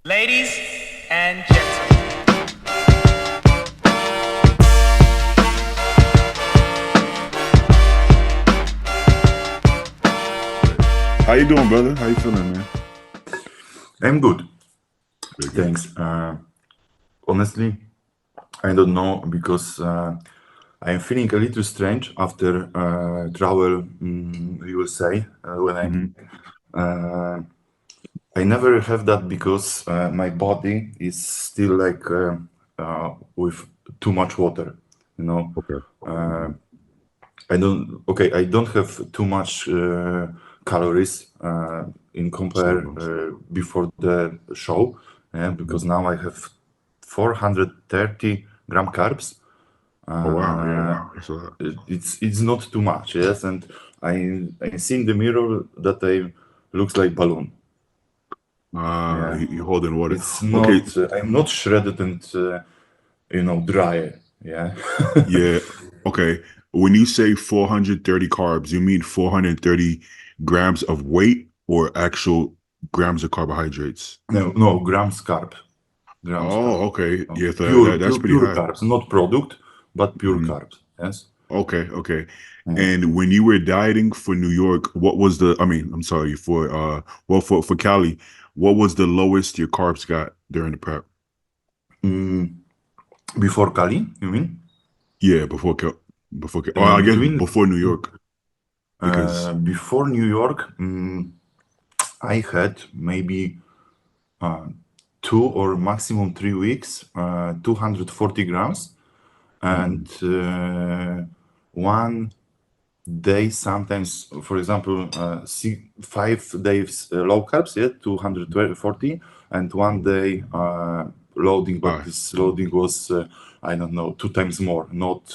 Ladies and gentlemen, How you doing, brother? How you feeling, man? I'm good, Good, good. thanks. Honestly, I don't know because I'm feeling a little strange after travel, USA when I'm. hmm Uh, I never have that because my body is still like with too much water, you know. Okay. Uh, I don't have too much calories in compare So, before the show, yeah, because mhm. now I have 430 gram carbs. Oh wow, yeah, Uh, that's a lot. it's not too much, yes, and I see in the mirror that I looks like balloon. Yeah, You holding water. it's Okay, not. I'm not shredded and dry. Yeah. yeah, okay. When you say 430 carbs, you mean 430 grams of weight or actual grams of carbohydrates? No, grams carb. Oh, okay. No, Yeah, so that's pretty pure high. carbs, not product, but pure hmm carbs. Yes. Okay, okay. Yeah. And when you were dieting for New York, what was I'm sorry, for for Cali, what was the lowest your carbs got during the prep? Mm, before Cali, you mean? Yeah, or I guess Between before New York, because before New York, I had maybe uh, 2 or maximum 3 weeks, 240 grams, and Mhm. 1 day sometimes, for example, 5 days low carbs, yeah, 240, and one Mhm. day loading, but High. this loading was I don't know, 2 times more, not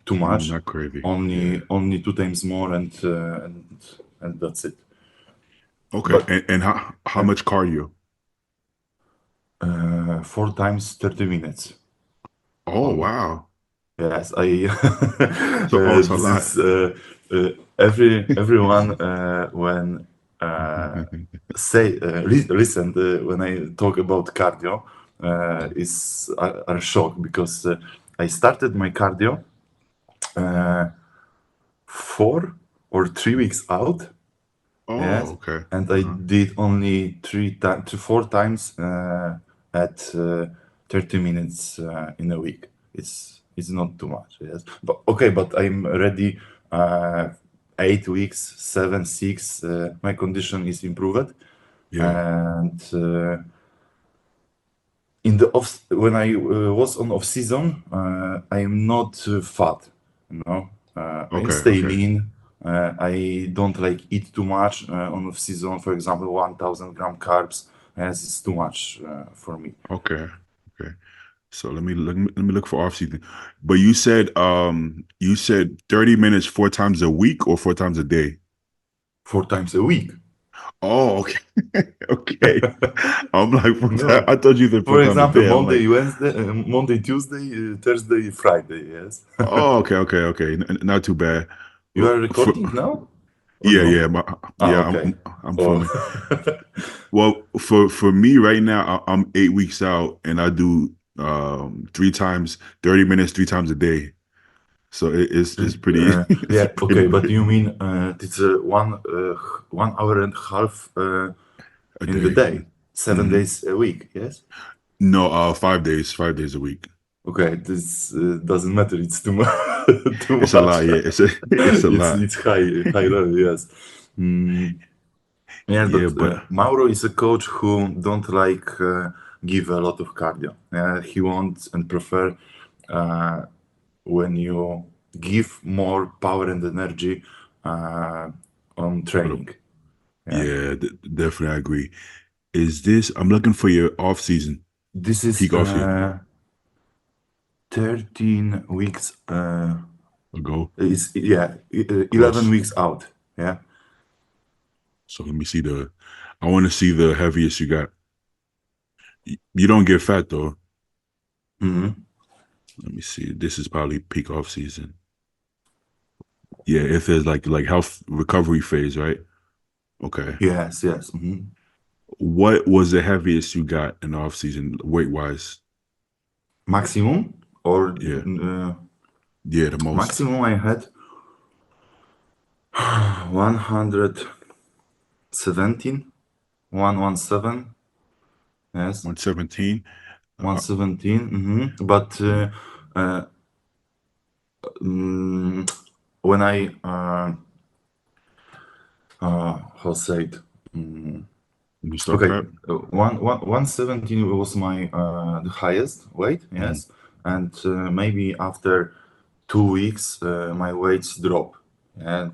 too much, Not crazy. Yeah. only 2 times more, and that's it. Okay. But And how uh, much cardio? 4 times 30 minutes Oh only. wow. Yes, I. It's a This lot. is everyone when listen when I talk about cardio is are shocked because I started my cardio uh, 4 or 3 weeks out. Oh, Yes, okay. and I Uh-huh. did only 3 times to 4 times at 30 minutes in a week. It's not too much. Yes, but okay, but I'm ready. Uh, 8 weeks, 7, 6. My condition is improved, Yeah. and in the off when I was on off season, I am not fat. You know, I Okay, stay okay. lean. I don't like eat too much on off season. For example, 1,000 gram carbs, as it's too much for me. Okay. Okay. So let me look for off season. But you said 30 minutes 4 times a week or 4 times a day? 4 times a week. Oh, okay. Okay. I'm like, No, I thought you said four for times a example, day. I'm like, Monday, Wednesday, Monday, Tuesday, Thursday, Friday. Yes. oh, okay, okay, okay. Not too bad. You Well, are recording now or yeah, no? yeah, Ah, yeah. okay. I'm Oh. filming. Well, for me right now, I'm 8 weeks out, and I do 3 times 30 minutes, 3 times a day. So it's pretty it's Yeah, pretty okay, but good you mean it's 1 hour and a half a in the day. day, seven hmm days a week, yes? No, 5 days, 5 days a week. Okay, this doesn't matter. It's too much. Too It's a much. lot. Yeah, it's a lot. It's high level, yes. Mm, yes, Yeah, but but Mauro is a coach who don't like give a lot of cardio. He wants and prefer uh, when you give more power and energy uh, on for the training. Yeah, yeah, definitely I agree. Is this? I'm looking for your off season, this is peak off season 13 weeks. ago Is yeah, 11 plus. weeks out. Yeah. So let me see I want to see the heaviest you got. You don't get fat though. Hmm. Let me see. This is probably peak off season. Yeah, if there's like health recovery phase, right? Okay. Yes, yes. Hmm. What was the heaviest you got in the off season, weight wise? Maximum or Yeah, yeah, the most. maximum I had 117, 117. Yes, 117. 117. But uh, when I how say it? When you start Okay, prep. 117 was my the highest weight, Mhm. yes, and maybe after 2 weeks my weights drop, and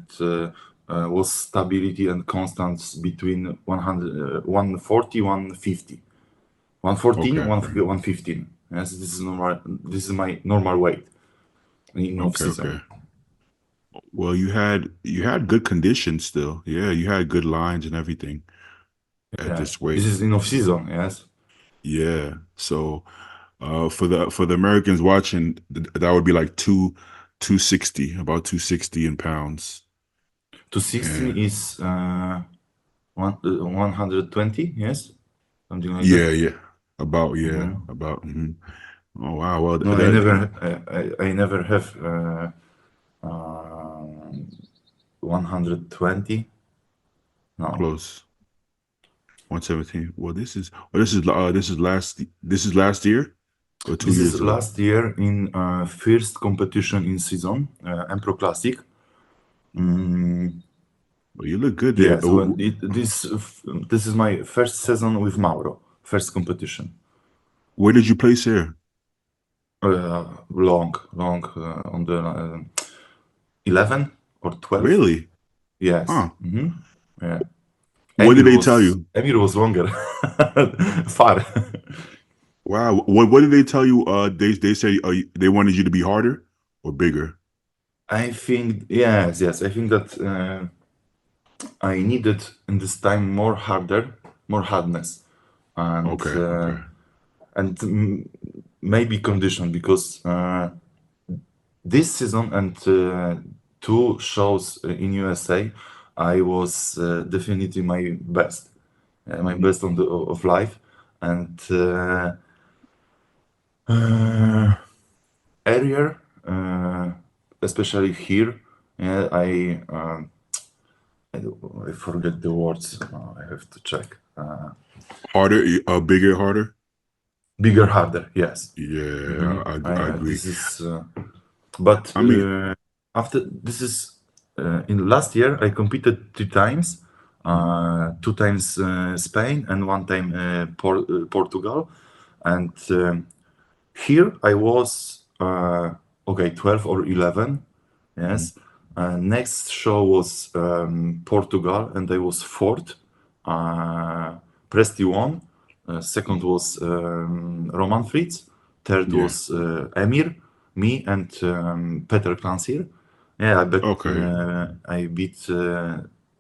was stability and constants between 100, 140, 150, 114, Okay, okay, 115. Yes, this is normal. This is my normal weight in off okay, season. okay. Well, you had good conditions still. Yeah, you had good lines and everything at Yeah, this this weight. is in off season. Yes, Yeah. So, for the Americans watching, that would be like 260, about 260 in pounds. 216 And is 120. Yes, something like yeah, that. yeah, about yeah, Mhm. about. Oh wow. Well, No, I that never, I never have 120. No, close. 117. This is last year or two this is years ago. last year in first competition in season, Pro Classic. Mm, Well, you look good there. yes, when this is my first season with Mauro, first competition. Where did you place here? Long, on the 11 or 12. Really? Yes. Huh? Yeah. What did they tell you? Emir was longer, far. Wow. What did they tell you? They say they wanted you to be harder or bigger. I think yes. I think that I needed in this time more hardness, and Okay. Okay. maybe condition because this season and two shows in USA, I was definitely my Mhm. best on the of life, and uh, earlier, especially here, yeah, I forget the words. I have to check. Harder, bigger, harder. Bigger, harder. Yes. Yeah, I agree. This is, but I mean, after this is in last year I competed 2 times, mhm, 2 times Spain and 1 time Portugal, and here I was okay 12 or 11. mhm, Yes. Next show was Portugal, and I was fourth. Presti won. Second mhm. was Roman Fritz. Third Yeah. was Emir, me, and Peter Klansir. Yeah, Okay. I beat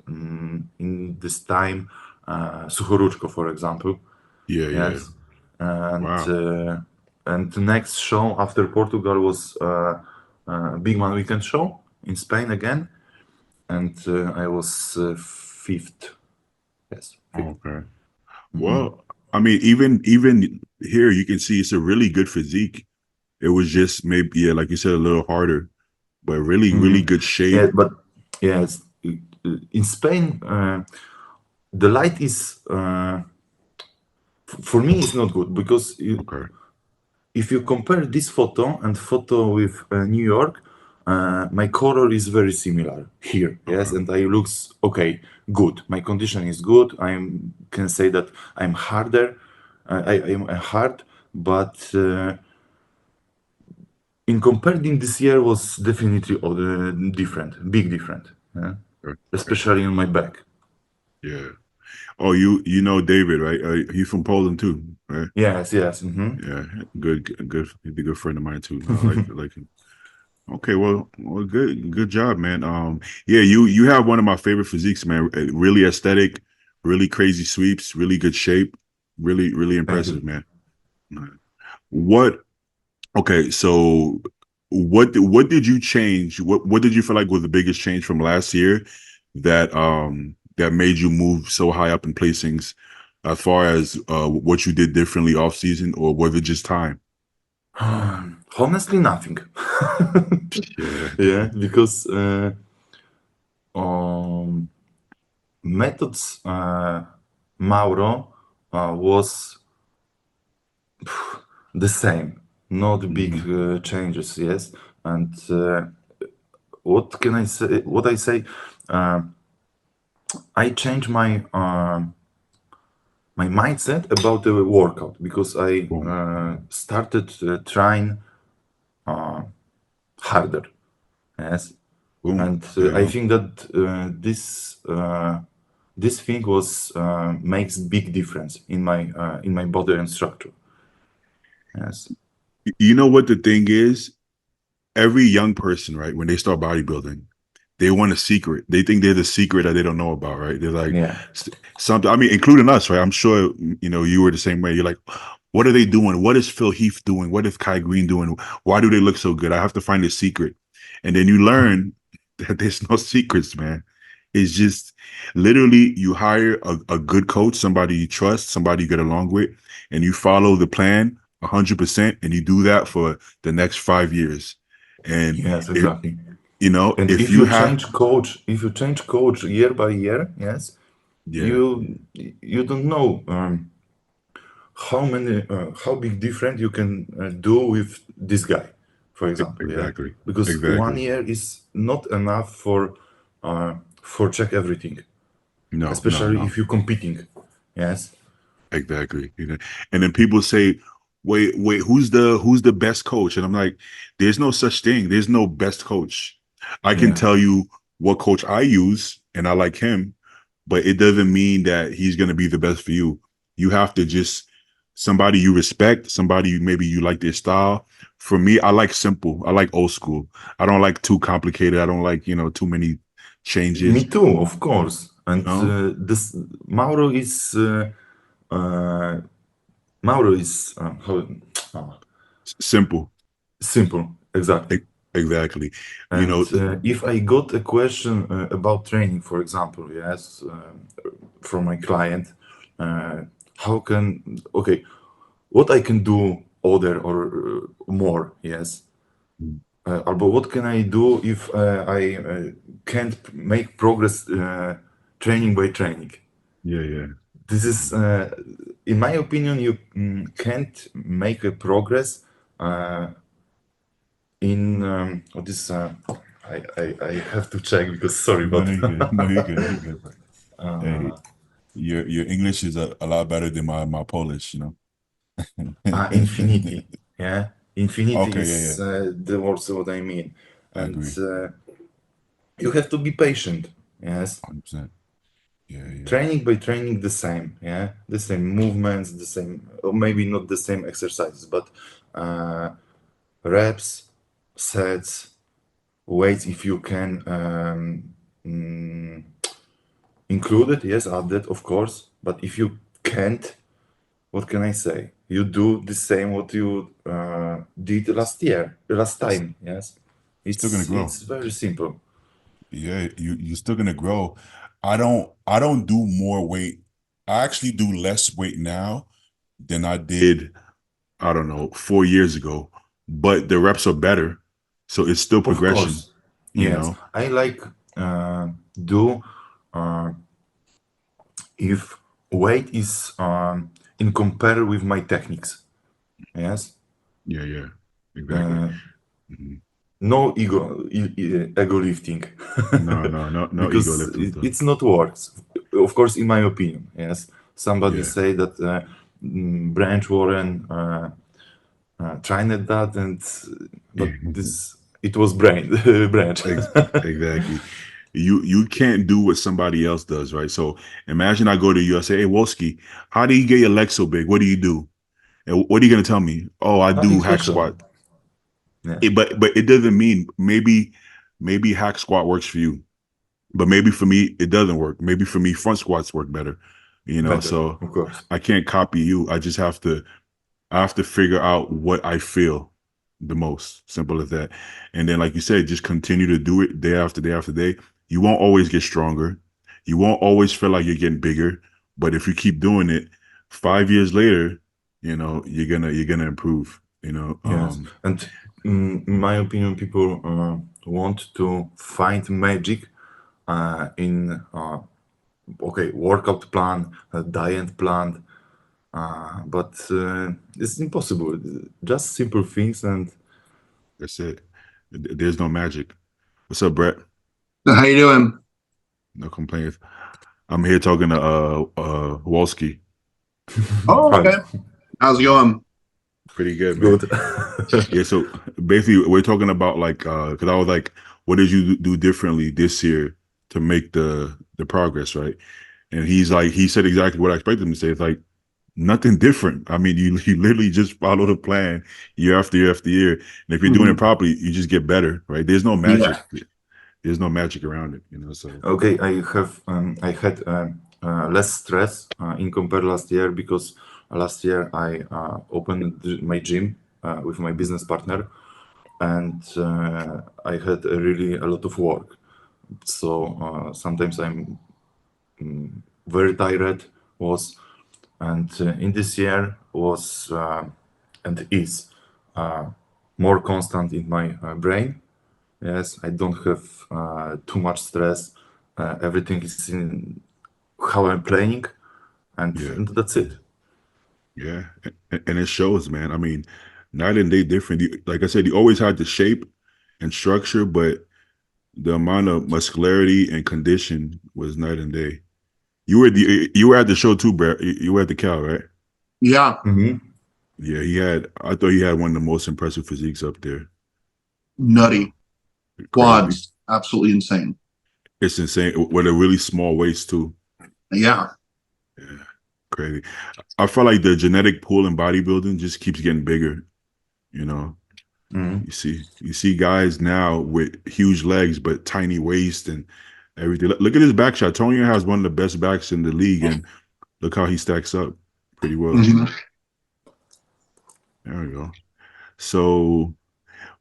in this time Suchoruchko, for example. Yeah. Yeah. Yes, and Wow. the next show after Portugal was Big Man Weekend show in Spain again, and I was fifth. Yes, fifth. Okay. Well, I mean, even here, you can see it's a really good physique. It was just maybe, yeah, like you said, a little harder, but really, really good Yeah, shape. but yes, in Spain, the light is for me is not good because Okay. if you compare this photo and photo with New York, my color is very similar here. Yes, Okay. and I looks okay, good. My condition is good. Can say that I'm harder. I am hard, but in comparing this year was definitely different, big different. Yeah? Okay. Okay. Especially on my back. Yeah. Oh, you know David, right? He's from Poland too, right? Yes, yes. Yeah. Good. He's a good friend of mine too. I like him. Okay, well, good job, man. Yeah, you have one of my favorite physiques, man. Really aesthetic, really crazy sweeps, really good shape, really Thank impressive, you. man. What? Okay, so what did you change? What did you feel like was the biggest change from last year that made you move so high up in placings as far as what you did differently off season, or was it just time? Honestly, nothing. Yeah. Yeah, because um, methods Mauro was the same, not big Mhm. changes. Yes, and what can I say? What I say? Uh, I changed my mindset about the workout because I Boom. started trying harder. Yes, Boom. and There you I go. think that this thing was makes big difference in my body and structure. Yes. You know what the thing is? Every young person, right, when they start bodybuilding, they want a secret. They think they're the secret that they don't know about, right? They're like Yeah. something. I mean, including us, right? I'm sure you were the same way. You're like, what are they doing? What is Phil Heath doing? What is Kai Green doing? Why do they look so good? I have to find a secret. And then you learn that there's no secrets, man. It's just literally you hire a good coach, somebody you trust, somebody you get along with, and you follow the plan 100%, and you do that for the next 5 years. And Yes, it, exactly. And if you have, if you change coach year by year, yes, yeah, you don't know how big difference you can do with this guy, for example. Yeah, exactly, because one exactly. year is not enough for check everything, No, no, especially no. if you're competing. Yes. Exactly. And then people say, wait, who's the best coach? And I'm like, there's no such thing. There's no best coach. I can Yeah. tell you what coach I use and I like him, but it doesn't mean that he's going to be the best for you. You have to just somebody you respect, somebody maybe you like their style. For me, I like simple. I like old school. I don't like too complicated. I don't like, too many Me changes, too, of course. you And know? this Mauro is uh, Mauro is uh, Simple. simple, exactly. E- Exactly. You And know, if I got a question about training, for example, yes, from my client, uh, how can okay, what I can do other or more, yes, but what can I do if I can't make progress training by training? yeah, yeah. This is, in my opinion, you can't make a progress uh, in what is I have to check because sorry, No, but you're good. No, you're good. You're good. Hey, your English is a lot better than my Polish. infinity, yeah, infinity Okay, yeah, yeah. is the words what I mean, I and agree. you have to be patient, yes. 100%. Yeah, yeah. Training by training the same, yeah, the same movements, the same, or maybe not the same exercises, but uh, reps, sets, weights if you can include it, yes, add that of course, but if you can't, what can I say, you do the same what you did last time, yes. Still gonna grow. It's very simple. Yeah, you're still gonna grow. I don't do more weight. I actually do less weight now than I did, I don't know, 4 years ago. But the reps are better. So it's still Of progression, course, you yes, know? I like do uh, if weight is in compare with my techniques, yes. Yeah, yeah. Exactly. uh, Mhm. no ego lifting No, no, no, no ego because lift with them. it's not works, of course, in my opinion, yes. Somebody Yeah. say that Branch Warren tried that, and but this it was brain Branch. Ex- exactly. You can't do what somebody else does, right? So imagine I go to you, I say, "Hey, Wolski, how do you get your legs so big? What do you do?" And what are you gonna tell me? Oh, I Nothing do hack special. squat. Yeah, But it doesn't mean maybe hack squat works for you, but maybe for me it doesn't work. Maybe for me front squats work better. better, So of course. I can't copy you. I have to figure out what I feel the most. Simple as that. And then, like you said, just continue to do it day after day after day. You won't always get stronger. You won't always feel like you're getting bigger, But if you keep doing it, 5 years later, you're gonna improve. Yes, and in my opinion, people want to find magic in workout plan, a diet plan, but it's impossible. Just simple things, and That's it. There's no magic. What's up, Brett? How you doing? No complaints. I'm here talking to Wolski. Oh, okay. How's it going? Pretty good, man. good. Yeah, so basically we're talking about like because I was like, what did you do differently this year to make the progress, right? And he said exactly what I expected him to say. It's like nothing different. I mean, you literally just follow the plan year after year after year. And if you're doing it properly, you just get better, right? There's no magic. Yeah. There's no magic around it, So Okay, I had less stress in compare last year because last year I opened my gym with my business partner, and I had really a lot of work. So sometimes I'm very tired and in this year was and is more constant in my brain. Yes, I don't have too much stress. Everything is in how I'm playing, and that's it. yeah, and it shows, man. I mean, night and day different. Like I said, you always had the shape and structure, but the amount of muscularity and condition was night and day. You were at the show too, Brett. You were at the Cal, right? Yeah. Yeah, I thought he had one of the most impressive physiques up there. Nutty. Crazy. Quads. Absolutely insane. It's insane with a really small waist too. Yeah. Yeah, crazy. I feel like the genetic pool in bodybuilding just keeps getting bigger. You see guys now with huge legs but tiny waist and everything. Look at his back shot. Tonio has one of the best backs in the league, and look how he stacks up pretty well. There we go. So,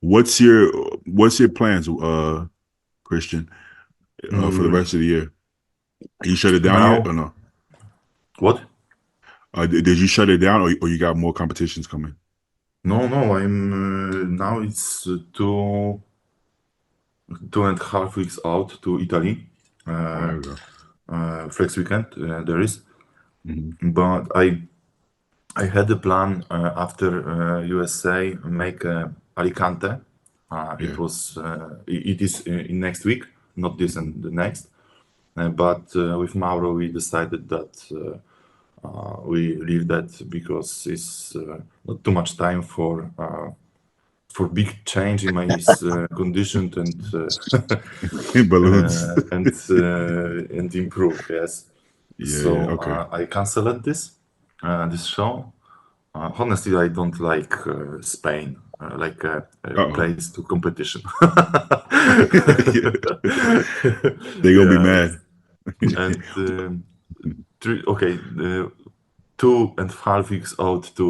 what's your plans, Christian, for the rest of the year? You shut it down yet or no? What? Did you shut it down, or you got more competitions coming? No, I'm now it's 2.5 weeks out to Italy. There we go. Flex weekend there is, but I had a plan after USA make Alicante. It is in next week, not this and the next. But with Mauro, we decided that we leave that because it's not too much time for big change in my condition and balloons and improve. Yes. Yeah. So Okay. I canceled this show. Honestly, I don't like Spain, like a place to competition. They gonna be mad. And 2.5 weeks out to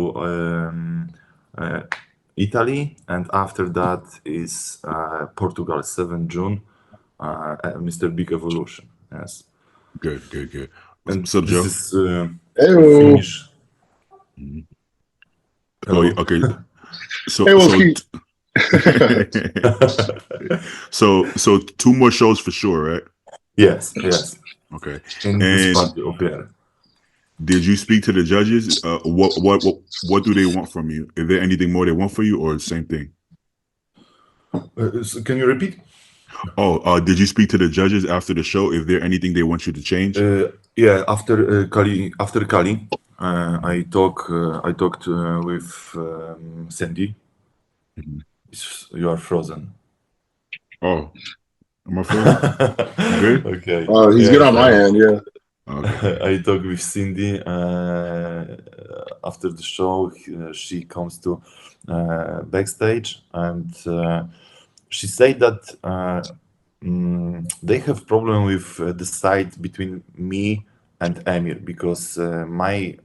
Italy, and after that is Portugal, 7 June, Mr. Big Evolution. Yes. Good. And What's up, Joe? this is finish. Oh, okay. So, so 2 more shows for sure, right? Yes. Okay. In this party of year. Did you speak to the judges? What do they want from you? Is there anything more they want for you, or the same thing? So can you repeat? Did you speak to the judges after the show? Is there anything they want you to change? Yeah, after Cali, I talked with Sandy. You are frozen. Oh, am I frozen? Good? Okay. Oh, he's good on my end. Yeah. Okay. I talked with Cindy after the show. She comes to backstage, and she said that they have problem with the side between me and Emir because my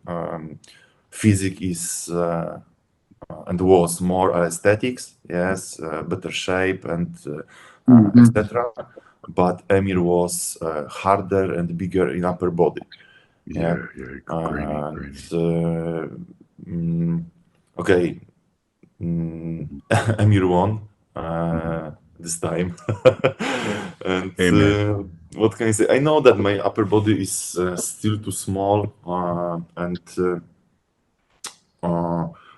physique is and was more aesthetics, yes, better shape and etc. But Emir was harder and bigger in upper body. Yeah. Grainy. And okay, Emir won this time. And Hey, man. what can I say? I know that my upper body is still too small and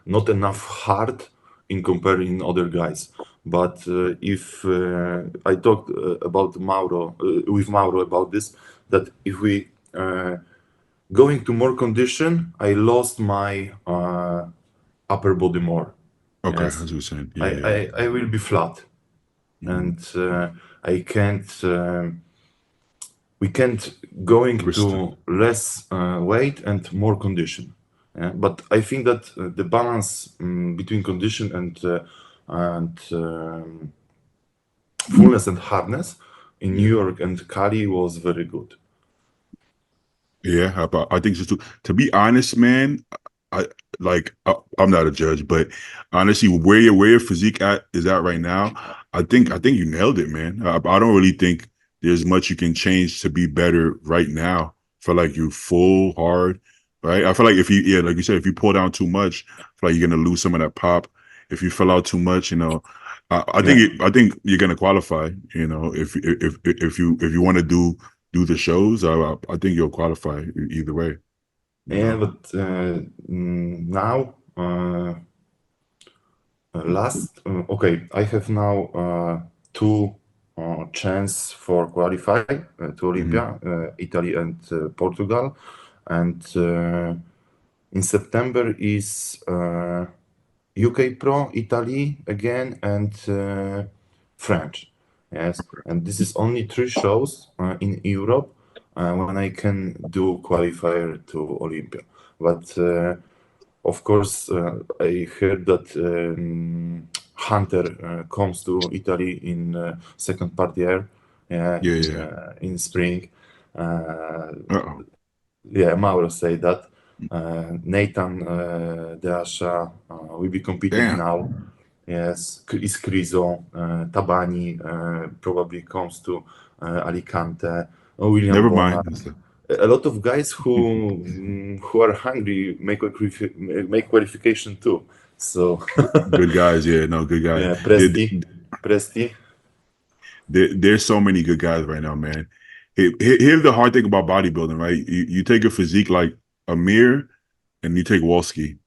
not enough hard in comparing other guys. But if I talked about Mauro with Mauro about this, that if we going to more condition, I lost my upper body more. Okay, Yes, that's what you're saying. I will be flat, and I can't. We can't going to less weight and more condition. But I think that the balance between condition and fullness and hardness in New York and Cali was very good. Yeah, I think so too. To be honest, man, I'm not a judge, but honestly, where your physique is at right now, I think you nailed it, man. I don't really think there's much you can change to be better right now. I feel like you're full hard, right? I feel like like you said, if you pull down too much, I feel like you're gonna lose some of that pop. If you fill out too much, I think you're gonna qualify. If you want to do the shows, I think you'll qualify either way. Yeah, but now okay, I have now two chance for qualify to Olympia, Italy and Portugal, and in September is UK Pro, Italy again, and French. Yes, and this is only 3 shows in Europe when I can do qualifier to Olympia. But of course, I heard that Hunter comes to Italy in second part year, in spring. Yeah, Mauro say that. Nathan Deasha will be competing now. Yes, is Criso, Tabani probably comes to Alicante. William Never Bona. mind. A lot of guys who are hungry make qualification too. So good guys, good guys. yeah, Presti. There's so many good guys right now, man. Here's the hard thing about bodybuilding, right? You take a physique like Amir and you take Wolski.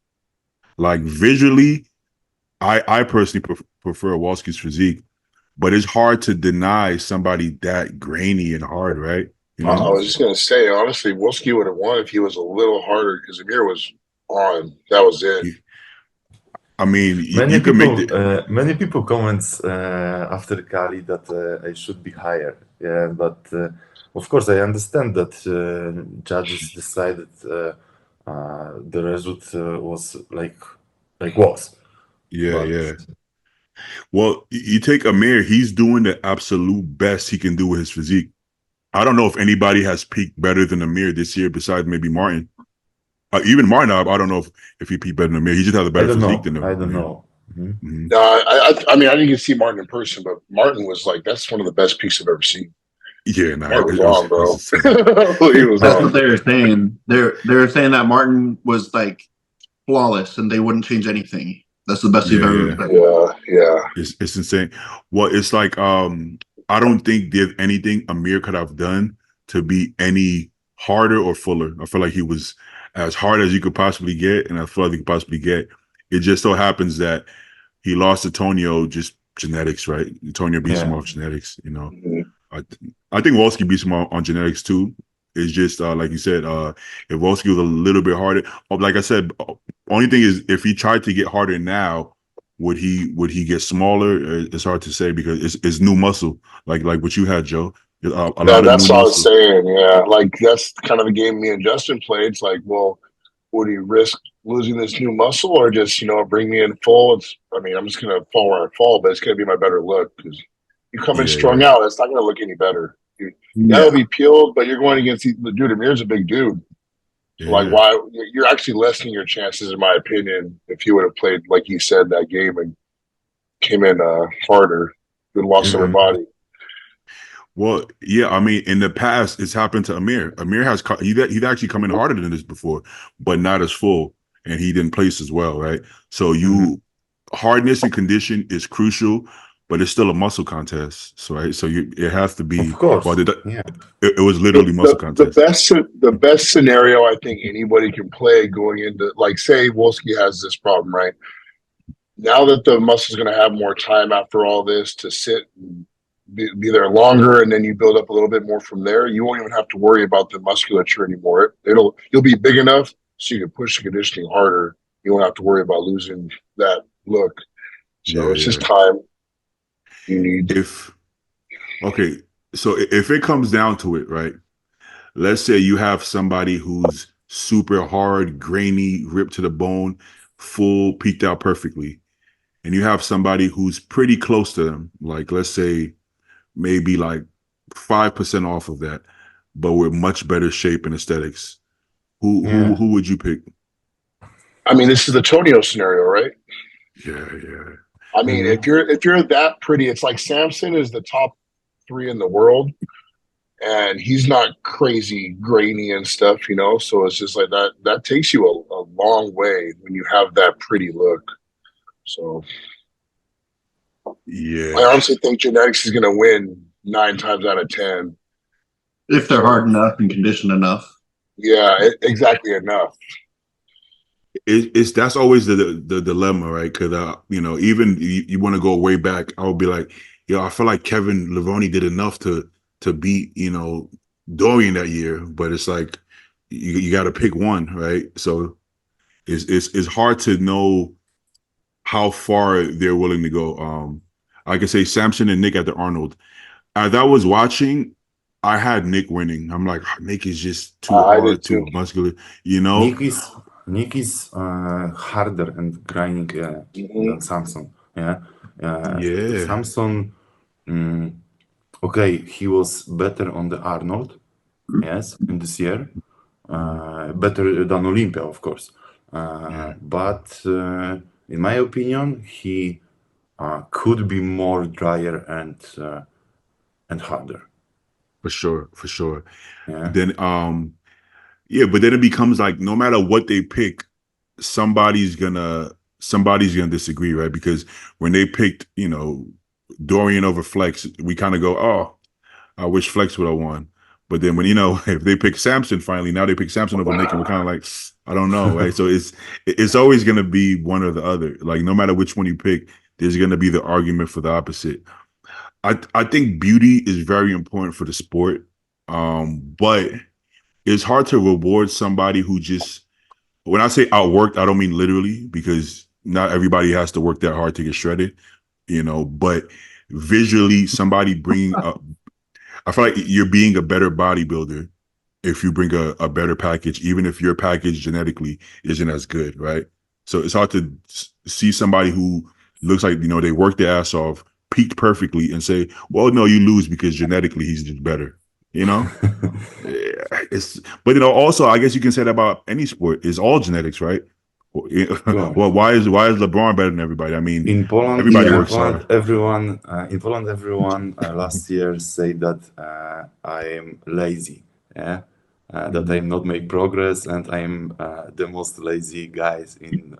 Like visually, I personally prefer Wolski's physique, but it's hard to deny somebody that grainy and hard, right? I was just gonna say, honestly, Wolski would have won if he was a little harder because Amir was on. That was it. I mean, many people comments after Cali that I should be higher. Yeah, but of course I understand that judges decided the result was like was. Yeah. Well, you take Amir, he's doing the absolute best he can do with his physique. I don't know if anybody has peaked better than Amir this year besides maybe Martin. Even Martin, I don't know if he peaked better than Amir. He just has a better physique than him. I don't know. Mm-hmm. No, I mean, I didn't get to see Martin in person, but Martin was like, that's one of the best peaks I've ever seen. Yeah, Martin was on, bro. He was That's on. What they were saying. They were saying that Martin was like flawless and they wouldn't change anything. That's the best they've ever done. Yeah. It's insane. Well, it's like I don't think there's anything Amir could have done to be any harder or fuller. I feel like he was as hard as you could possibly get and as full as you could possibly get. It just so happens that he lost to Tonio just genetics, right? Tonio beats him off genetics, Mm-hmm. I think Wolski beats him on genetics too. It's just like you said, if Wolski was a little bit harder, like I said, only thing is if he tried to get harder now, would he get smaller? It's hard to say because it's new muscle, like what you had, Joe. That's what I was saying. Yeah, like that's kind of the game me and Justin played. It's like, well, would he risk losing this new muscle or just bring me in full? I'm just gonna fall where I fall, but it's gonna be my better look because you come in strung out. It's not gonna look any better. That'll be peeled, but you're going against the dude. Amir's a big dude. So like, why you're actually lessening your chances, in my opinion, if you would have played like he said that game and came in harder and lost upper body. Well, yeah, I mean, in the past, it's happened to Amir. Amir he's actually come in harder than this before, but not as full, and he didn't place as well, right? So hardness and condition is crucial, but it's still a muscle contest, so right. So it has to be. Of course, Well, yeah. it was literally muscle contest. The best scenario I think anybody can play going into, like, say Wolski has this problem, right? Now that the muscle's going to have more time after all this to sit and be there longer, and then you build up a little bit more from there, you won't even have to worry about the musculature anymore. You'll be big enough so you can push the conditioning harder. You won't have to worry about losing that look. So it's just time you need. So if it comes down to it, right? Let's say you have somebody who's super hard, grainy, ripped to the bone, full, peaked out perfectly, and you have somebody who's pretty close to them, like let's say maybe like 5% off of that, but with much better shape and aesthetics. Who would you pick? I mean, this is the Tonio scenario, right? Yeah. I mean, if you're that pretty, it's like Samson is the top 3 in the world, and he's not crazy grainy and stuff, So it's just like that. That takes you a long way when you have that pretty look. So, yeah, I honestly think genetics is going to win 9 times out of 10 if they're hard enough and conditioned enough. Yeah, exactly enough. That's always the dilemma, right? Because even you want to go way back, I would be like, I feel like Kevin Levrone did enough to beat Dorian that year, but it's like you got to pick one, right? So it's hard to know how far they're willing to go. I could say Samson and Nick at the Arnold. As I was watching, I had Nick winning. I'm like, Nick is just too hard, too muscular, Nick is harder and grinding than Samson. Yeah. Samson, okay, he was better on the Arnold, yes, in this year. Better than Olympia, of course. But in my opinion, he could be more drier and harder. For sure. Yeah. Then but then it becomes like no matter what they pick, somebody's gonna disagree, right? Because when they picked, Dorian over Flex, we kind of go, oh, I wish Flex would have won. But then when if they pick Samson finally, now they pick Samson over Nick, and we're kind of like, I don't know, right? So it's always gonna be one or the other. Like no matter which one you pick, there's gonna be the argument for the opposite. I think beauty is very important for the sport, but it's hard to reward somebody who just, when I say outworked, I don't mean literally, because not everybody has to work that hard to get shredded, but visually somebody bringing up, I feel like you're being a better bodybuilder if you bring a better package, even if your package genetically isn't as good, right? So it's hard to see somebody who looks like, they worked their ass off, peaked perfectly, and say, well, no, you lose because genetically he's just better. But also I guess you can say that about any sport. It's all genetics, right? Well, why is LeBron better than everybody? I mean, in Poland, everybody works hard. Everyone last year said that I am lazy. Yeah. That I'm not make progress, and I'm the most lazy guys in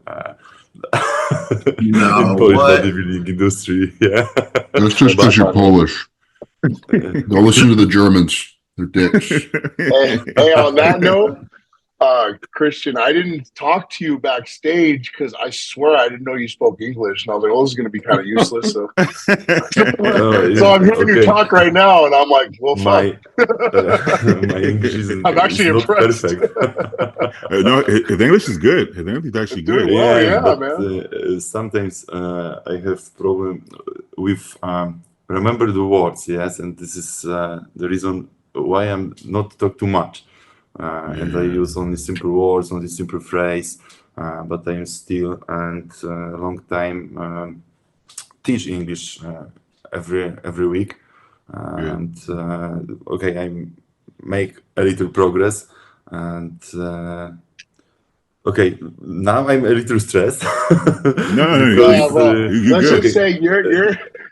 in Polish bodybuilding industry. Yeah, that's just because you're Polish. Go listen to the Germans. They're dicks. Hey, on that note, Christian, I didn't talk to you backstage because I swear I didn't know you spoke English, and I was like, "Oh, this is going to be kind of useless." So, so I'm hearing you talk right now, and I'm like, "Well, my English is. I'm actually impressed. No, his English is good. His English is actually good. But, man. Sometimes I have problem with remember the words. Yes, and this is the reason why I'm not talk too much. And I use only simple words, only simple phrase, but I'm still and a long time teach English every week, and okay, I make a little progress, and okay, now I'm a little stressed. No, let's just say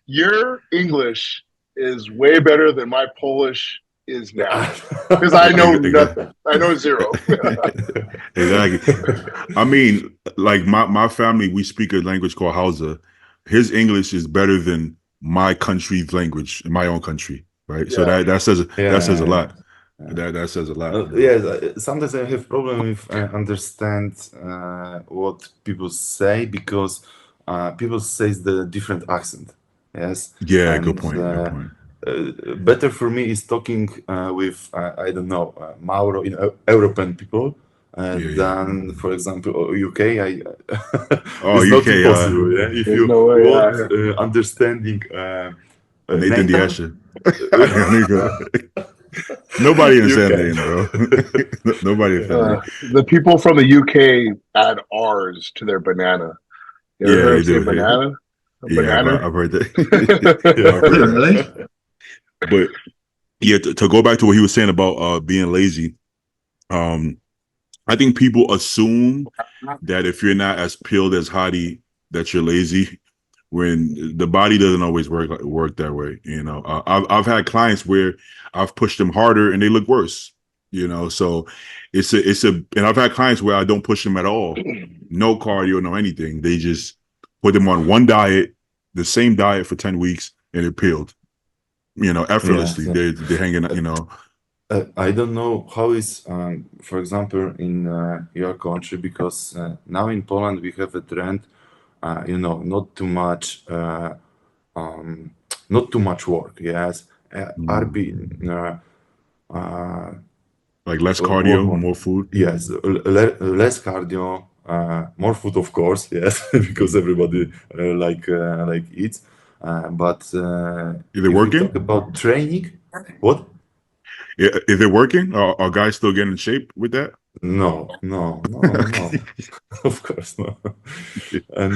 your English is way better than my Polish is now. Because I know nothing. I know zero. Exactly. I mean, like my family, we speak a language called Hausa. His English is better than my country's language in my own country, right? So that says a lot. That says a lot. Yes, sometimes I have problem with understand what people say because people say the different accent. Yes. Yeah, And, good point. Good point. Better for me is talking with I don't know Mauro in European people than for example UK. It's not UK, impossible. If There's you no way, want understanding Nathan Nathan, Diasha. Nobody You understands can. him, bro. Nobody understands him. the people from the UK add R's to their banana. You ever Yeah, heard they them say do. banana? Yeah, Banana? I've heard that. Really? But yeah, to go back to what he was saying about being lazy, I think people assume that if you're not as peeled as Hottie, that you're lazy. When the body doesn't always work that way, you know. I've had clients where I've pushed them harder and they look worse, you know. So it's a, and I've had clients where I don't push them at all, no cardio, no anything. They just put them on one diet, the same diet for 10 weeks, and they're peeled, you know, effortlessly. Yes. They're hanging, you know. I don't know how is, for example, in your country, because now in Poland we have a trend, not too much, not too much work. Yes, RP, Like less cardio, more. more food. Yes, less cardio, more food, of course. Yes, because everybody like eats. But Is it if we working? talk about training, what? Yeah, is it working? Are guys still getting in shape with that? No. Of course not. And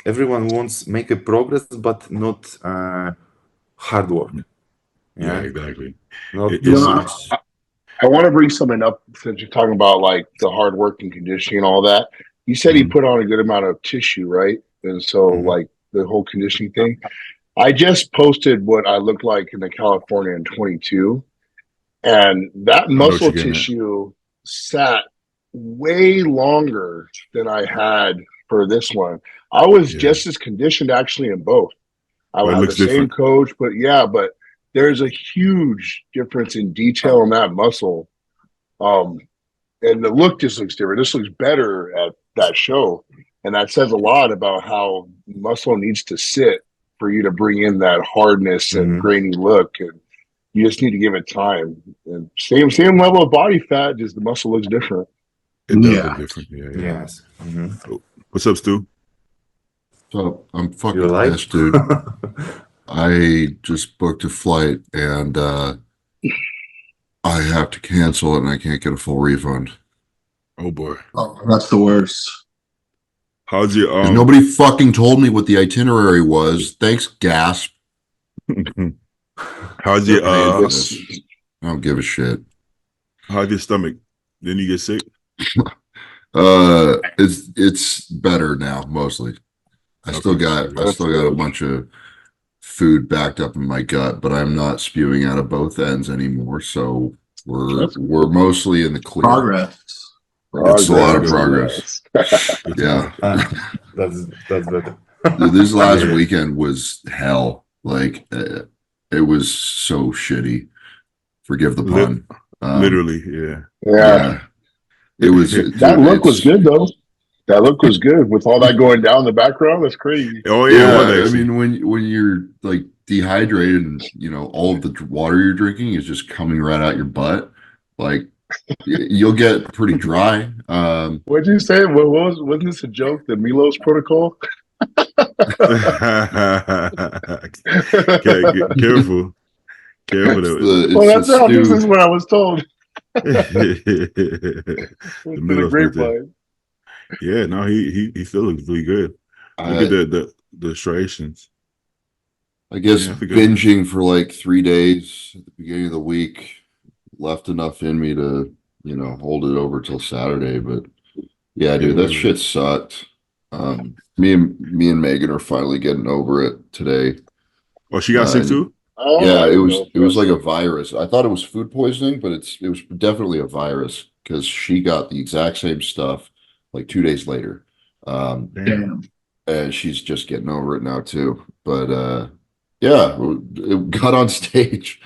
everyone wants make a progress, but not hard work. Yeah, exactly. Not It- too it's- much. I want to bring something up since you're talking about like the hard work and conditioning and all that. You said he Mhm. put on a good amount of tissue, right? And so Mhm. like the whole conditioning thing. I just posted what I looked like in the California in 22, and that know what muscle you're getting at. tissue sat way longer than I had for this one. I was Yeah. just as conditioned actually in both. I But it would have the looks same different. coach, but there's a huge difference in detail in that muscle. And the look just looks different. This looks better at that show. And that says a lot about how muscle needs to sit for you to bring in that hardness and Mhm. grainy look. And you just need to give it time. And same level of body fat, just the muscle looks different. It does Yeah. look different. Yeah. Yes. Mhm. What's up, Stu? So I'm You fucking like? pissed, dude. I just booked a flight and I have to cancel it and I can't get a full refund. Oh boy. Oh, that's the worst. How's your 'Cause nobody fucking told me what the itinerary was. Thanks, gasp. how's your Paying for Yes. this. I don't give a shit. how's your stomach? Didn't you get sick? It's better now, mostly. I still Okay. got a bunch of food backed up in my gut, but I'm not spewing out of both ends anymore. So we're mostly in the clear. Progress. It's a lot of progress. Good to Yeah. That's better. This last weekend was hell. Like it was so shitty. Forgive the pun. Literally, yeah. Yeah. It was. That look was good though. That look was good with all that going down in the background. That's crazy. Oh yeah, it was I actually. mean, when you're like dehydrated and all of the water you're drinking is just coming right out your butt, like you'll get pretty dry. What'd you say? Wasn't this a joke? The Milos protocol? Careful. Well, that's how this is what I was told. The With Milos the grapevine. Yeah, no, he still looks really good. Look at the striations. I guess Yeah, I think binging for like 3 days at the beginning of the week left enough in me to, hold it over till Saturday. But yeah, dude, that shit sucked. Me and Megan are finally getting over it today. Oh, she got sick too? Oh, Yeah, I it didn't was know if it was like a that's- virus. I thought it was food poisoning, but it was definitely a virus because she got the exact same stuff like 2 days later. Damn. Damn. And she's just getting over it now too. But yeah, it got on stage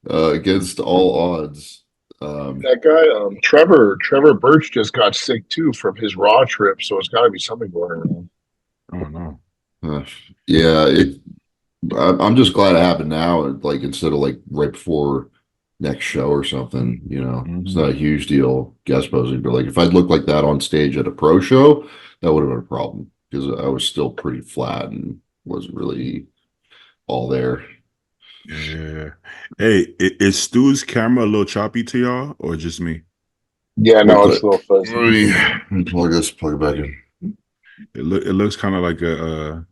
against all odds. That guy, Trevor Birch just got sick too from his Raw trip, so it's got to be something going around. Oh no. Yeah, I'm just glad it happened now, like instead of like right before next show or something. It's not a huge deal guest posing, but like if I'd looked like that on stage at a pro show, that would have been a problem because I was still pretty flat and wasn't really all there. Yeah. Hey, is Stu's camera a little choppy to y'all or just me? Yeah, no, What it's a little fuzzy. Let me plug it back in. It looks kind of like a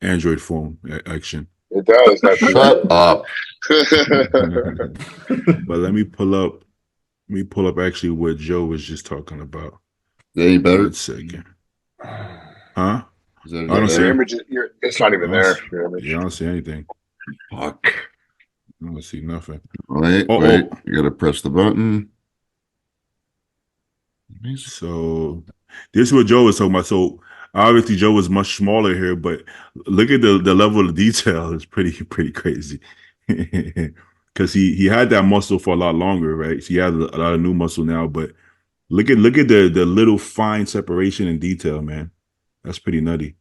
Android phone action. It does. That's Shut up. But let me pull up actually what Joe was just talking about. Any better? 1 second. Huh? Is that I don't see your it. image. It's not even there. Your image. Yeah, I don't see anything. Fuck. I don't see nothing. Wait, Oh, wait. oh. You gotta press the button. So this is what Joe was talking about. So obviously Joe was much smaller here, but look at the level of detail is pretty crazy. Because he had that muscle for a lot longer, right? So he has a lot of new muscle now, but look at the little fine separation and detail, man. That's pretty nutty.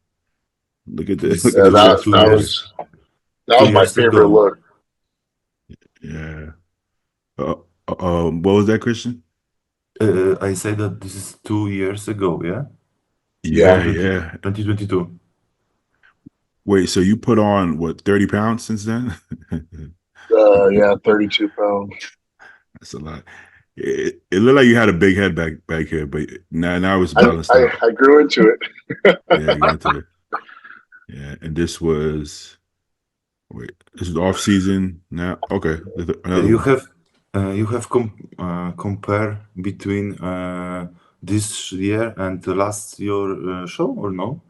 Look at this. Yeah, that was my favorite look. Yeah. What was that, Christian? I say that this is 2 years ago, yeah? Yeah. 2022. Wait, so you put on what 30 pounds since then? Yeah, 32 pounds. That's a lot. It looked like you had a big head back here, but now it's balanced out. I grew into it. Yeah, you got into it. Yeah, and this was off season now. Okay, You have compare between this year and the last year show or no?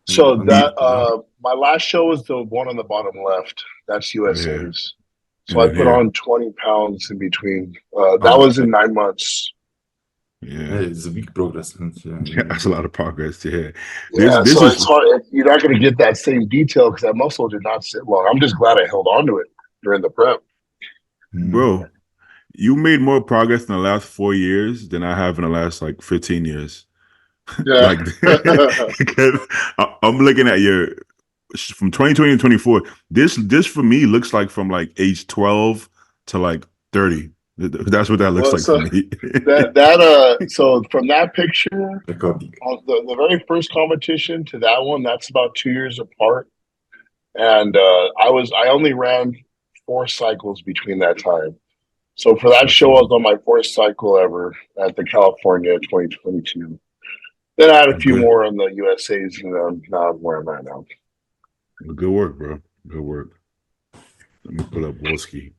So On that the- my last show was the one on the bottom left. That's USA's. So And I then put here. on 20 pounds in between. That was in 9 months. Yeah, it's a big progress. And, yeah, that's a lot of progress. Yeah, Yeah, this so is it's hard. You're not going to get that same detail because that muscle did not sit long. I'm just glad I held on to it during the prep. bro. You made more progress in the last 4 years than I have in the last like 15 years. Yeah. Like, I'm looking at your from 2020 to 24. This for me looks like from like age 12 to like 30. That's what that looks Well, like so for me. So from that picture, Recording. on the very first competition to that one, that's about 2 years apart. And I only ran 4 cycles between that time. So for that show, I was on my 4th cycle ever at the California 2022. Then I had a few Good. more on the USA's, and now I'm where I'm at now. Good work, bro. Good work. Let me pull up Wolski.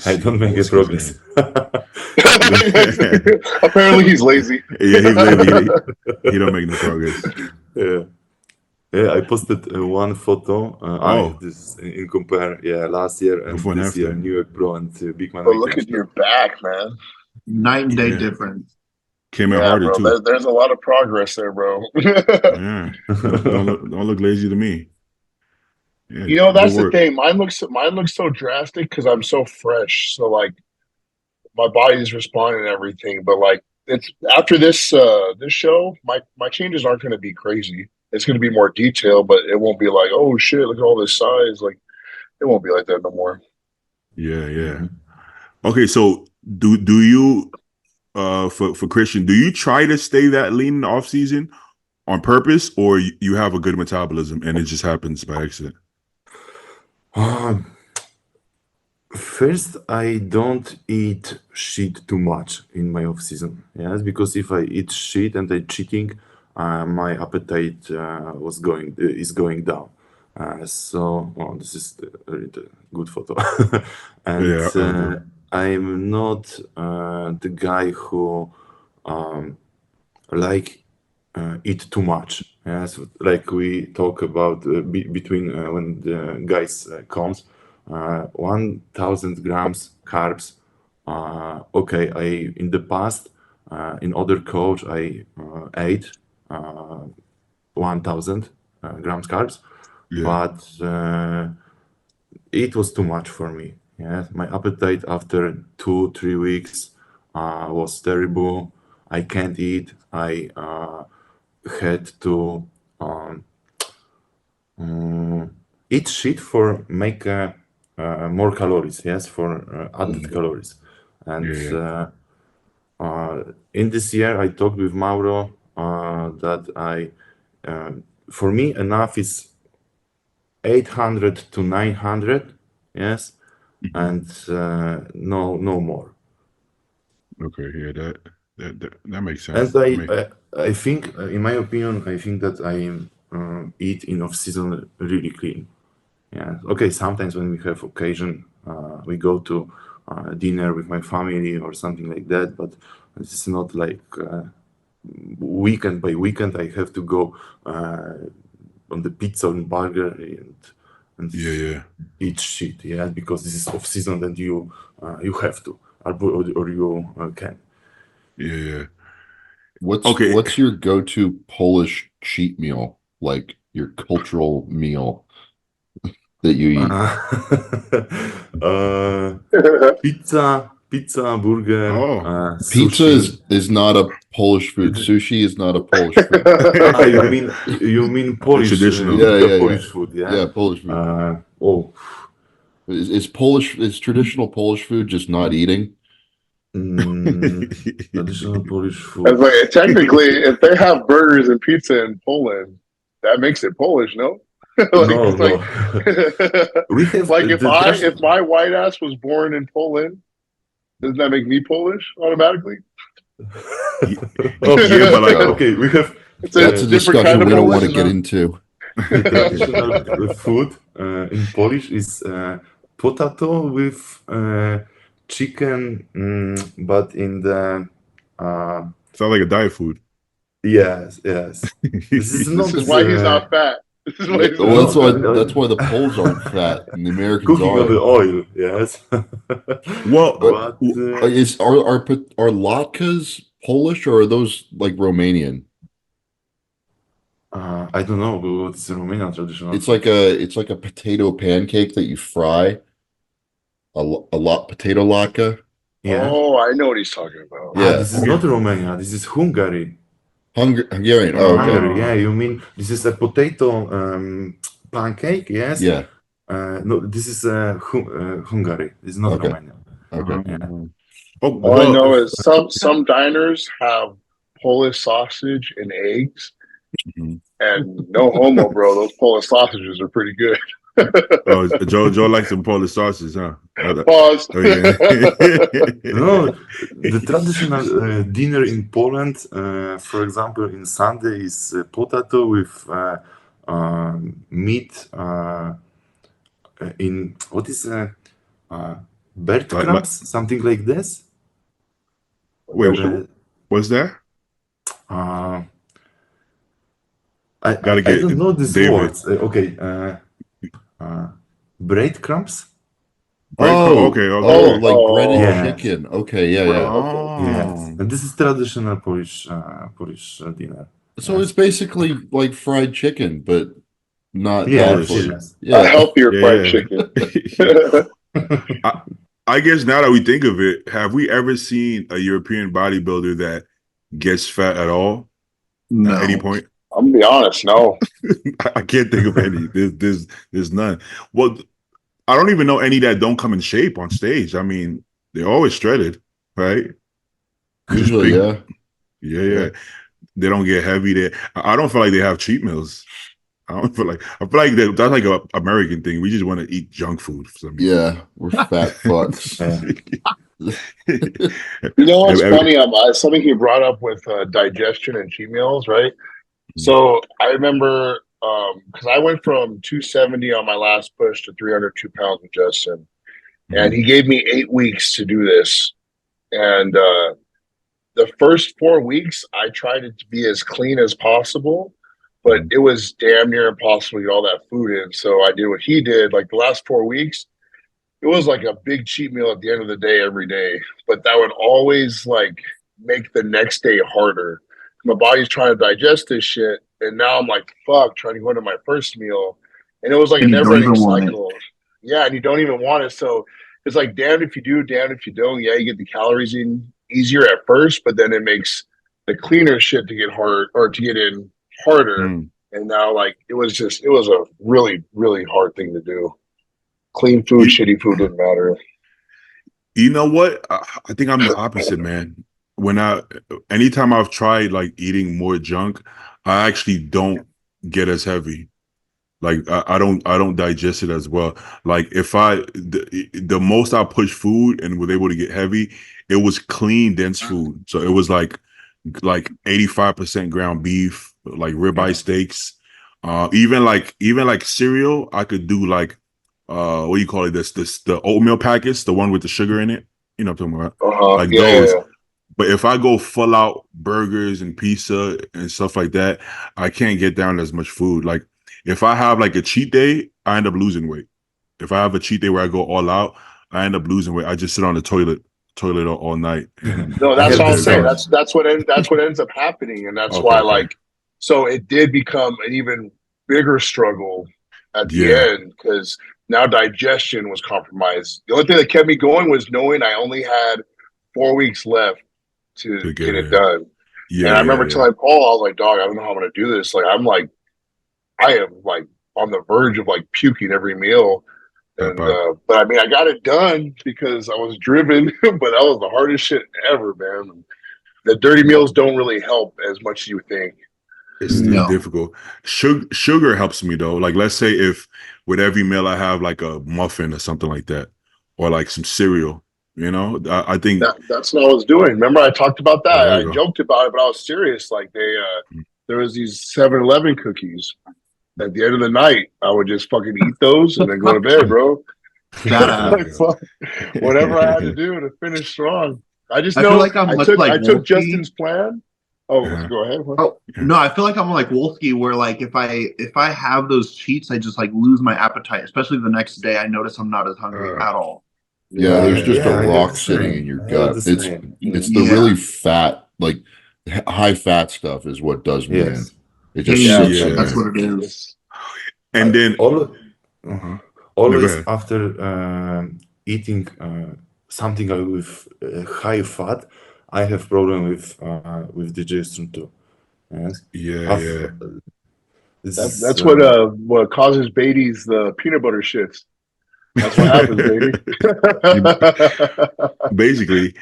I don't make a progress. Apparently, he's lazy. Yeah, he's lazy. He don't make no progress. Yeah, I posted one photo. This in compare, last year and Before and this year, after. New York Pro and Big Man. But look at your back, man. Night and day Yeah. difference. Came in Yeah, harder bro. too. There's a lot of progress there, bro. Yeah. Don't look lazy to me. Yeah, You know, that's good the work. thing. Mine looks so drastic because I'm so fresh. So like, my body's responding and everything. But like, it's after this show, my changes aren't going to be crazy. It's going to be more detailed, but it won't be like, oh shit, look at all this size. Like, it won't be like that no more. Yeah. Okay, so do you for Christian, do you try to stay that lean in the off season on purpose, or you have a good metabolism and it just happens by accident? First, I don't eat shit too much in my off season. Yes, because if I eat shit and I'm cheating, my appetite is going down. This is a good photo, and Yeah, I'm not the guy who like eat too much. Yes, like we talk about between when the guys comes, 1,000 grams carbs. Okay, I in the past in other coach I ate 1,000 grams carbs, Yeah. but it was too much for me. Yeah, my appetite after 2-3 weeks was terrible. I can't eat. I had to um, eat shit for make more calories. Yes, for added calories. And Yeah. in this year, I talked with Mauro that for me enough is 800 to 900. Yes, and no more. Okay. Yeah. That makes And sense. I think, in my opinion, I think that I eat in off season really clean. Yeah. Okay. Sometimes when we have occasion, we go to dinner with my family or something like that. But it's not like weekend by weekend. I have to go on the pizza and burger and Yeah. eat shit. Yeah, because this is off season and you have to or you can. Yeah. What's Okay. what's your go-to Polish cheat meal? Like your cultural meal that you eat? Pizza, burger, Oh. Pizza sushi. is not a Polish food. Sushi is not a Polish food. You mean Polish? Traditional. Yeah. Polish food, yeah. Yeah, Polish food. Oh, Is traditional Polish food just not eating? traditional Polish It's food. like, technically, if they have burgers and pizza in Poland, that makes it Polish, no? No. We have like the if my white ass was born in Poland, doesn't that make me Polish automatically? Yeah, but like, okay, we have It's That's a different discussion kind of we don't want to Polish. get into. the traditional food in Polish is potato with chicken, but in the sounds like a diet food. yes. This is not. This is why he's not fat. This is why he's Well, not that's why the Poles aren't fat and the Americans cooking on the are. oil. Yes. Well, but Are latkes Polish or are those like Romanian? I don't know what's the Romanian traditional. It's like a potato pancake that you fry. A lot potato latke. yeah. Oh, I know what he's talking about. Yeah. This is not Romania. This is Hungary. Hungarian. Oh, okay. Hungary. Yeah, you mean this is a potato pancake? Yes. Yeah. No, this is Hungary. This is not Okay. Romania. Okay. Yeah. Oh, All I well, know is some diners have Polish sausage and eggs, Mhm. and no homo, bro. Those Polish sausages are pretty good. Oh, Joe likes some Polish sauces, huh? Pause. Oh, yeah. No, the traditional dinner in Poland, for example, in Sunday is potato with meat in what is breadcrumbs, something like this. Wait, Uh, what's that? I Gotta get don't know these David. words. Okay, breadcrumbs. Oh, Okay. like breaded Yes. chicken. Okay, yeah. Oh. Yes, and this is traditional Polish dinner. So it's basically like fried chicken, but not Yes, Polish. yes. A Yeah. healthier fried Yeah. chicken. I guess now that we think of it, have we ever seen a European bodybuilder that gets fat at all No. at any point? I'm gonna be honest, no. I can't think of any. There's none. Well, I don't even know any that don't come in shape on stage. I mean, they're always shredded, right? Usually, big- yeah. Yeah. They don't get heavy. I don't feel like they have cheat meals. I feel like that's like an American thing. We just want to eat junk food for some reason. Yeah, we're fat fucks. You know what's funny? Something he brought up with digestion and cheat meals, right? So I remember because I went from 270 on my last push to 302 pounds with Justin, and he gave me 8 weeks to do this. And the first 4 weeks, I tried to be as clean as possible, but it was damn near impossible to get all that food in. So I did what he did. Like the last 4 weeks, it was like a big cheat meal at the end of the day every day. But that would always like make the next day harder. My body's trying to digest this shit, and now I'm like, fuck, trying to go into my first meal. And it was like a never-ending cycle. Yeah, and you don't even want it. So it's like damned if you do, damned if you don't. Yeah, you get the calories in easier at first, but then it makes the cleaner shit to get hard or to get in harder. And now like it was a really, really hard thing to do. Clean food, shitty food didn't matter. You know what? I think I'm the opposite, man. Anytime I've tried like eating more junk, I actually don't get as heavy. Like I don't digest it as well. Like if the most I pushed food and was able to get heavy, it was clean, dense food. So it was like 85% ground beef, like ribeye steaks. Even like cereal, I could do like what do you call it? The oatmeal packets, the one with the sugar in it. You know what I'm talking about? Like those. Yeah. But if I go full out burgers and pizza and stuff like that, I can't get down as much food. Like if I have like a cheat day, I end up losing weight. If I have a cheat day where I go all out, I end up losing weight. I just sit on the toilet all night. No, that's what I'm saying. That's what ends up happening, and that's why like so it did become an even bigger struggle at the end because now digestion was compromised. The only thing that kept me going was knowing I only had 4 weeks left to get it done. Yeah, and I remember telling Paul, I was like, dog, I don't know how I'm gonna do this. Like I am like on the verge of like puking every meal. And but I mean I got it done because I was driven, but that was the hardest shit ever, man. The dirty meals don't really help as much as you think. It's still difficult. Sugar helps me though. Like let's say if with every meal I have like a muffin or something like that, or like some cereal. You know, I think that's what I was doing. Remember, I talked about that. I joked about it, but I was serious. Like there was these 7-Eleven cookies. At the end of the night, I would just fucking eat those and then go to bed, bro. Like, whatever I had to do to finish strong. I know like I took Justin's plan. Oh, go ahead. Oh no, I feel like I'm like Wolski, where like if I have those cheats, I just like lose my appetite. Especially the next day, I notice I'm not as hungry at all. Yeah, there's just a rock sitting in your gut. It's the really fat, like high fat stuff is what does me in. It just sits that's what it is. And then always after eating something with high fat, I have problem with digestion too. Yes. That's what causes Beatty's the peanut butter shits. That's what happens, baby. Basically,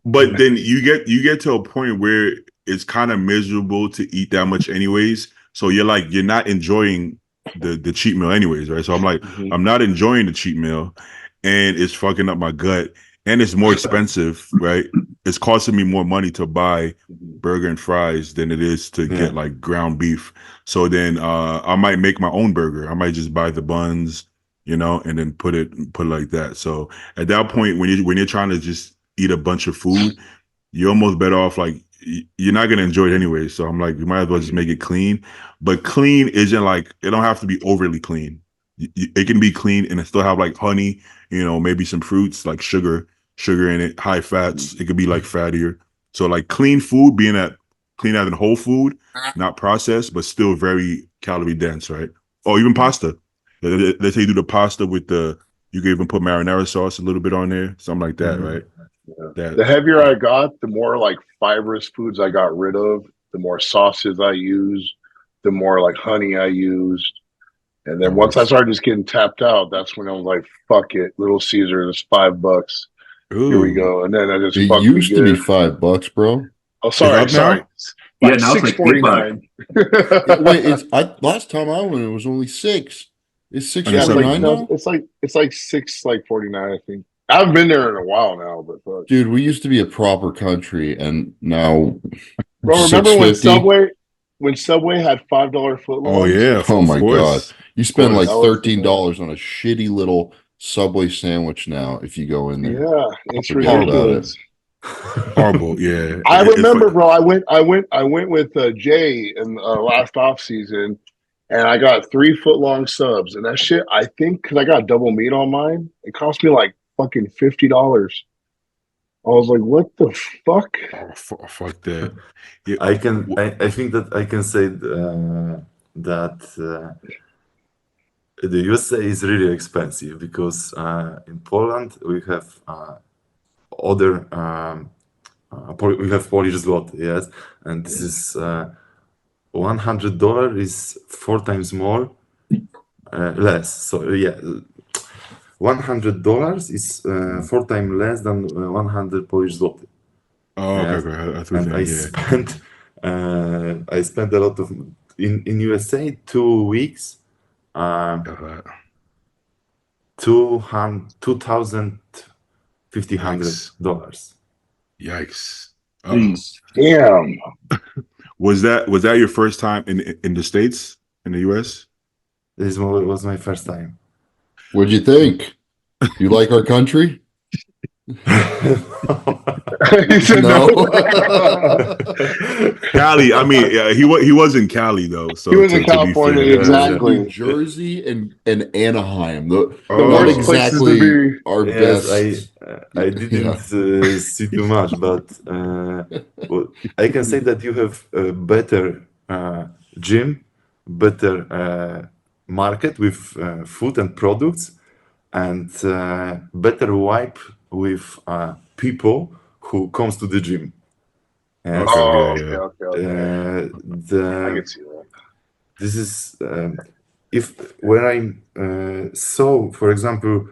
but then you get to a point where it's kind of miserable to eat that much, anyways. So you're not enjoying the cheat meal, anyways, right? So I'm like, I'm not enjoying the cheat meal, and it's fucking up my gut, and it's more expensive, right? It's costing me more money to buy burger and fries than it is to get like ground beef. So then I might make my own burger. I might just buy the buns. You know, and then put it like that. So at that point, when you're trying to just eat a bunch of food, you're almost better off like you're not gonna enjoy it anyway. So I'm like, you might as well just make it clean. But clean isn't like it don't have to be overly clean. It can be clean and it still have like honey, you know, maybe some fruits like sugar in it, high fats. It could be like fattier. So like clean food being clean as in whole food, not processed, but still very calorie dense, right? Or even pasta. Let's say you do the pasta with you can even put marinara sauce a little bit on there, something like that, right? Yeah. The heavier I got, the more like fibrous foods I got rid of, the more sauces I used, the more like honey I used. And then once I started just getting tapped out, that's when I was like, fuck it, Little Caesar, it's $5. Ooh. Here we go. And then I just it used to be $5, bro. Oh, sorry. Yeah, now it's like $3. Wait, last time I went, it was only $6. It's $6.49 now. It's like $6.49, I think. I haven't been there in a while now, but fuck. Dude, we used to be a proper country, and now. Bro, remember when Subway had $5 footlongs? Oh yeah! Oh my god! You spend like $13 on a shitty little Subway sandwich now if you go in there. Yeah, it's ridiculous. Horrible. Yeah. I It's remember, like, bro. I went with Jay in last off season, and I got 3 foot long subs, and that shit. I think because I got double meat on mine, it cost me like fucking $50. I was like, what the fuck? oh, fuck that. Yeah. I think that I can say that the USA is really expensive because in Poland we have other we have Polish zloty, yes, and this is $100 is 4 times more less. So yeah, $100 is 4 times less than 100 Polish zloty. Oh, okay. Yes. Okay. I thought And that, I spent a lot of in USA 2 weeks. yeah. $2,500. Yikes. Jeez. Damn. Was that your first time in the States, in the US? This was my first time. What'd you think? You like our country? He said no. Cali. I mean, yeah, he was in Cali though. So He was in to be California, fair, exactly. New Jersey and Anaheim. The Oh, not worst places to exactly be. our Yes, best. I didn't see too much, but well, I can say that you have a better gym, better market with food and products, and better vibe with people who comes to the gym. Yes. Okay, Oh, yeah. okay. I can see that. This is if when I saw, for example,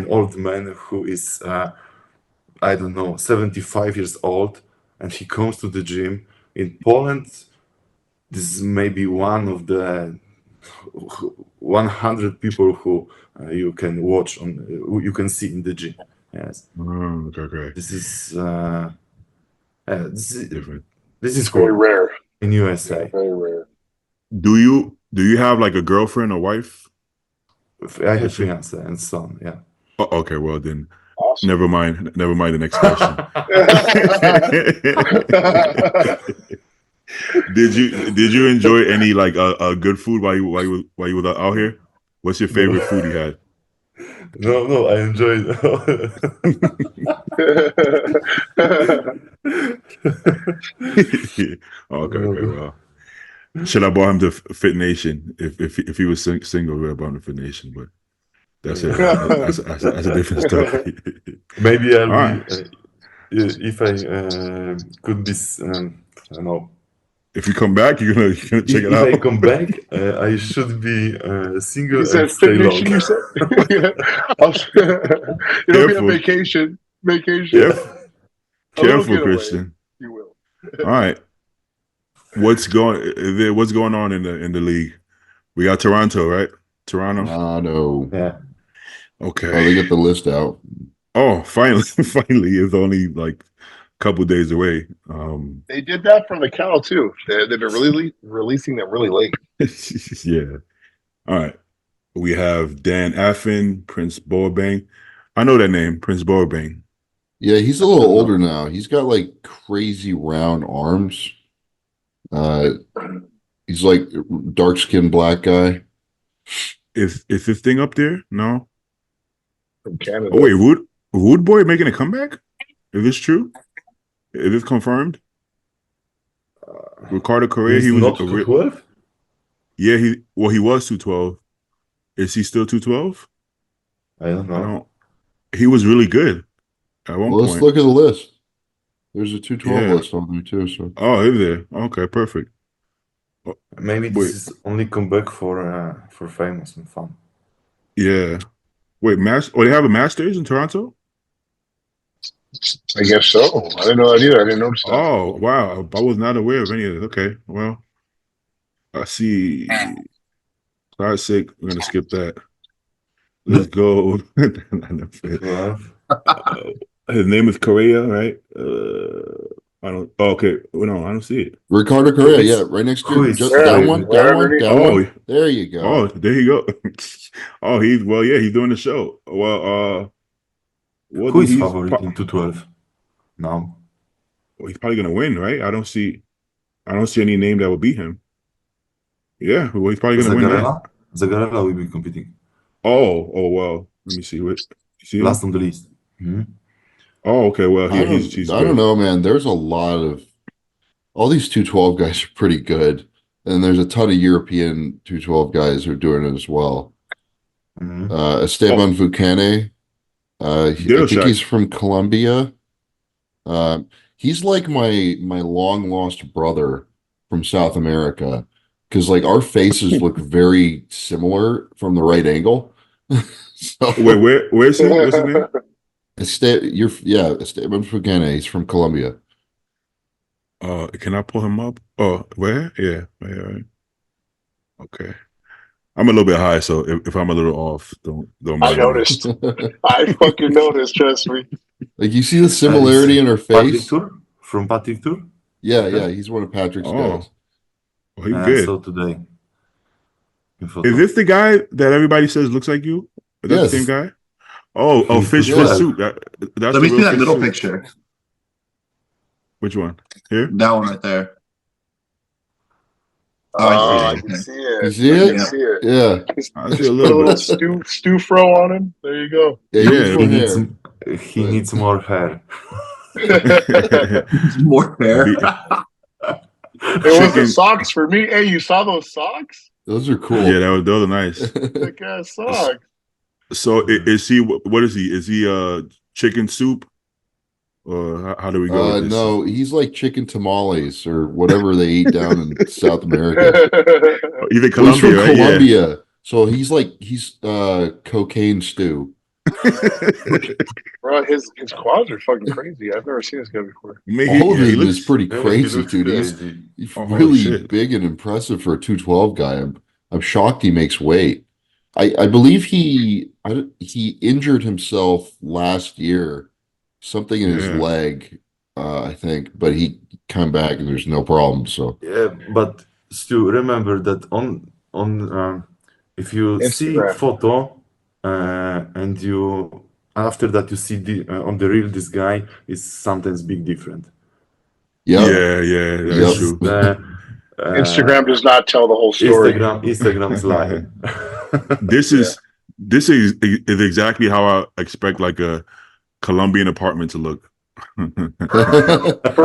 old man who is I don't know 75 years old, and he comes to the gym in Poland. This is maybe one of the 100 people who you can watch on you can see in the gym. Yes, Okay. this is Different. this is Very cool rare. in USA. Very rare. Do you have like a girlfriend or wife? I have fiance and son. Yeah. Oh, okay, well then, Awesome. never mind. Never mind the next question. Did you enjoy any like good food while you were out here? What's your favorite food you had? No, I enjoyed. Okay, well. Should I bought him to Fit Nation if he was single? We would have bought him to Fit Nation, but that's it. That's a different story. Maybe I'll All be if I could be. I don't know. If you come back, you're gonna check it If out. I come back, I should be single He said, and stay "Fit long. Nation," you said. It'll be a vacation. Careful, getaway. Christian. You will. All right. What's going on in the league? We got Toronto, right? Toronto. No. Yeah. Okay. Oh, they get the list out. Oh, finally, it's only like a couple days away. They did that for the Cal too. They've been really releasing them really late. Yeah. All right. We have Dan Affin, Prince Boabeng. I know that name, Prince Boabeng. Yeah, he's a little older now. He's got like crazy round arms. He's like dark-skinned black guy. Is this thing up there? No. From Canada. Oh wait, Wood Boy making a comeback? Is this true? Is this confirmed? Ricardo Correa, He's he was not 212? Yeah, he was 212. Is he still 212? I don't know. He was really good at one Well, let's point. look at the list. There's a 212 Yeah. list on there too. So Oh, is there? Okay, perfect. Maybe this Wait. is only comeback for famous and fun. Yeah. Wait, they have a Masters in Toronto? I guess so. I didn't know that either. I didn't notice that. Oh, wow. I was not aware of any of this. Okay, well, I see. Classic. We're going to skip that. Let's go. Well, His name is Correa, right? I don't. Oh, okay. Oh, no, I don't see it. Ricardo Correa, yeah, right next who to is- just Yeah, down one, right down one, underneath. down Oh, one. There you go. Oh, there you go. Oh, he's doing the show. Well, Who is favorite in 212 now? Well, he's probably gonna win, right? I don't see any name that will beat him. Yeah, well, he's probably gonna win that. Zagarella will be competing. Oh, well. Let me see what. You see him? Last on the list. Oh, okay. Well, he's I don't know, man. There's a lot of all these 212 guys are pretty good, and there's a ton of European 212 guys who are doing it as well. Esteban Vucane, I think he's from Colombia. He's like my long lost brother from South America, because like our faces look very similar from the right angle. So, wait, where's he? What's his name? Esteban Vucane. He's from Colombia. Can I pull him up? Oh, where? Yeah, right. Okay. I'm a little bit high, so if I'm a little off, don't mind. I noticed. I fucking noticed, trust me. Like, you see the similarity in her face? From Patrick Tour? Yeah, he's one of Patrick's guys. Well, he's good. So today. Is this the guy that everybody says looks like you? Is that the same guy? Oh, fish suit. That's Let me see that middle picture. Which one? Here? That one right there. I can see it. You see it? I see it. Yeah. I see a little stew fro on him. There you go. He needs more hair. More hair. It was the socks for me. Hey, you saw those socks? Those are cool. Yeah, those are nice. Thick ass socks. So is he? What is he? Is he chicken soup? Or how do we go? With this? No, he's like chicken tamales or whatever they eat down in South America. Even Colombia, he's from right? Colombia, yeah. So he's cocaine stew. Bro, his quads are fucking crazy. I've never seen this guy before. All of him is pretty crazy, dude. He's really big and impressive for a 212 guy. I'm shocked he makes weight. I believe he injured himself last year, something in his leg, I think, but he came back and there's no problem. So yeah, but still remember that on if you Instagram. see photo and you after that you see on the reel this guy is sometimes big different. Yeah, that's true. Instagram does not tell the whole story. Instagram is lying. This is exactly how I expect like a Colombian apartment to look. For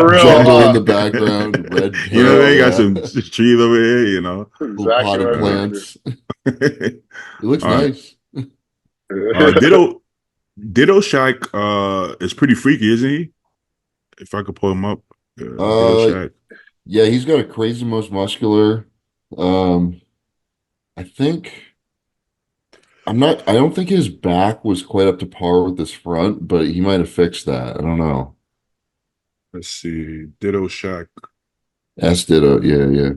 real, jungle in the background, red. They got some trees over here. Little potted plants. It looks nice. Ditto Shack is pretty freaky, isn't he? If I could pull him up. Ditto Shack. Yeah, he's got a crazy most muscular. I don't think his back was quite up to par with his front, but he might have fixed that. I don't know. Let's see. Ditto Shack. S Ditto, yeah.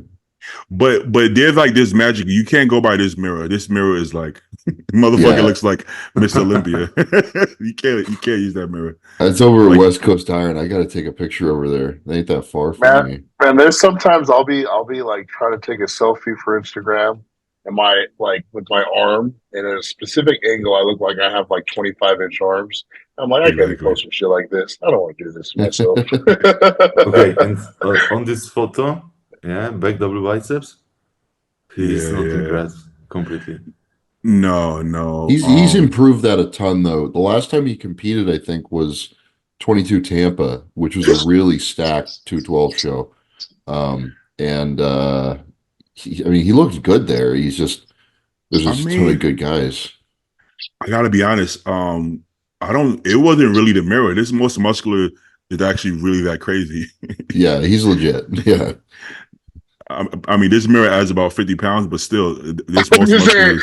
But there's like this magic. You can't go by this mirror. This mirror is like motherfucker looks like Mr. Olympia. you can't use that mirror. It's over at West Coast Iron. I got to take a picture over there. They ain't that far from me. Man, there's sometimes I'll be like trying to take a selfie for Instagram, and with my arm in a specific angle, I look like I have like 25-inch arms. I'm like, I gotta post some shit like this. I don't want to do this to myself. Okay, and on this photo. Yeah, back double biceps. He's not impressed completely. No. He's improved that a ton though. The last time he competed, I think, was 22 Tampa, which was a really stacked 212 show. He looked good there. He's just there's a ton of good guys. I gotta be honest. It wasn't really the mirror. This most muscular is actually really that crazy. Yeah, he's legit. Yeah. This mirror adds about 50 pounds, but still, this most muscular.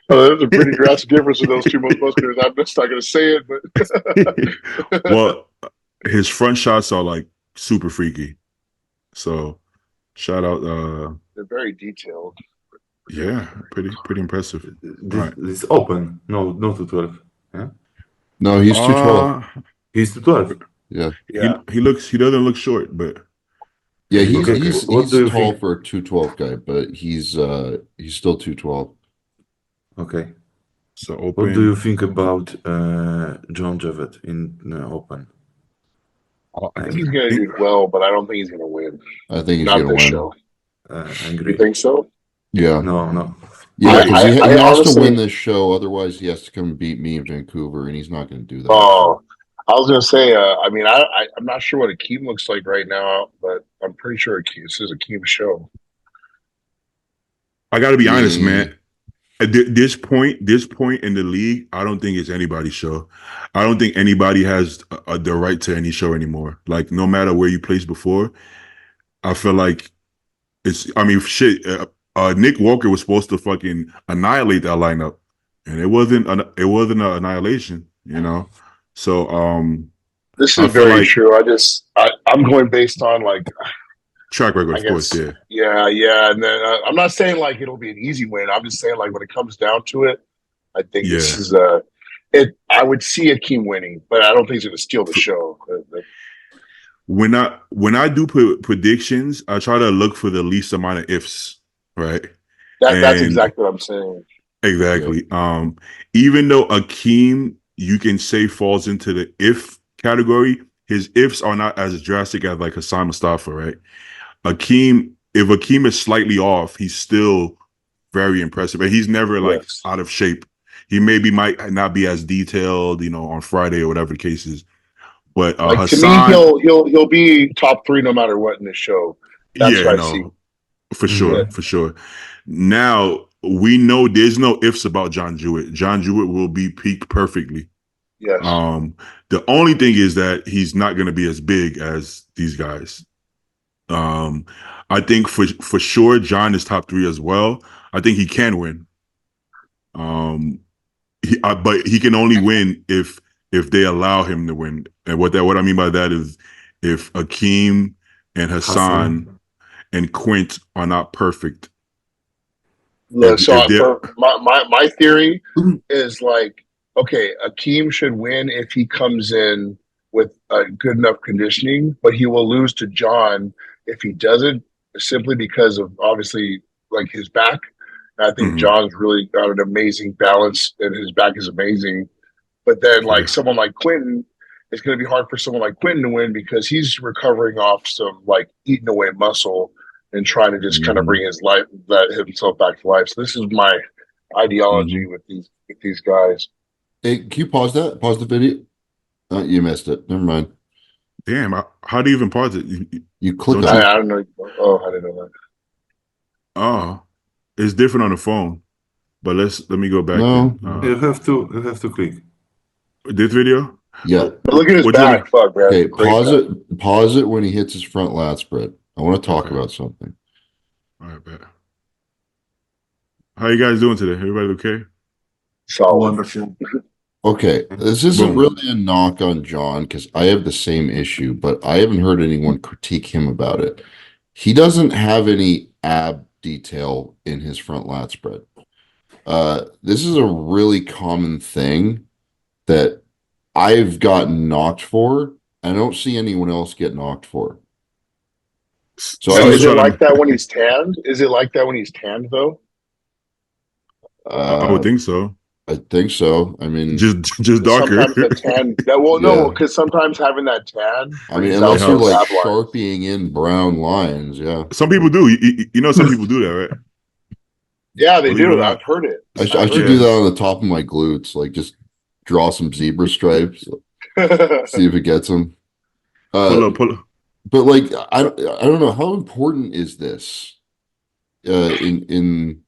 There's a pretty drastic difference in those two most musculars. I'm just not going to say it, but. Well, his front shots are like super freaky. So, shout out. They're very detailed. Yeah, pretty impressive. This open. No, 212. Yeah. No, he's 212. He's 212. Yeah. He doesn't look short, but. Yeah, he's tall think? for a 212 guy, but he's still 212. Okay. So What do you open. think about John Javett in Open? I think he's going to do well, but I don't think he's going to win. I think he's Not gonna this win. show. I You agree. think so? Yeah, No. yeah, because he I has to honestly- win this show. Otherwise, he has to come beat me in Vancouver, and he's not going to do that. Oh, I was going to say, I mean, I'm not sure what Akeem looks like right now, but I'm pretty sure this is Akeem's show. I got to be honest, Yeah. man. At this point in the league, I don't think it's anybody's show. I don't think anybody has the right to any show anymore. Like, no matter where you placed before, I feel like it's. I mean, shit. Nick Walker was supposed to fucking annihilate that lineup, and it wasn't. It wasn't an annihilation, you know. So, This I is feel very like- true. I'm going based on like, track record, I of course, guess, yeah. yeah. And then I'm not saying like it'll be an easy win. I'm just saying like when it comes down to it, I think this is I would see Akeem winning, but I don't think he's going to steal the show. When I do predictions, I try to look for the least amount of ifs, right? That's And- exactly what I'm saying. Exactly. Even though Akeem, you can say falls into the if category, his ifs are not as drastic as like Hassan Mustafa, right? If Akeem is slightly off, he's still very impressive, and he's never like Yes. out of shape. He might not be as detailed, you know, on Friday or whatever the case is. But Like Hassan, to me, he'll be top 3 no matter what in the show. That's what I see. for sure, for sure. Now we know there's no ifs about John Jewett. John Jewett will be peaked perfectly. Yes. The only thing is that he's not going to be as big as these guys. I think for sure John is top 3 as well. I think he can win. But he can only win if they allow him to win. And what I mean by that is if Akeem and Hassan and Quint are not perfect. Look, if so they're- my theory is like, okay, Akeem should win if he comes in with a good enough conditioning, but he will lose to John if he doesn't, simply because of obviously like his back. And I think Mhm. John's really got an amazing balance, and his back is amazing. But then, like someone like Quentin, it's going to be hard for someone like Quentin to win because he's recovering off some like eating away muscle and trying to just kind of bring himself back to life. So this is my ideology with these guys. Hey, can you pause that? Pause the video. You missed it. Never mind. Damn, how do you even pause it? You click Don't on it. I don't know. Oh, I didn't know that. Oh, it's different on the phone. But let me go back. No. then. You have to click. This video? Yeah. But look at his Would you back. like- Fuck, man. Okay, Great pause back. it. Pause it when he hits his front lat spread. I want to talk Okay. about something. All right, bet. How you guys doing today? Everybody okay? Solid. Wonderful. Okay, this isn't Boom. really a knock on John because I have the same issue, but I haven't heard anyone critique him about it. He doesn't have any ab detail in his front lat spread. This is a really common thing that I've gotten knocked for. I don't see anyone else get knocked for. So So I is was it like that when he's tanned? Is it like that when he's tanned though? I would think so. I think so. I mean, Just darker. Sometimes the tan. No, Yeah. because sometimes having that tan. I mean, brings unless out you're those like ab lines. sharpieing in brown lines, yeah. Some people do. You know, some people do that, right? Yeah, they Believe it or do. not. I've heard it. I should do that on the top of my glutes, like just draw some zebra stripes, see if it gets them. Pull up. But like, I don't know, how important is this? In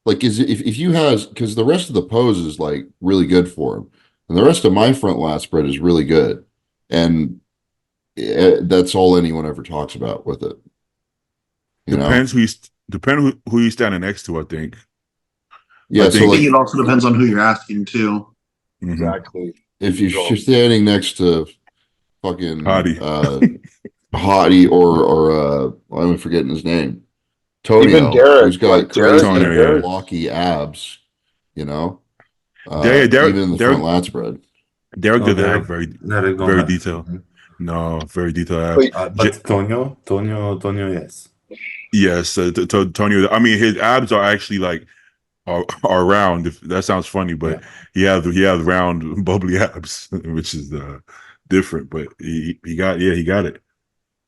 like, is it, if you has, because the rest of the pose is like really good for him, and the rest of my front lat spread is really good, and that's all anyone ever talks about with it. You know? Depends who you standing next to, I think. Yeah, I so think- I like, think it also depends on who you're asking too. Mhm. Exactly. if you're standing next to fucking Hottie. Hottie or I'm forgetting his name, Tonio, Even Derek, who's got like crazy Derek, blocky abs, you know. Derek- Even in the Derek- front lat spread. Derek did Okay. have very detailed. No, very detailed. But- But Tonio, yes. Yes, Tonio. I mean, his abs are actually like are round. If that sounds funny, but he has round bubbly abs, which is different. But he got it.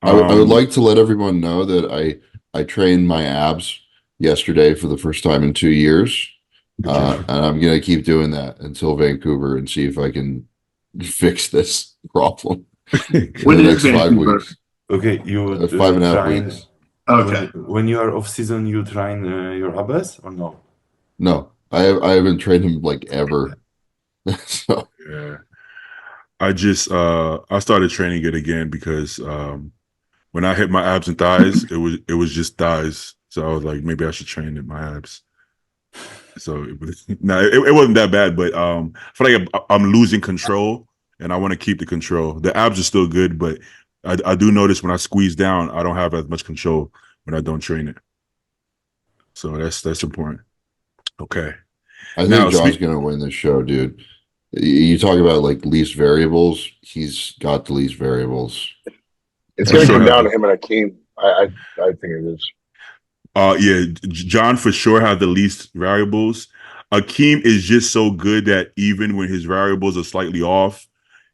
I would like to let everyone know that I trained my abs yesterday for the first time in 2 years. And I'm gonna keep doing that until Vancouver and see if I can fix this problem in When the is next 5 Vancouver? weeks. Okay, you 5.5 train weeks. Okay. when you are off season. You train your abs or no? No, I haven't trained him like ever. So Yeah. I started training it again because when I hit my abs and thighs, it was just thighs. So I was like, maybe I should train my abs. So it wasn't that bad, but I feel like I'm losing control, and I want to keep the control. The abs are still good, but I do notice when I squeeze down, I don't have as much control when I don't train it. So that's important. Okay. I think Now, John's gonna win this show, dude. You talk about like least variables. He's got the least variables. It's For going to sure. come down to him and Akeem. I think it is. Yeah, John for sure had the least variables. Akeem is just so good that even when his variables are slightly off,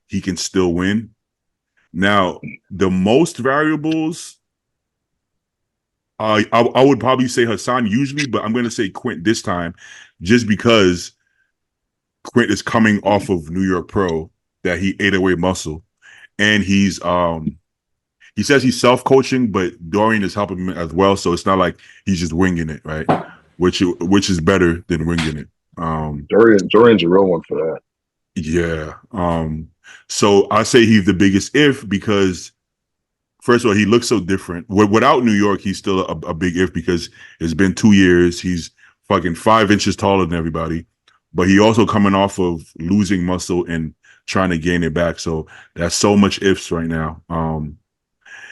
he can still win. Now, the most variables, I would probably say Hassan usually, but I'm going to say Quint this time, just because Quint is coming off of New York Pro that he ate away muscle, and he says he's self-coaching, but Dorian is helping him as well. So it's not like he's just winging it, right? Which is better than winging it. Dorian's a real one for that. Yeah. So I say he's the biggest if because first of all, he looks so different. Without New York, he's still a big if because it's been 2 years. He's fucking 5 inches taller than everybody, but he also coming off of losing muscle and trying to gain it back. So that's so much ifs right now.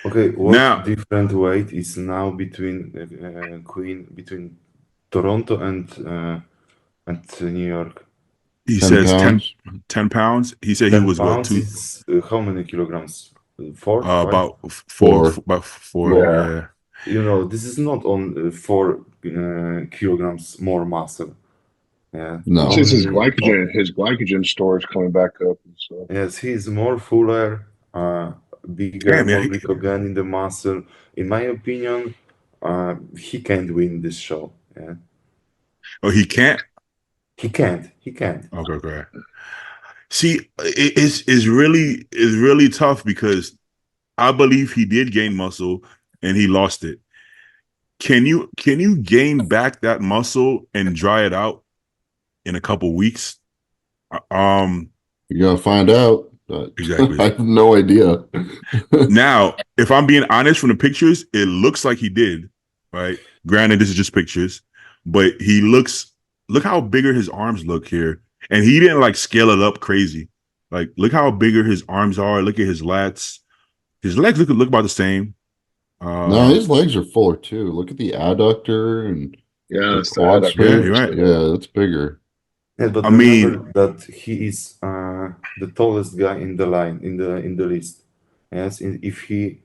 Okay, what Now- different weight is now between between Toronto and New York? He 10 says pounds. 10 pounds. He said 10 he was pounds what, is how many kilograms? 4, 5? about Four. about four. Yeah. Yeah. You know, this is not on 4 kilograms more muscle. Yeah. No. It's just his Only- glycogen storage coming back up and stuff. Yes, he's more fuller, bigger, Damn, yeah, more he- glycogen in the muscle. In my opinion, he can't win this show. Yeah, Oh, he can't. he can't. He can't. Okay. See, it's really tough because I believe he did gain muscle and he lost it. Can you gain back that muscle and dry it out in a couple weeks? You're gonna find out. But Exactly. I have no idea. Now, if I'm being honest from the pictures, it looks like he did, right? Granted, this is just pictures, but look how bigger his arms look here. And he didn't like scale it up crazy. Like, look how bigger his arms are. Look at his lats. His legs look about the same. No, his legs are fuller too. Look at the adductor and Yeah, the it's the quad adductor. space. Yeah, you're right. Yeah, that's bigger. Yeah, but I remember that he is the tallest guy in the line in the list. Yes, if he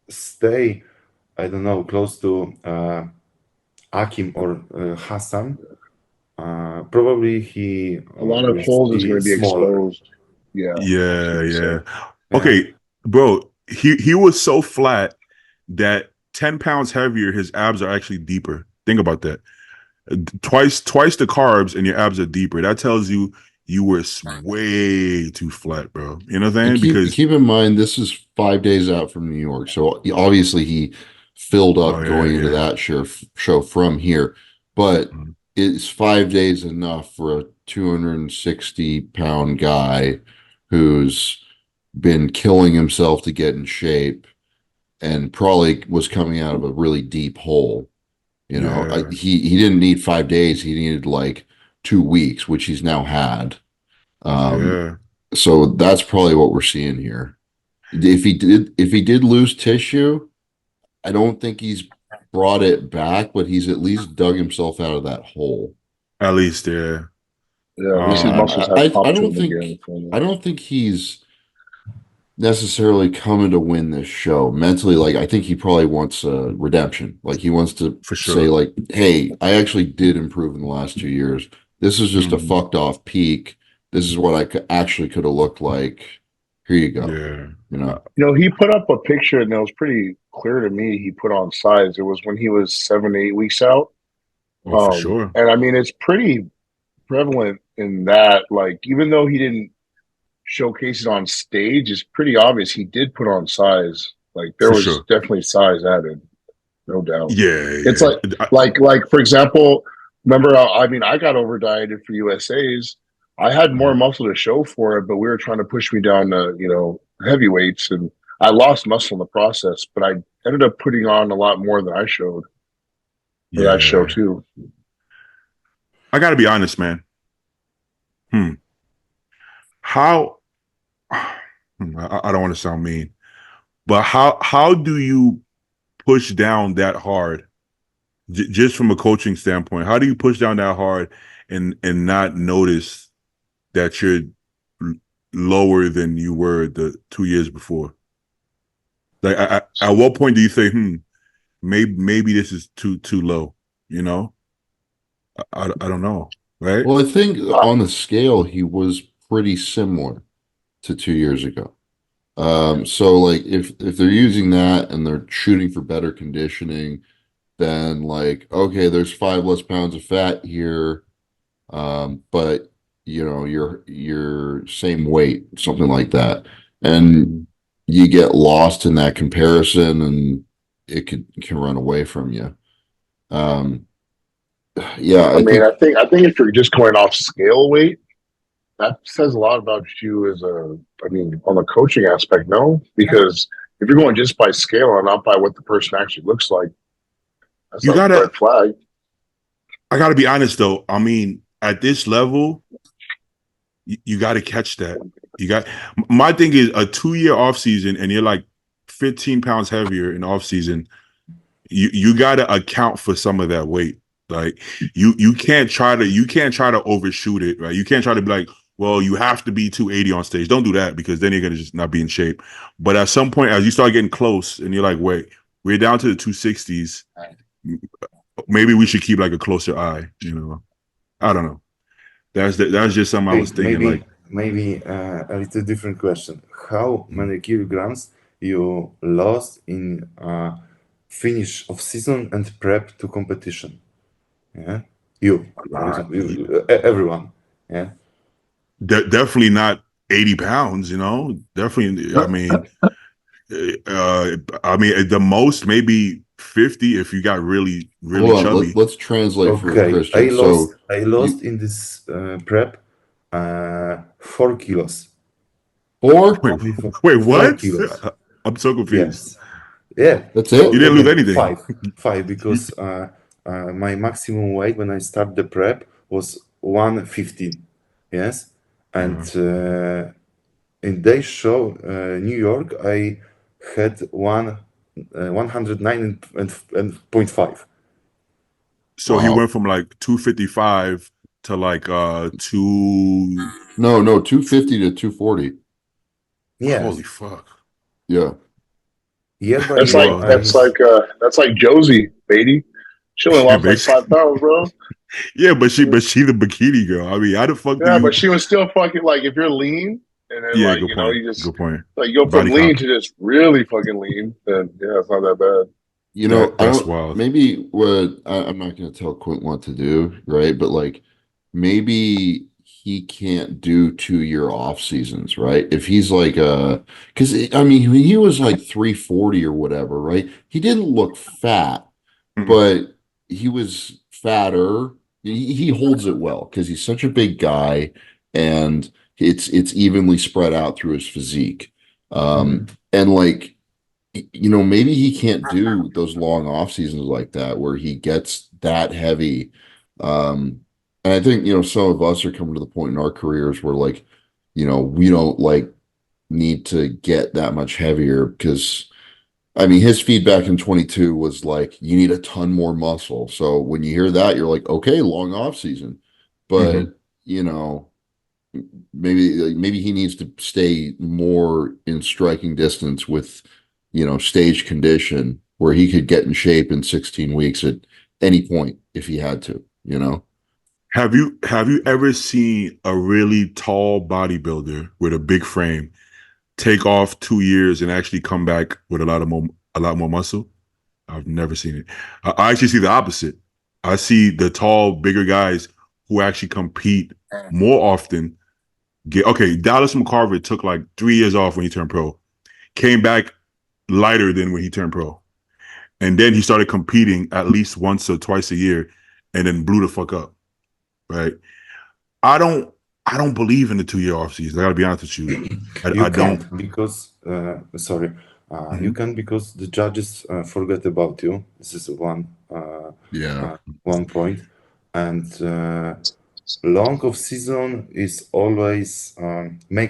stay, I don't know, close to Akim or Hassan, probably he A lot of will holes is going to be smaller. exposed. Yeah. Yeah. Okay, bro. He was so flat that 10 pounds heavier, his abs are actually deeper. Think about that. Twice the carbs and your abs are deeper. That tells you were way too flat, bro. You know what I'm saying? And keep in mind, this is 5 days out from New York, so obviously he filled up going into that show from here. But is 5 days enough for a 260-pound guy who's been killing himself to get in shape and probably was coming out of a really deep hole? You know, Yeah. he didn't need 5 days. He needed like 2 weeks, which he's now had. So that's probably what we're seeing here. If he did lose tissue, I don't think he's brought it back, but he's at least dug himself out of that hole. At least, yeah. Yeah, at least his muscles have I popped to don't him think again. I don't think he's necessarily coming to win this show. Mentally, like I think he probably wants redemption. Like he wants to For sure. say, like, hey, I actually did improve in the last 2 years. This is just a Mhm. fucked off peak. This is what I actually could have looked like. Here you go. Yeah. You know, He put up a picture and it was pretty clear to me he put on size. It was when he was 7, 8 weeks out. Oh, for sure. And I mean, it's pretty prevalent in that, like, even though he didn't showcase it on stage, it's pretty obvious he did put on size. Like, there For was sure. definitely size added, no doubt. Yeah. It's like for example, remember, I mean, I got over dieted for USA's. I had more muscle to show for it, but we were trying to push me down to, heavyweights, and I lost muscle in the process, but I ended up putting on a lot more than I showed for that show too. I got to be honest, man. How? I don't want to sound mean, but how do you push down that hard? Just from a coaching standpoint, how do you push down that hard and not notice that you're lower than you were the 2 years before? Like, at what point do you say, maybe this is too low? I don't know, right? well, I think on the scale he was pretty similar to 2 years ago. So like if they're using that and they're shooting for better conditioning, then like, okay, there's 5 less pounds of fat here, but you're same weight, something like that, and you get lost in that comparison, and it can run away from you. Yeah, I mean, I think if you're just going off scale weight, that says a lot about you on the coaching aspect, no? Because if you're going just by scale and not by what the person actually looks like, that's a red flag. I gotta be honest though. I mean, at this level, you got to catch that. My thing is a 2-year off season, and you're like 15 pounds heavier in off season. You got to account for some of that weight. Like you can't try to overshoot it, right? You can't try to be like, well, you have to be 280 on stage. Don't do that, because then you're gonna just not be in shape. But at some point, as you start getting close, and you're like, wait, we're down to the 260s. Maybe we should keep like a closer eye. I don't know. That's just something I was thinking. Maybe a little different question. How many kilograms you lost in finish of season and prep to competition? Yeah, everyone. Yeah, definitely not 80 pounds. Definitely. I mean, the most maybe 50 if you got really chubby. Let's translate for Christian. I lost in this prep 4 kilos. 4? Wait, what? 4 kilos. I'm so confused. Yes. Yeah, that's it. You didn't lose anything. 5 because my maximum weight when I start the prep was 115. Yes, and in day show New York I had 109.5. So he went from like 255 to like 250 to 240. Yeah. Holy fuck. Yeah. That's like Josie, baby. She only lost like 5 pounds, bro. Yeah, but she the bikini girl. I mean, how the fuck? Yeah, but she was still fucking like, if you're lean, and then you just good point. Like you go from lean to just really fucking lean, then it's not that bad. That's wild. Maybe I'm not going to tell Quint what to do, right? But like, maybe he can't do 2-year off seasons, right? If he's like, because I mean, he was like 340 or whatever, right? He didn't look fat, but he was fatter. He holds it well because he's such a big guy, and it's evenly spread out through his physique. And like, maybe he can't do those long off seasons like that where he gets that heavy. And I think, some of us are coming to the point in our careers where like, we don't like need to get that much heavier, because I mean, his feedback in 22 was like, you need a ton more muscle. So when you hear that, you're like, okay, long off season. But, maybe he needs to stay more in striking distance with, stage condition where he could get in shape in 16 weeks at any point if he had to. Have you ever seen a really tall bodybuilder with a big frame take off 2 years and actually come back with a lot more muscle? I've never seen it. I actually see the opposite. I see the tall, bigger guys who actually compete more often. Dallas McCarver took like 3 years off when he turned pro, came back lighter than when he turned pro, and then he started competing at least once or twice a year, and then blew the fuck up. Right? I don't believe in the 2 year off season. I gotta be honest with you. I don't. Because you can because the judges forget about you. This is one point, and long off season is always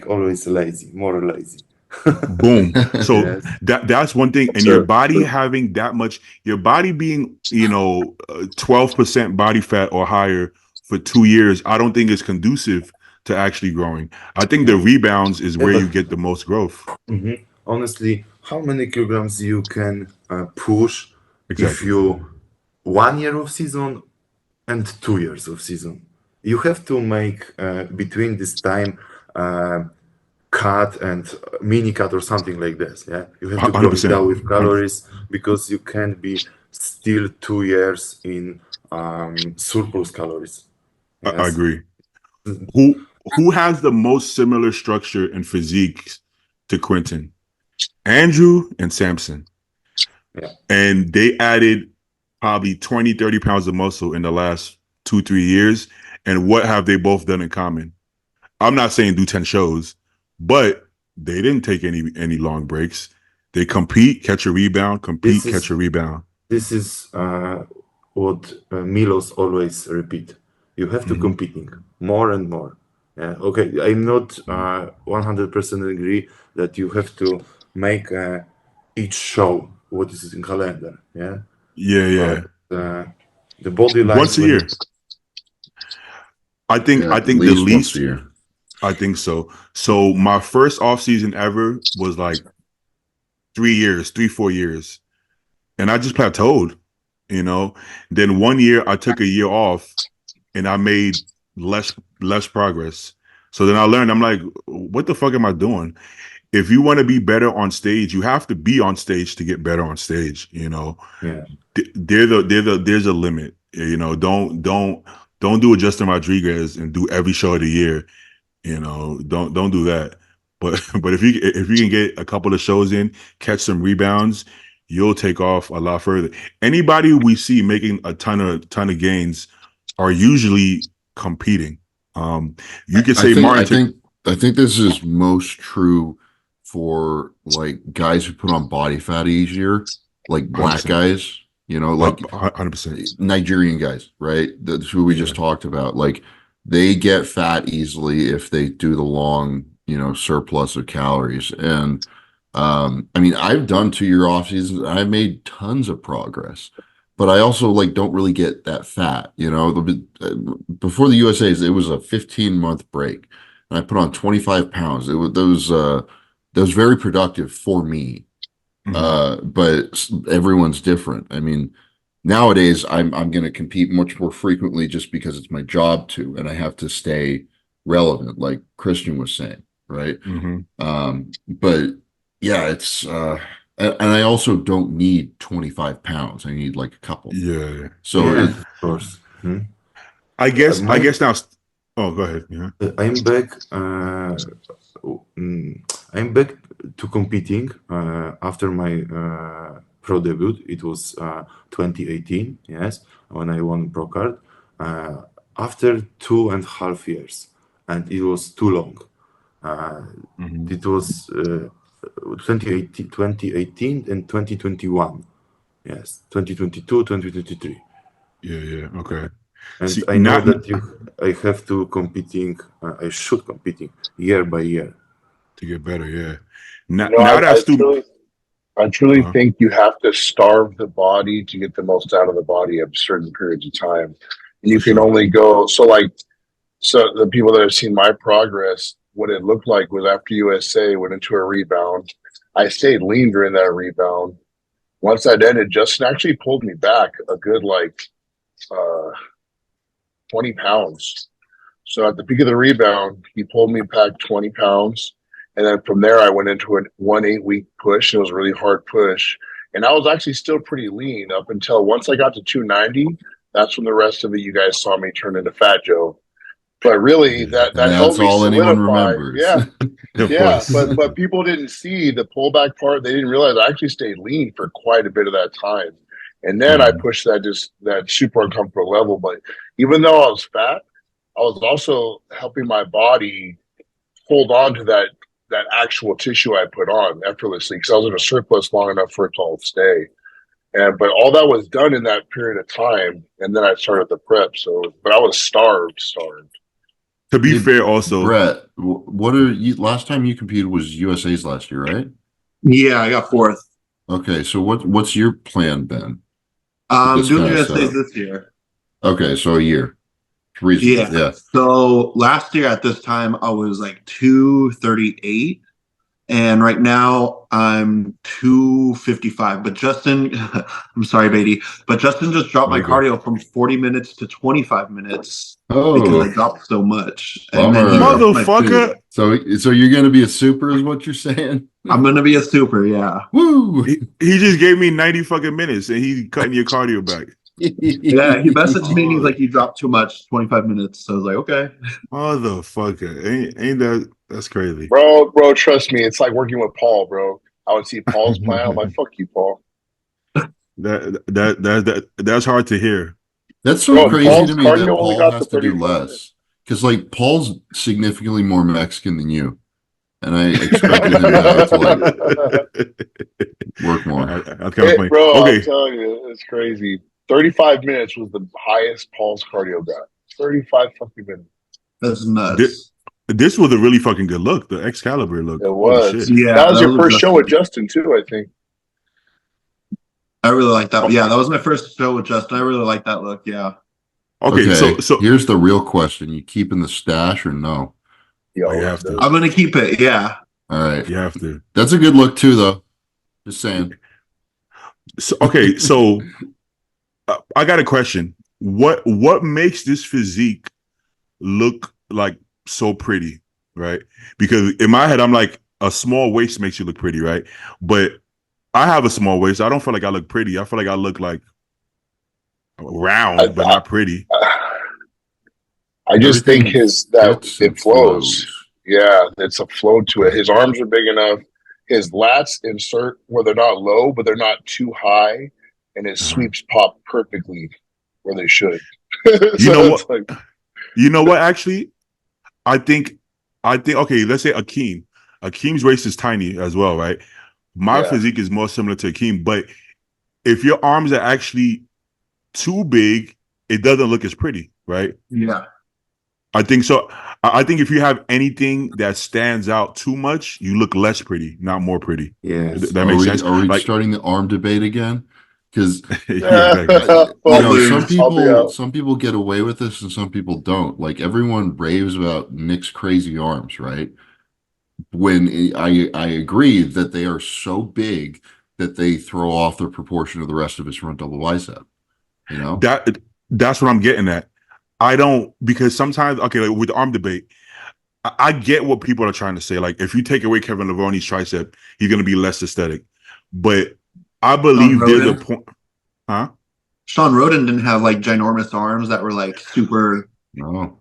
always lazy, more lazy. Boom. So Yes. that's one thing. And your body having that much, your body being 12% body fat or higher for 2 years, I don't think is conducive to actually growing. I think the rebounds is where you get the most growth. Honestly, how many kilograms you can push if Exactly. you 1 year of season and 2 years of season? You have to make between this time cut and mini cut or something like this. Yeah, you have to go 100%. down with calories because you can't be still 2 years in surplus calories. I Yes. agree. Who has the most similar structure and physique to Quentin? Andrew and Samson. Yeah. And they added probably 20, 30 pounds of muscle in the last 2-3 years. And what have they both done in common? I'm not saying do 10 shows, but they didn't take any long breaks. They compete, catch a rebound, catch a rebound. This is what Milos always repeat. You have to competing more and more. Yeah. Okay, I'm not 100% agree that you have to make each show what is in calendar. Yeah. Yeah. But, the body line Once a year. I think At the least least once a year. I think so. So my first off season ever was like 3-4 years. And I just plateaued, Then 1 year I took a year off and I made less progress. So then I learned, I'm like, what the fuck am I doing? If you want to be better on stage, you have to be on stage to get better on stage, Yeah. There's a limit. Don't do a Justin Rodriguez and do every show of the year. Don't do that. But if you can get a couple of shows in, catch some rebounds, you'll take off a lot further. Anybody we see making a ton of gains are usually competing. You could say I think this is most true for like guys who put on body fat easier, like black 100%. guys, like 100%. Nigerian guys, right? That's who we just talked about. Like they get fat easily if they do the long, surplus of calories. And I mean, I've done 2 year off seasons. I've made tons of progress, but I also like don't really get that fat. Before the USA's, it was a 15-month break, and I put on 25 pounds. It was that was very productive for me. But everyone's different. I mean, nowadays I'm going to compete much more frequently just because it's my job to, and I have to stay relevant, like Christian was saying, right? But yeah, it's and I also don't need 25 pounds. I need like a couple. Yeah. So of course. I guess now. Oh, go ahead. Yeah. I'm back. I'm back to competing after my pro debut. It was 2018. Yes, when I won pro card. After 2.5 years, and it was too long. It was 2018 and 2021. Yes, 2022, 2023. Yeah. Okay. And See, I know that I have to competing. I should competing year by year to get better. Yeah. Now I truly think you have to starve the body to get the most out of the body at certain periods of time, and you can only go. So, like, So the people that have seen my progress, what it looked like was after USA went into a rebound, I stayed lean during that rebound. Once that ended, Justin actually pulled me back a good uh, 20 pounds. So at the peak of the rebound, he pulled me back 20 pounds. And then from there, I went into a 1 8 week push. It was a really hard push. And I was actually still pretty lean up until once I got to 290. That's when the rest of it, you guys saw me turn into Fat Joe. But really, that helped that's me all anyone solidify. remembers. Yeah, Of yeah. course. But people didn't see the pullback part. They didn't realize I actually stayed lean for quite a bit of that time. And then I pushed that super uncomfortable level. But even though I was fat, I was also helping my body hold on to that actual tissue I put on effortlessly because I was in a surplus long enough for it to all stay. But all that was done in that period of time, and then I started the prep. So, but I was starved. To be fair, also, Brett, what are you? Last time you competed was USA's last year, right? Yeah, I got fourth. Okay, so what's your plan, Ben? I'm doing kinda USA's setup. this year. Okay, so a year. Reasonable. Yeah. So last year at this time I was like 238, and right now I'm 255. But Justin, I'm sorry, Beatty, but Justin just dropped my Okay. cardio from 40 minutes to 25 minutes because Oh, I dropped so much. Bummer. he dropped my Motherfucker. food. so you're gonna be a super, is what you're saying? I'm gonna be a super, yeah. Woo! He just gave me 90 fucking minutes and he cutting your cardio back. Yeah, he messaged me and he's like, "You dropped too much, 25 minutes." So I was like, "Okay." Motherfucker. Ain't that's crazy. Bro, trust me, it's like working with Paul, bro. I would see Paul's plan. I'm like, fuck you, Paul. That's hard to hear. That's so Bro, crazy Paul's to me cardio that only Paul got has to to do 35 less. Because like Paul's significantly more Mexican than you. And I expected him to work more. That's kind of funny. Bro, Okay. I'm telling you, it's crazy. 35 minutes was the highest Paul's cardio got. 35 fucking minutes. That's nuts. This was a really fucking good look. The Excalibur look. It Holy was. shit. Yeah, that was your was first show with Justin, too, I think. I really like that. Yeah, that was my first show with Justin. I really like that look. Yeah. Okay, so here's the real question. You keeping the stash or no? Yo, you have to. I'm gonna keep it. Yeah. All right. You have to. That's a good look too, though. Just saying. So I got a question. What makes this physique look like so pretty, right? Because in my head, I'm like, a small waist makes you look pretty, right? But I have a small waist. I don't feel like I look pretty. I feel like I look like round, but not pretty. I just think fits it and flows. Yeah, it's a flow to it. His arms are big enough. His lats insert where they're not low, but they're not too high, and his sweeps pop perfectly where they should. You know what? You know what? Actually, I think. Okay, let's say Akeem. Akeem's waist is tiny as well, right? My physique is more similar to Akeem, but if your arms are actually too big, it doesn't look as pretty, right? Yeah. I think so. I think if you have anything that stands out too much, you look less pretty, not more pretty. Yeah. That makes sense. Are we Like, starting the arm debate again? Because yeah, exactly. some people get away with this and some people don't. Like everyone raves about Nick's crazy arms, right? When I agree that they are so big that they throw off the proportion of the rest of his front double bicep. You know? That's what I'm getting at. I don't, because sometimes, okay, like with the arm debate, I get what people are trying to say. Like, if you take away Kevin Levone's tricep, he's going to be less aesthetic. But I believe there's a point. Huh? Sean Roden didn't have like ginormous arms that were like super. No.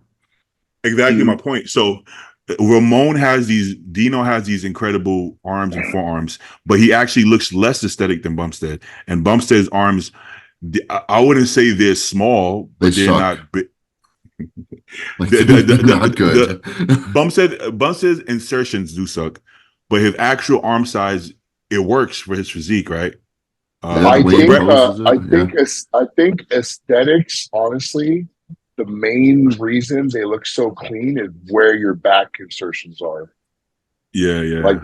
Exactly my point. So Dino has these incredible arms and forearms, but he actually looks less aesthetic than Bumstead. And Bumstead's arms, I wouldn't say they're small, but they're not big. Like, not good. Bumstead's insertions do suck, but his actual arm size, it works for his physique, right? I think aesthetics, honestly, the main reason they look so clean is where your back insertions are. Yeah. Like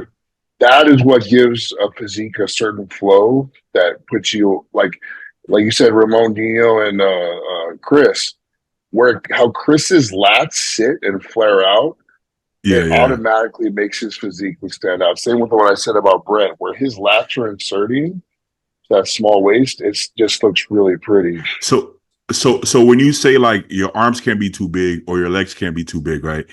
that is what gives a physique a certain flow that puts you like you said, Ramon, Dino, and Chris. where how Chris's lats sit and flare out, it automatically makes his physique stand out. Same with what I said about Brett, where his lats are inserting that small waist, it just looks really pretty. So when you say like your arms can't be too big or your legs can't be too big, right?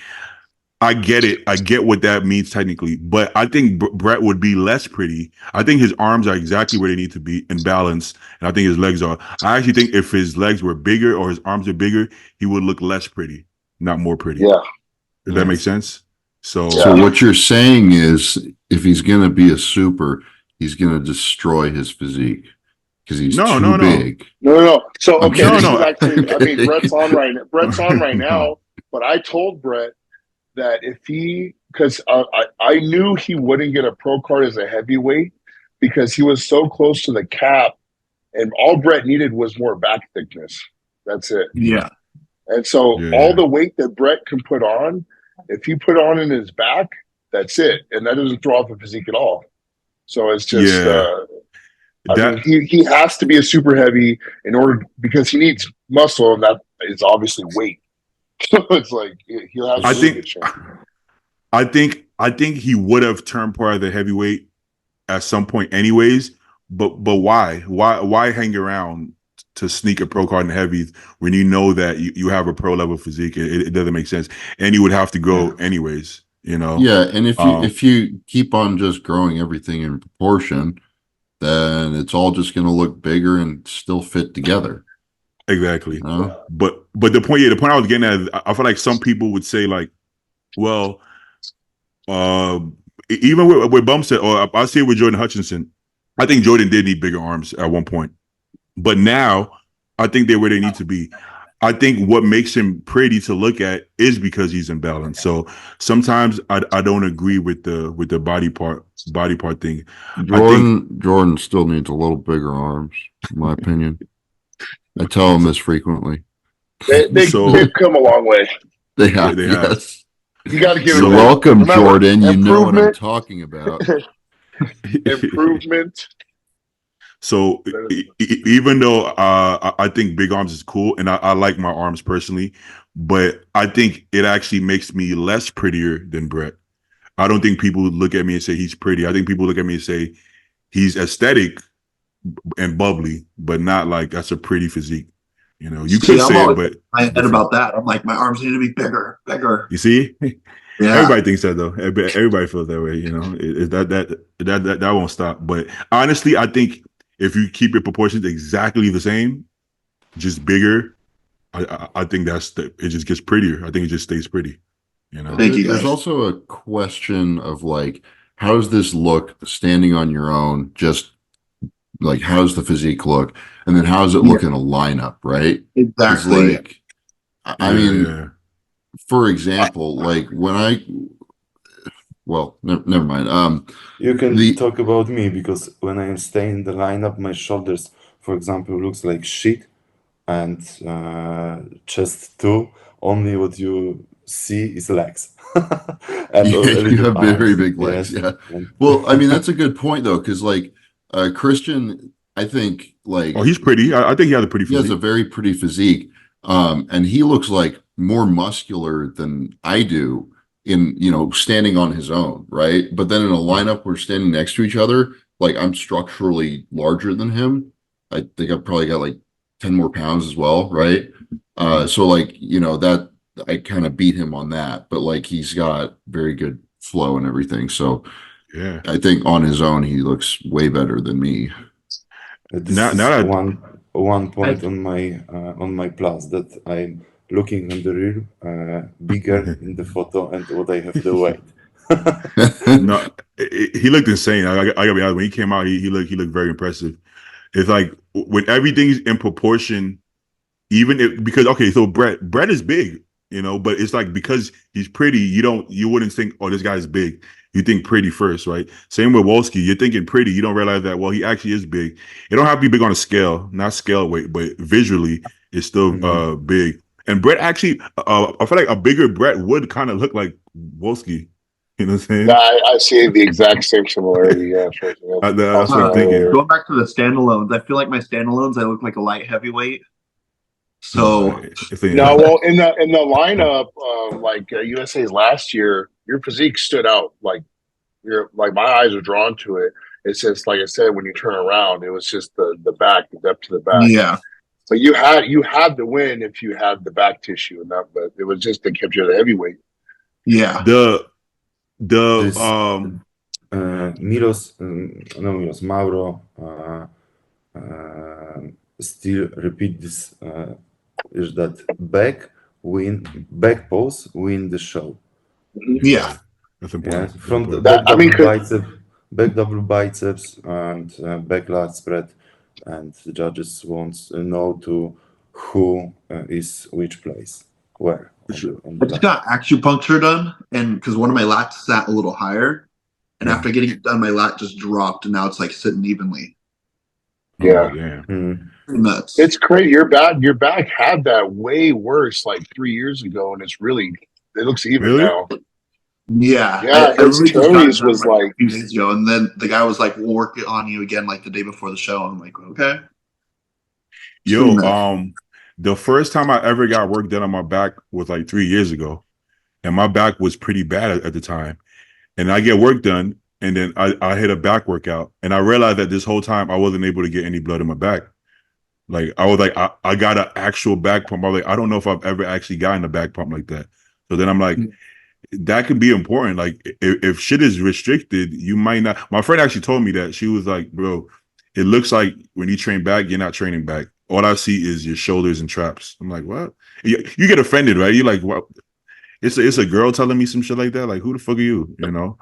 I get it. I get what that means technically, but I think Brett would be less pretty. I think his arms are exactly where they need to be in balance, and I think his legs are. I actually think if his legs were bigger or his arms are bigger, he would look less pretty, not more pretty. Yeah. Does that make sense? So what you're saying is, if he's going to be a super, he's going to destroy his physique because he's too big. No. So okay, actually, I mean, Brett's on right now. But I told Brett that if because I knew he wouldn't get a pro card as a heavyweight because he was so close to the cap, and all Brett needed was more back thickness. That's it. Yeah. And so all the weight that Brett can put on, if he put on in his back, that's it, and that doesn't throw off the physique at all. So it's just. I mean, he has to be a super heavy in order because he needs muscle, and that is obviously weight. So it's like he'll have. I think he would have turned part of the heavyweight at some point, anyways. But why? Why hang around to sneak a pro card in the heavies when you know that you have a pro level physique? It doesn't make sense, and you would have to go anyways. You know. Yeah, and if you keep on just growing everything in proportion, then it's all just going to look bigger and still fit together. Exactly. But the point I was getting at is I feel like some people would say like, well, even with Bumstead, or I see it with Jordan Hutchinson, I think Jordan did need bigger arms at one point. But now I think they're where they need to be. I think what makes him pretty to look at is because he's in balance. So sometimes I don't agree with the body part thing. Jordan still needs a little bigger arms, in my opinion. I tell him this frequently. They've come a long way. They have. Yes. You got to give You're welcome, Jordan. You know what I'm talking about. Improvement. So even though I think big arms is cool, and I like my arms personally, but I think it actually makes me less prettier than Brett. I don't think people look at me and say he's pretty. I think people look at me and say he's aesthetic and bubbly, but not like that's a pretty physique. You know, you could say it, but I head about that. I'm like, my arms need to be bigger. You see? Yeah. Everybody thinks that though. Everybody feels that way. You know, that won't stop. But honestly, I think if you keep your proportions exactly the same, just bigger, I think it just gets prettier. I think it just stays pretty. You know, there's also a question of like, how does this look standing on your own? Just like, how's the physique look, and then how does it look in a lineup? Right? Exactly. Like, I mean, for example, like when never mind. You can talk about me because when I stay in the lineup, my shoulders, for example, looks like shit, and chest too. Only what you see is legs. And you have very big legs. Yes. Yeah. Well, I mean that's a good point though, because like Christian, I think like he's pretty. I think he has a pretty physique. He has a very pretty physique, and he looks like more muscular than I do in, standing on his own, right? But then in a lineup, we're standing next to each other. Like I'm structurally larger than him. I think I've probably got like 10 more pounds as well, right? So like, that I kind of beat him on that, but like he's got very good flow and everything. So yeah, I think on his own, he looks way better than me. One point on my plus that I'm looking on the real bigger in the photo and what I have the weight. No, he looked insane. I gotta be honest. When he came out, he looked very impressive. It's like when everything's in proportion, so Brett is big, but it's like because he's pretty, you wouldn't think, oh, this guy's big. You think pretty first, right? Same with Wolski. You're thinking pretty. You don't realize that, well, he actually is big. It don't have to be big on a scale, not scale weight, but visually, it's still big. And Brett actually, I feel like a bigger Brett would kind of look like Wolski. You know what I'm saying? Yeah, I see the exact same similarity. Yeah, sure. That's what I'm thinking. Going back to the standalones, I feel like my standalones, I look like a light heavyweight. So if they, No, well, in the lineup, like USA's last year, your physique stood out. Like like my eyes were drawn to it. It's just like I said, when you turn around, it was just the back, the depth to the back. yeah, But you had to win if you had the back tissue and that. But it was just they kept you at a heavyweight. yeah. the Milos, Mauro still repeat this is that back pose win the show. Yeah. That's Yeah, important. from the That- back I mean, double biceps and back lat spread, and the judges want to know to who is which place where. On I the just lat. got acupuncture done, and because one of my lats sat a little higher, and after getting it done, my lat just dropped, and now it's like sitting evenly. Yeah. Oh, damn. Mm. Nuts. It's crazy. Your back had that way worse like 3 years ago, and it looks even Really? now. Yeah, Yeah, I his really just got it Achilles done, was a like, few days ago, and then the guy was like, "We'll work it on you again like the day before the show." I'm like, "Okay." Yo, Nuts. the first time I ever got work done on my back was like 3 years ago, and my back was pretty bad at the time. And I get work done, and then I hit a back workout, and I realized that this whole time I wasn't able to get any blood in my back. Like I was like, I got an actual back pump. I was like, I don't know if I've ever actually gotten a back pump like that. So then I'm like, that can be important. Like if shit is restricted, you might not. My friend actually told me that. She was like, bro, it looks like when you train back, you're not training back. All I see is your shoulders and traps. I'm like, what? You get offended, right? You're like, what? It's a girl telling me some shit like that. Like, who the fuck are you? You know?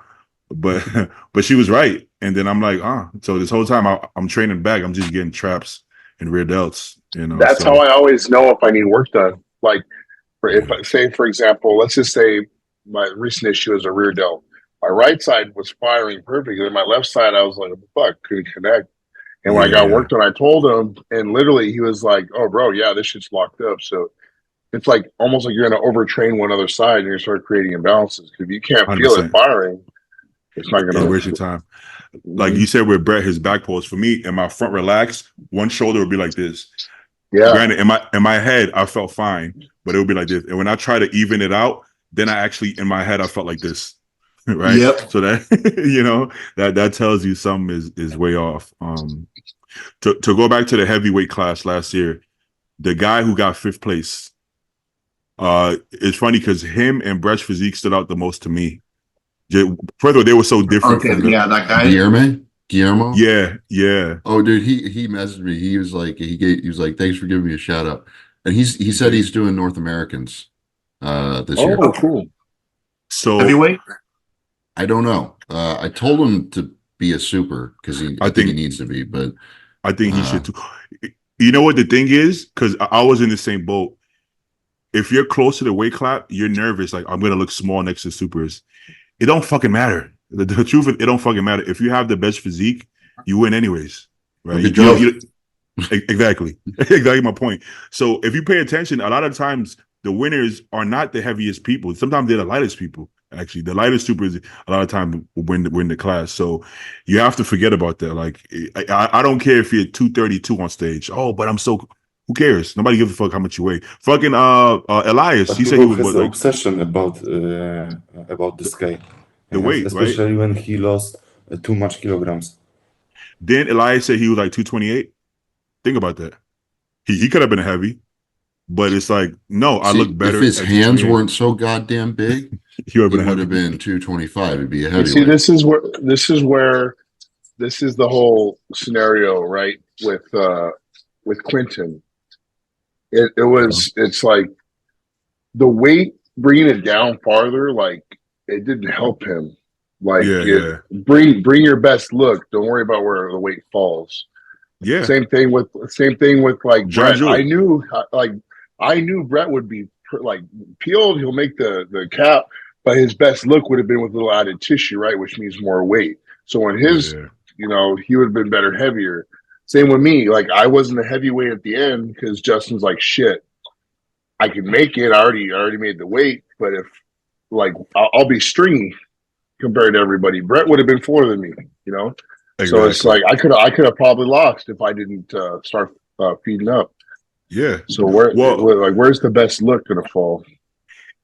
But but she was right. And then I'm like, so this whole time I'm training back, I'm just getting traps and rear delts. You know, that's so, how I always know if I need work done. Like, if I say, for example, let's just say my recent issue is a rear delt. My right side was firing perfectly, and my left side, I was like, fuck, couldn't connect. And when I got work done, I told him, and literally he was like, oh, bro, yeah, this shit's locked up. So it's like almost like you're going to overtrain one other side and you're going to start creating imbalances. If you can't feel it 100%. firing, it's not going to waste your time. Like you said with Brett, his back pose, for me, and my front relaxed, one shoulder would be like this. Yeah. Granted, in my head, I felt fine, but it would be like this. And when I try to even it out, then I actually, in my head, I felt like this. Right. Yep. So that, you know, that tells you something is way off. To go back to the heavyweight class last year, the guy who got 5th place, it's funny because him and Brett's physique stood out the most to me. First of all, they were so different. Okay, yeah, that guy. Guillermo? Yeah. Oh, dude, he messaged me. He was like, he was like, thanks for giving me a shout out. And he said he's doing North Americans this year. Oh, cool. So Heavyweight. I don't know. I told him to be a super because I think he needs to be, but I think he should too. You know what the thing is? Because I was in the same boat. If you're close to the weight class, you're nervous. Like, I'm gonna look small next to supers. It don't fucking matter. The truth is, it don't fucking matter. If you have the best physique, you win anyways, right? Exactly. Exactly my point. So if you pay attention, a lot of times the winners are not the heaviest people. Sometimes they're the lightest people. Actually, the lightest supers a lot of times win the class. So you have to forget about that. Like, I don't care if you're 232 on stage. Oh, but I'm so. Who cares? Nobody gives a fuck how much you weigh. Fucking Elias, he said he was has like obsession about this guy. the weight, especially right? when he lost too much kilograms. Then Elias said he was like 228. Think about that. He could have been heavy, but it's like, no, I look better. If his hands weren't so goddamn big, he would have been 225. It'd be a heavyweight. See, this is the whole scenario, right? With Clinton. It's like the weight, bringing it down farther, like it didn't help him. Like, bring your best look. Don't worry about where the weight falls. Yeah. Same thing with like John Brett. I knew Brett would be like peeled. He'll make the cap, but his best look would have been with a little added tissue, right? Which means more weight. So when his, he would have been better heavier. Same with me. Like, I wasn't a heavyweight at the end because Justin's like, shit, I can make it. I already made the weight, but if like I'll be stringy compared to everybody. Brett would have been fuller than me, Exactly. So it's like I could have probably lost if I didn't start feeding up. Yeah. So where's the best look gonna fall?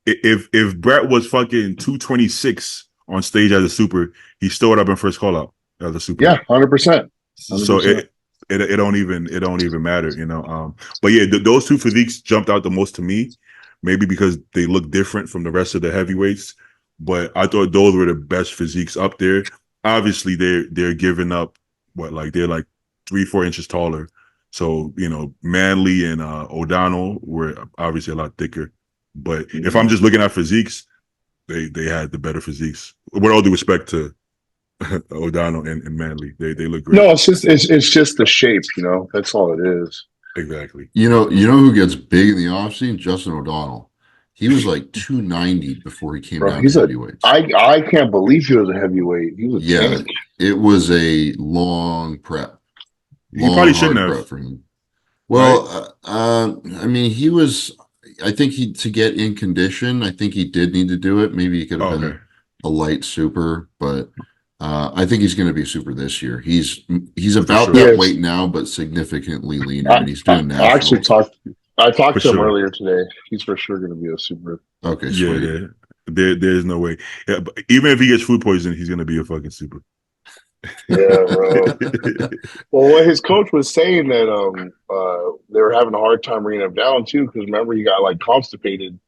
If Brett was fucking 226 on stage as a super, he still would have been first call out as a super. Yeah, 100%. So it don't even matter, you know. But yeah, those two physiques jumped out the most to me, maybe because they look different from the rest of the heavyweights. But I thought those were the best physiques up there. Obviously, they're giving up they're like 3-4 inches taller. So you know, Manley and O'Donnell were obviously a lot thicker. But if I'm just looking at physiques, they had the better physiques. With all due respect to O'Donnell and Manley, they look great. No, it's just the shape, you know. That's all it is. Exactly. You know who gets big in the offseason? Justin O'Donnell. He was like 290 before he came down to heavyweights. I can't believe he was a heavyweight. He was a tank. It was a long prep. He probably shouldn't have. For him. Well, right? I mean, he was. I think to get in condition, I think he did need to do it. Maybe he could have been a light super, but I think he's going to be super this year. He's about that weight now, but significantly leaner, and he's doing nationals. I talked to him earlier today. He's for sure going to be a super. Okay, sweet. Yeah. There's no way. Yeah, but even if he gets food poisoning, he's going to be a fucking super. Yeah, bro. Well, what his coach was saying that they were having a hard time bringing him down too, because remember he got like constipated,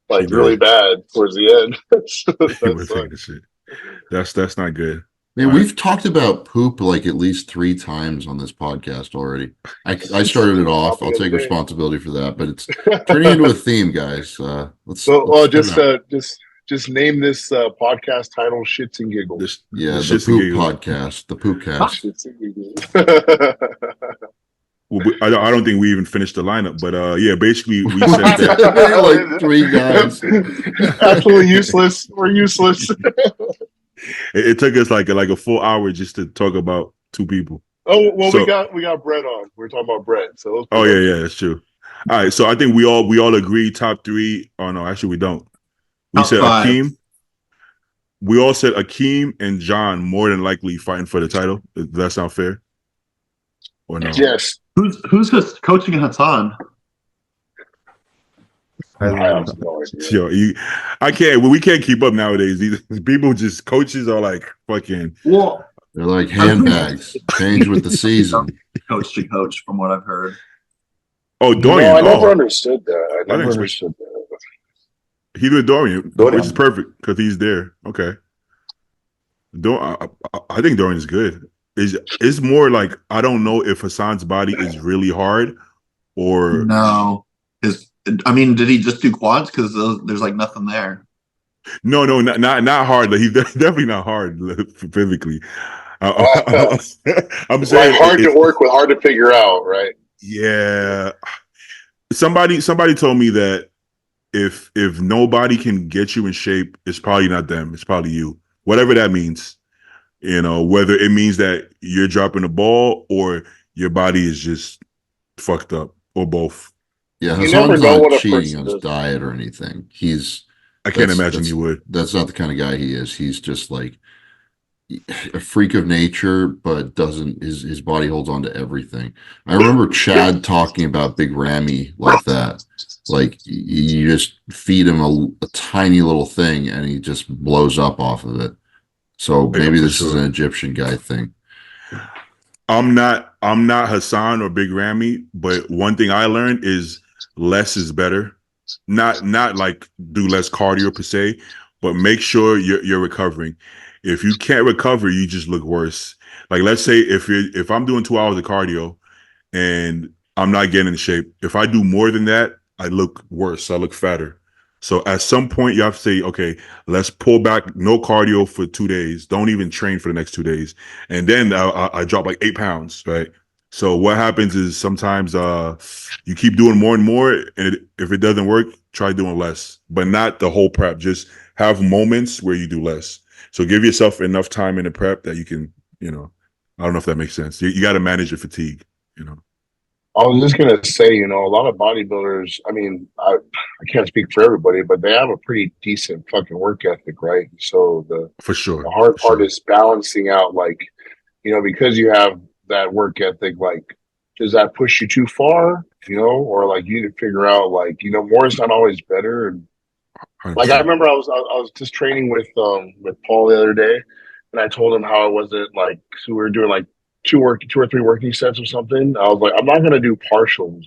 like really bad towards the end. That's not good. Man, we've talked about poop like at least 3 times on this podcast already. I started it off. I'll take responsibility for that, but it's turning into a theme, guys. Just name this podcast title "Shits and Giggles." The poop podcast, the poopcast. Shits and Giggles. Well, I don't think we even finished the lineup, but yeah, basically we said that like 3 guys. Absolutely useless. We're useless. It took us like a full hour just to talk about 2 people. Oh well, so, we got Brett on. We're talking about Brett. So yeah, that's true. All right, so I think we all agree top 3. Oh no, actually we don't. We top said 5. Akeem. We all said Akeem and John more than likely fighting for the title. Does that sound fair? Or no? Yes. Who's coaching Hassan? I can't. We can't keep up nowadays. These people, just coaches are like fucking. Well, they're like handbags. Change with the season. Coach to coach, from what I've heard. Oh, Dorian! No, I never understood that. I never understood that. He did Dorian, which is perfect because he's there. Okay. I think Dorian is good. It's more like I don't know if Hassan's body is really hard or no. Did he just do quads? Because there's like nothing there. No, not hard. Like, he's definitely not hard physically. I'm saying like hard to work with, hard to figure out, right? Yeah. Somebody told me that if nobody can get you in shape, it's probably not them. It's probably you. Whatever that means. You know, whether it means that you're dropping the ball or your body is just fucked up, or both. Yeah, Hassan's not cheating on his diet or anything. I can't imagine he would. That's not the kind of guy he is. He's just like a freak of nature, but his body holds on to everything. I remember Chad talking about Big Ramy like that. Like you just feed him a tiny little thing and he just blows up off of it. So maybe this is an Egyptian guy thing. I'm not Hassan or Big Ramy, but one thing I learned is less is better. Not like do less cardio per se, but make sure you're recovering. If you can't recover, you just look worse. Like let's say if I'm doing 2 hours of cardio and I'm not getting in shape, if I do more than that, I look worse. I look fatter. So at some point you have to say, okay, let's pull back, no cardio for 2 days. Don't even train for the next 2 days. And then I drop like 8 pounds, right? So what happens is sometimes you keep doing more and more, and if it doesn't work, try doing less, but not the whole prep. Just have moments where you do less. So give yourself enough time in the prep that you can, I don't know if that makes sense. You got to manage your fatigue, I was just gonna say, a lot of bodybuilders. I mean, I can't speak for everybody, but they have a pretty decent fucking work ethic, right? So for sure, the hard part is balancing out, like, because you have that work ethic, like does that push you too far? Or like you need to figure out like more is not always better. And like I 100%. remember I was just training with Paul the other day, and I told him how it wasn't like so we were doing like two or three working sets or something. I was like, I'm not gonna do partials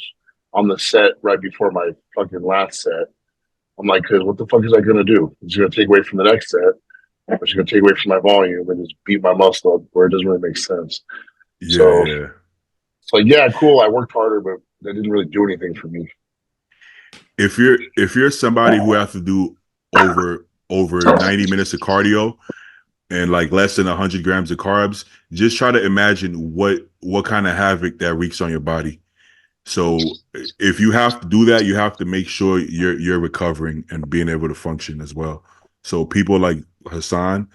on the set right before my fucking last set. I'm like, because what the fuck is I gonna do? It's gonna take away from the next set. It's gonna take away from my volume and just beat my muscle up where it doesn't really make sense. So Yeah. it's like, yeah, cool. I worked harder, but that didn't really do anything for me. If you're somebody who has to do over 90 minutes of cardio and like less than 100 grams of carbs, just try to imagine what kind of havoc that wreaks on your body. So if you have to do that, you have to make sure you're recovering and being able to function as well. So people like Hassan,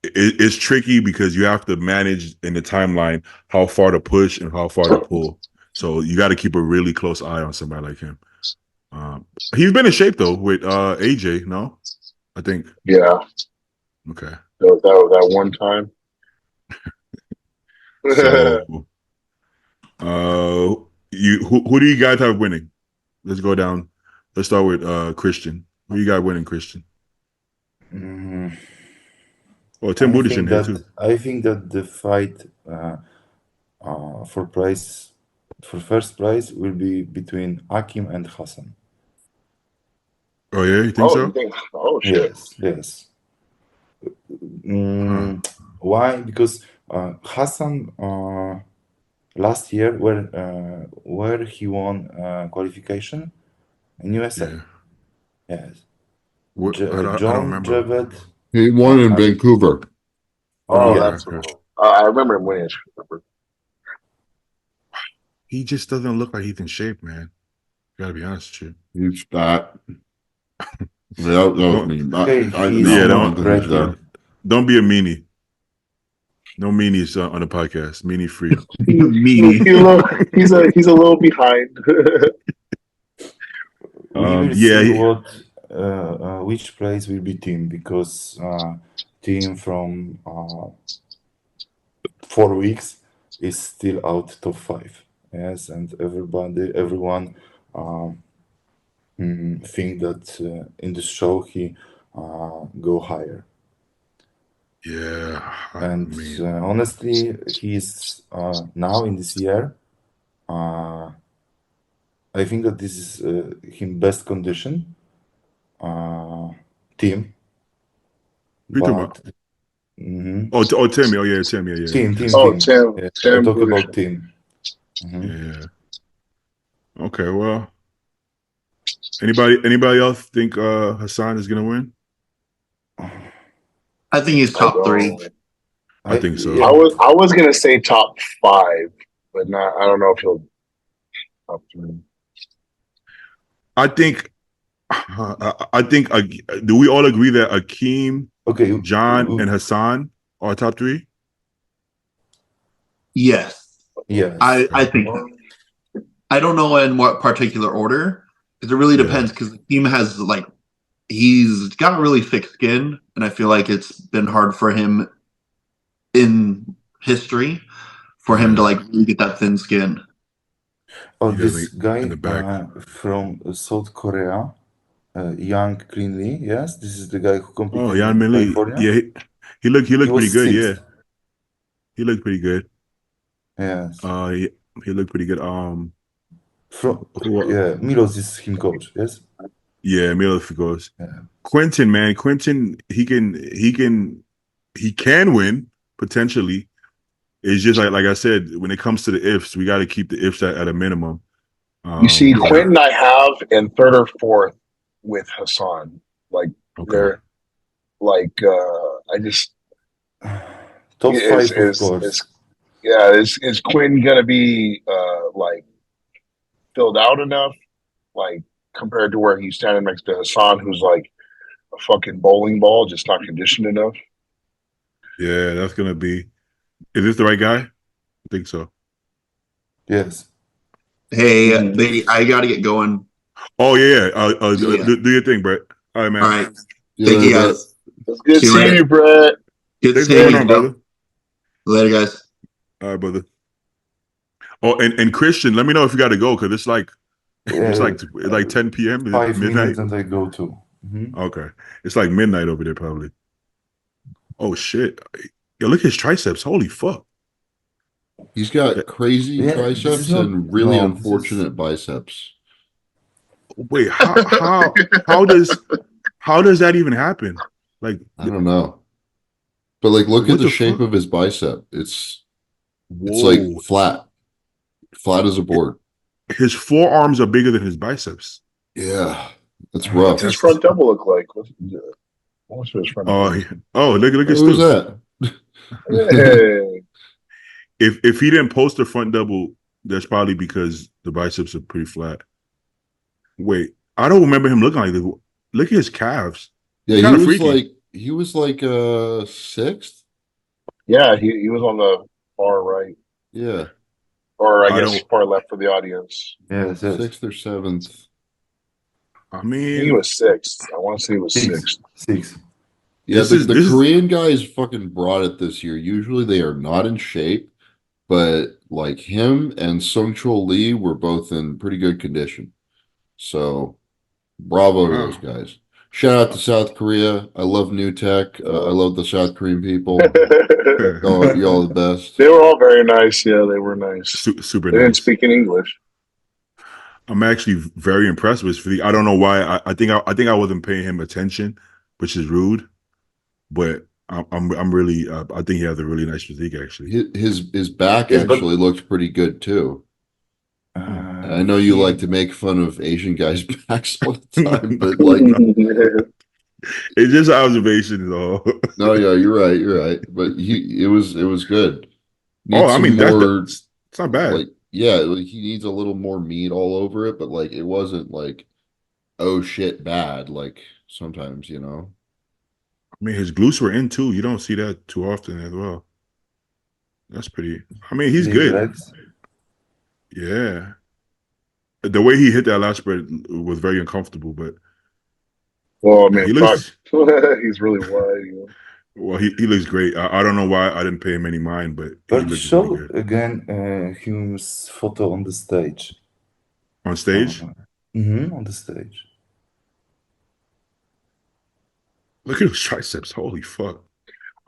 it's tricky because you have to manage in the timeline how far to push and how far to pull. So you got to keep a really close eye on somebody like him. He's been in shape though with AJ. No, I think. Yeah. Okay. That one time. So, who do you guys have winning? Let's go down. Let's start with Christian. Who you got winning, Christian? Oh, Tim Budish in here too. I think that the fight for first prize will be between Akim and Hassan. Oh yeah, you think so? Oh shit. Yes. Why? Because Hassan last year where he won qualification in USA. Yeah. Yes. I don't John remember. Javet. He won in Vancouver. Oh, yeah, that's I remember him winning. He just doesn't look like he's in shape, man. Gotta be honest with you. He's fat. That was me. Don't be a meanie. No meanies on the podcast. Meanie free. Meanie. He's a little behind. We will see which place will be team, because team from 4 weeks is still out top 5. Yes, and everyone think that in the show he go higher. Yeah, and honestly, he's now in this year. I think that this is him best condition team. But, Tim. Oh yeah, Tim. Yeah. Team. Tim. Yeah, Tim. Talk about team. Yeah. Okay. Well, anybody else think Hassan is gonna win? I think he's top 3. I think so. Yeah. I was gonna say top 5, but not. I don't know if he'll top 3. I think. Do we all agree that Akeem, John, and Hassan are top 3? Yes. Yes. I think so. I don't know in what particular order, because it really depends, because the team has he's got really thick skin, and I feel like it's been hard for him in history for him to really get that thin skin. Oh, this guy from South Korea, Young Green Lee. Yes, this is the guy who competed. Oh, Young Green Lee. Yeah, he looked pretty good. 6th. Yeah, he looked pretty good. Yes. He looked pretty good. Milos is him coach. Yes. Yeah, Milos goes. Yeah. Quentin, man, he can win potentially. It's just like I said, when it comes to the ifs, we got to keep the ifs at a minimum. You see, Quentin, I have in 3rd or 4th with Hassan. They're I just top 5 of course. Is Quinn gonna be filled out enough, compared to where he's standing next to Hassan, who's like a fucking bowling ball, just not conditioned enough? Yeah, that's gonna be. Is this the right guy? I think so. Yes. Hey, lady, I gotta get going. Oh yeah. Do your thing, Brett. All right, man. All right. Thank you, guys. It's good seeing you, Brett. Good Thanks seeing for going on, brother. Later, guys. All right, brother. Oh, and Christian, let me know if you got to go because it's Uh, like 10 p.m. 5 minutes midnight. and I go to. Mhm. Okay, it's like midnight over there probably. Oh shit! Yo, look at his triceps. Holy fuck! He's got crazy Yeah, this is triceps not. and really No, this is. unfortunate biceps. Wait, how does that even happen? Like, I don't know. But like look what at the the shape fuck? of his bicep. It's like Whoa! flat. Flat as a board. His forearms are bigger than his biceps. Yeah. That's What's rough. his front double look like? What's his front Oh, double? look at Who's Stu. that? Hey. If he didn't post the front double, that's probably because the biceps are pretty flat. Wait, I don't remember him looking like this. Look at his calves. Yeah, Kinda freaky. he was like sixth. Yeah, he was on the far right, Yeah. or I I guess don't. far left for the audience. Yes, yes. Sixth or seventh. I I think mean, he was sixth. I want to say he was Six. sixth. Yeah, This the, is- the this is- Korean guys fucking brought it this year. Usually they are not in shape, but like him and Sung Chul Lee were both in pretty good condition. So bravo to those Wow. guys. Shout out to South Korea. I love New Tech. I love the South Korean people. They Y'all the best. were all very nice. Yeah, they were nice. super They didn't nice. speak in English. I'm actually very impressed with Physique. I don't know why. I think I wasn't paying him attention, which is rude. But I'm really. I think he has a really nice physique actually. His back Yes, but- actually looked pretty good too. I know you like to make fun of Asian guys' backs all the time, but like, It's just observation, though. no, yeah, you're right, But it was good. Oh, I Needs mean, some more, it's not bad. like, yeah, like he needs a little more meat all over it, but like it wasn't like, oh shit, bad. Like sometimes, you know. I mean, his glutes were in too. You don't see that too often as well. That's pretty. I mean, he's These good. legs. Yeah. The way he hit that last spread was very uncomfortable, but Well, I mean, he fuck. looks. He's really wide. You know? Well, he looks great. I don't know why I didn't pay him any mind, but he But looks show really good again his photo on the stage. on stage. On the stage. Look at those triceps. Holy fuck!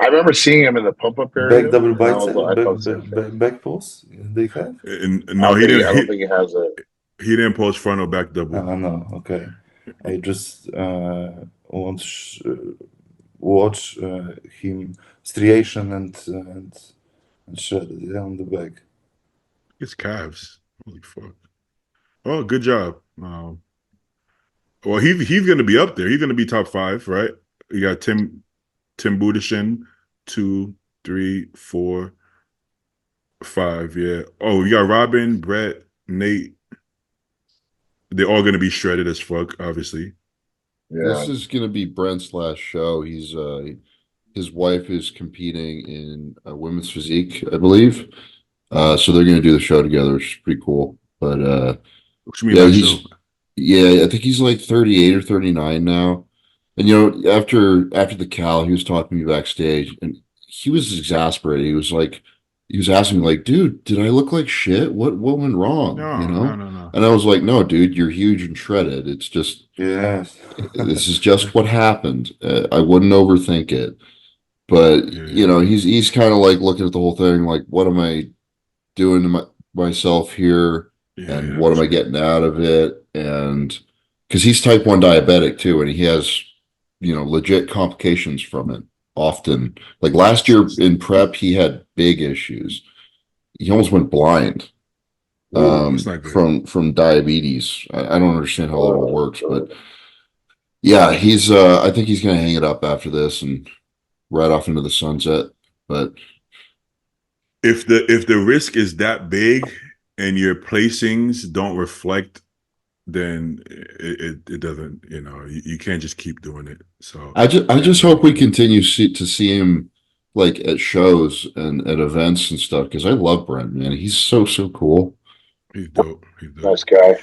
I remember seeing him in the pump up area. Back double and I was bicep, like- I thought the same thing. back pulse they have? And I no, don't he think- I don't didn't. think he has it. He didn't post front or back double. No, okay. I just want to watch him striation and shred it on the back. His calves. Holy fuck! Oh, good job. Well, he's going to be up there. He's going to be top 5, right? You got Tim Budishin, 2, 3, 4, 5. Yeah. Oh, you got Robin, Brett, Nate. They're all going to be shredded as fuck, obviously. Yeah. This is gonna be Brent's last show. He's his wife is competing in women's physique, I believe. So they're gonna do the show together, which is pretty cool. But What you mean yeah, that he's show? yeah, I think he's like 38 or 39 now. And you know, after the Cal, he was talking to me backstage, and he was exasperated. He was asking me like, "Dude, did I look like shit? What went wrong?" No, You know? no. And I was like, "No, dude, you're huge and shredded. It's just Yes. this is just what happened. I wouldn't overthink it." But Yeah. you know, he's kind of like looking at the whole thing, like, "What am I doing to myself here? Yeah, And what am I getting out of it?" And because he's type 1 diabetic too, and he has, you know, legit complications from it often. Like last year in prep, he had big issues. He almost went blind That's not good. from diabetes. I don't understand how that all works, but yeah, he's I think he's gonna hang it up after this and ride off into the sunset. But If the risk is that big and your placings don't reflect, then it doesn't. You know, you can't just keep doing it. So I just hope we continue to see him like at shows and at events and stuff, because I love Brent, man. He's so cool. he's dope. He's dope. Nice guy.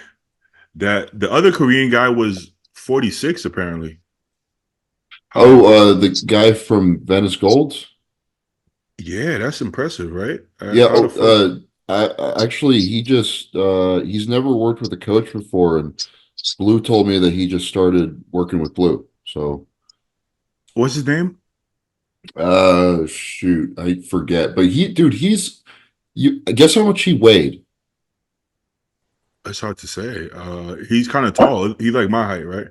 That the other Korean guy was 46 apparently. Oh, the guy from Venice Golds. Yeah, that's impressive, right? Yeah. How the fuck- Actually, he's never worked with a coach before, and Blue told me that he just started working with Blue. So, What's his name? shoot, I forget. But guess how much he weighed? It's hard to say. He's kind of tall. He's like my height, right?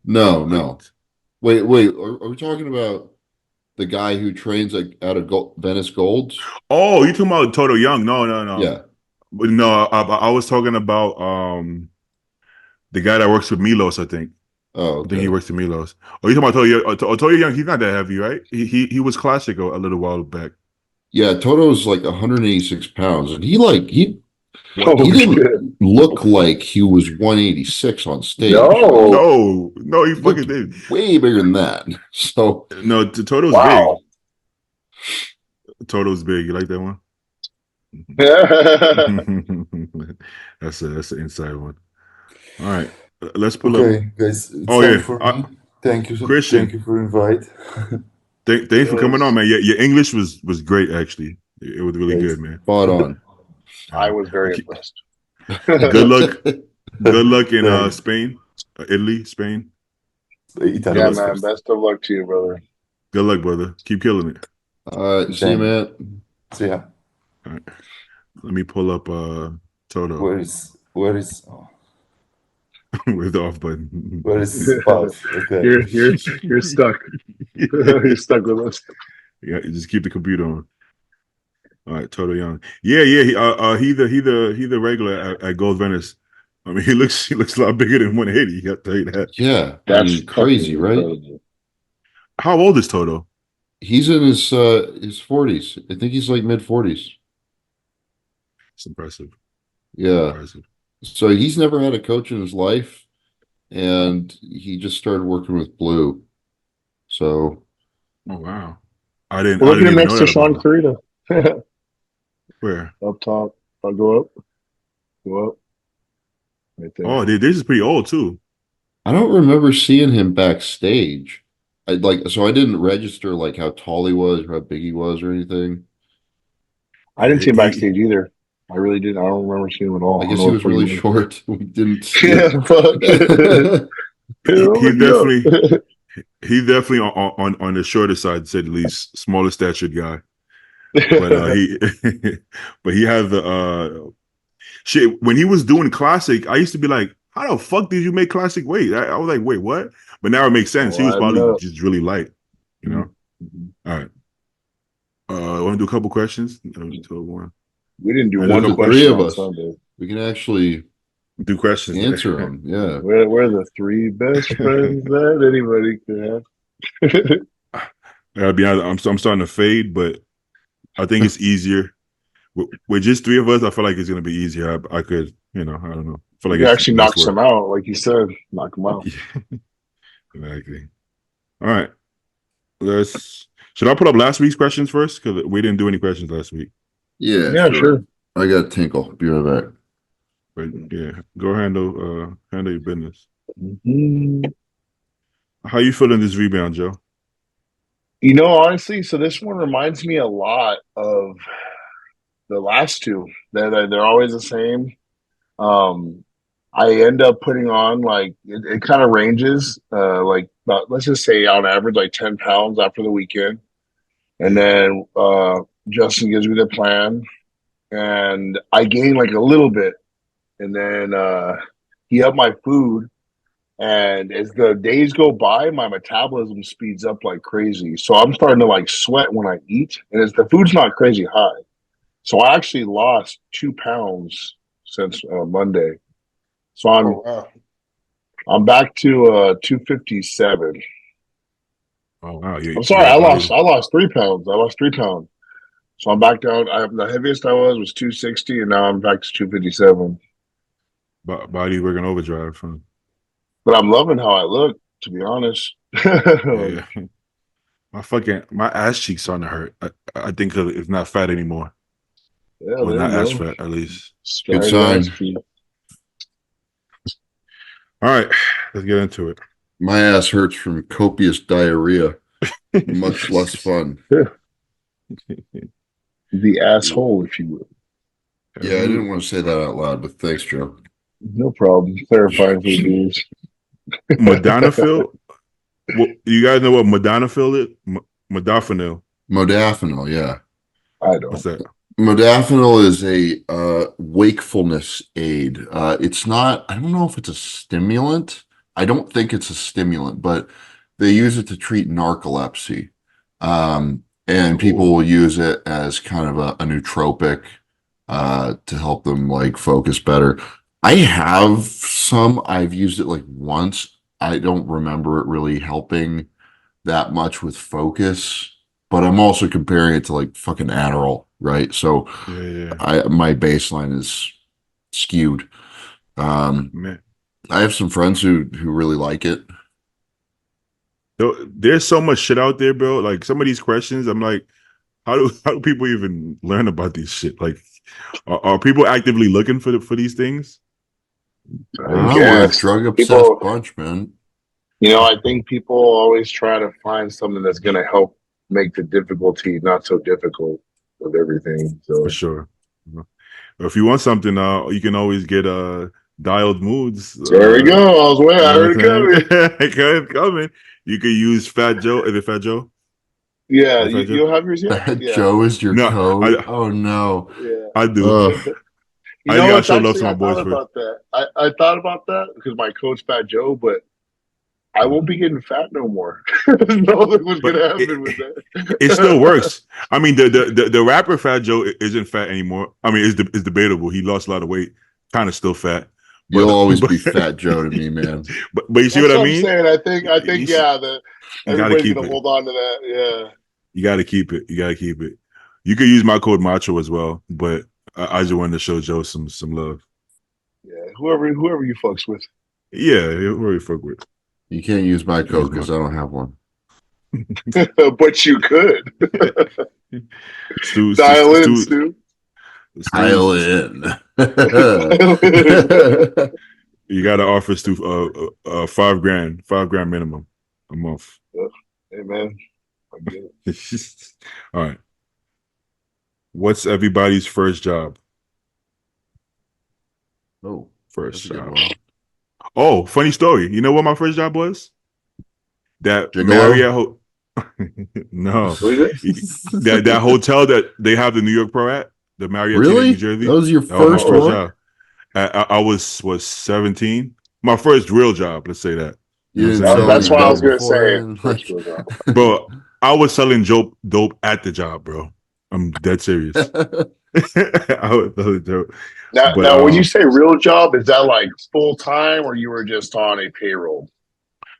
No. Wait. Are we talking about the guy who trains out of Venice Golds? Oh, you talking about Toto Young? No. Yeah. But no, I was talking about the guy that works with Milos. I think. Oh, I think he works with Milos. Oh, you talking about Toto Young? He's not that heavy, right? He was classic a little while back. Yeah, Toto's like 186 pounds, and he Oh, didn't shit. look like he was 186 on stage. No. No, he He fucking looked did. way bigger than that. So No, Toto's Wow. big. Toto's big. You like that one? That's an inside one. All right, let's pull up. Okay, guys, it's Oh time yeah, for me. Thank you, Christian. thank you for invite. Thanks for coming on, man. Your English was great, actually. It was really Thanks. good, man. spot on. I was very impressed. Good luck. Good luck in Thanks. Spain, Italy, Spain. Italy Yeah, was man. first. Best of luck to you, brother. Good luck, brother. Keep killing it. All right, see you, man. So yeah, All right. Let me pull up Toto. where is oh, With the off button. where is Puff? Okay. You're stuck. You're stuck with us. Yeah, you just keep the computer on. All right, Toto Young. Yeah. He the regular at Gold Venice. I mean, he looks a lot bigger than 180. I'll tell you that. Yeah, That's crazy, fucking right? incredible. How old is Toto? He's in his 40s. I think he's like mid 40s. It's impressive. Yeah. Impressive. So he's never had a coach in his life, and he just started working with Blue. So Oh wow. I didn't. Well, I look at didn't him even next know to that Sean about him. Carita. Where? Up top. I'll go up. Go up. Right there. Oh, this is pretty old too. I don't remember seeing him backstage. So I didn't register like how tall he was or how big he was or anything. I didn't see him He- backstage either. I really didn't. I don't remember seeing him at all. I I guess don't he know was what really he short. We didn't see Yeah, it. fuck. He definitely he's definitely on the shorter side, to say the least, smaller statured guy. But he has the shit. When he was doing classic, I used to be like, how the fuck did you make classic weight? I was like, wait, what? But now it makes sense. He was probably just really light, you know. All right. I want to do a couple questions. One. We didn't do And one the question three of on us. Sunday. We can actually Do questions. answer them. Yeah. We're the three best friends that anybody could have. I gotta be honest. I'm starting to fade, but I think it's easier. With just three of us, I feel like it's gonna be easier. I could, I don't know. I feel like You it's actually less knocks them work. out, like you said. Knock them out. Exactly. All right. Should I put up last week's questions first? Because we didn't do any questions last week. Yeah, Sure. I got Tinkle. Be right back. But yeah, go handle your business. Mhm. How you feeling this rebound, Joe? Honestly, so this one reminds me a lot of the last two. They're always the same. I end up putting on like it kind of ranges, like about, let's just say on average like 10 pounds after the weekend, and then Justin gives me the plan, and I gain like a little bit, and then he upped my food. And as the days go by, my metabolism speeds up like crazy. So I'm starting to like sweat when I eat, and the food's not crazy high. So I actually lost 2 pounds since Monday. So I'm back to 257. Oh wow. I'm sorry, I lost 3 pounds. I lost 3 pounds. So I'm back down. The heaviest I was 260, and now I'm back to 257. Body working overdrive from. But I'm loving how I look, to be honest. Yeah. My ass cheeks starting to hurt. I think 'cause it's not fat anymore. Yeah, Well, there not you as go. fat, at least. Good sign. All right, let's get into it. My ass hurts from copious diarrhea. Much less fun. The asshole, if you will. Yeah, I didn't want to say that out loud, but thanks, Joe. No problem. Clarifying for the viewers. Modafinil. You guys know what modafinil is? Modafinil. Modafinil, yeah. I don't. What's that? Modafinil is a wakefulness aid. It's not, I don't know if it's a stimulant. I don't think it's a stimulant, but they use it to treat narcolepsy. And people will use it as kind of a nootropic to help them like focus better. I have some, I've used it like once. I don't remember it really helping that much with focus, but I'm also comparing it to like fucking Adderall, right? So my baseline is skewed. Man. I have some friends who really like it. There's so much shit out there, bro. Like some of these questions, I'm like, how do people even learn about these shit? Like, are people actively looking for these things? We're drug obsessed bunch, man. You know, I think people always try to find something that's going to help make the difficulty not so difficult with everything. So For sure. If you want something, you can always get dialed moods. There we go. I was waiting. I heard it coming. You could use Fat Joe. Is it Fat Joe? Yeah, you'll have yours. Yeah. Joe is your code. Oh no, yeah. I do. You know what? Actually, I thought about that. I thought about that because my coach Fat Joe, but I won't be getting fat no more. Nothing was gonna happen with that. It still works. I mean, the rapper Fat Joe isn't fat anymore. I mean, it's debatable. He lost a lot of weight. Kind of still fat. You'll always be Fat Joe to me, man. But you see what I mean? I'm saying. I think everybody's gonna hold on to that. Yeah. You got to keep it. You could use my code MACHO as well, but I just wanted to show Joe some love. Yeah, whoever you fucks with. Yeah, whoever you fuck with. You can't use my code because I don't have one. But you could. Stu. Dial in. You got to offer Stu $5,000 minimum a month. Hey man. All right. What's everybody's first job? First job. Oh, funny story. You know what my first job was? That Marriott. No, that hotel that they have the New York Pro at, the Marriott in New Jersey. That was your first job. I was 17. My first real job. Let's say that. That's what I was gonna say. Bro, I was selling dope at the job, bro. I'm dead serious. I was selling dope. Now, when you say real job, is that like full time, or you were just on a payroll?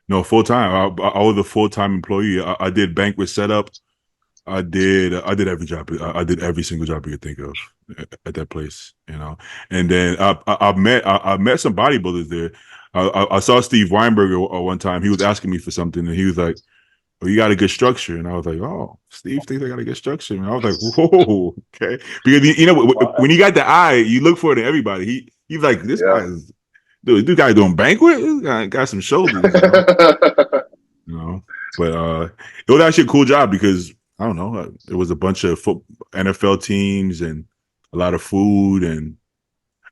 No, full time. I was a full time employee. I did banquet setup. I did every job. I did every single job you could think of at that place. You know, and then I met some bodybuilders there. I saw Steve Weinberger one time. He was asking me for something, and he was like, "Oh, you got a good structure." And I was like, "Oh, Steve thinks I got a good structure." And I was like, "Whoa, okay." Because you know, when you got the eye, you look for it in everybody. He's like, "This guy's this guy doing banquet. This guy got some shoulders." You know? But it was actually a cool job because I don't know, it was a bunch of NFL teams and a lot of food, and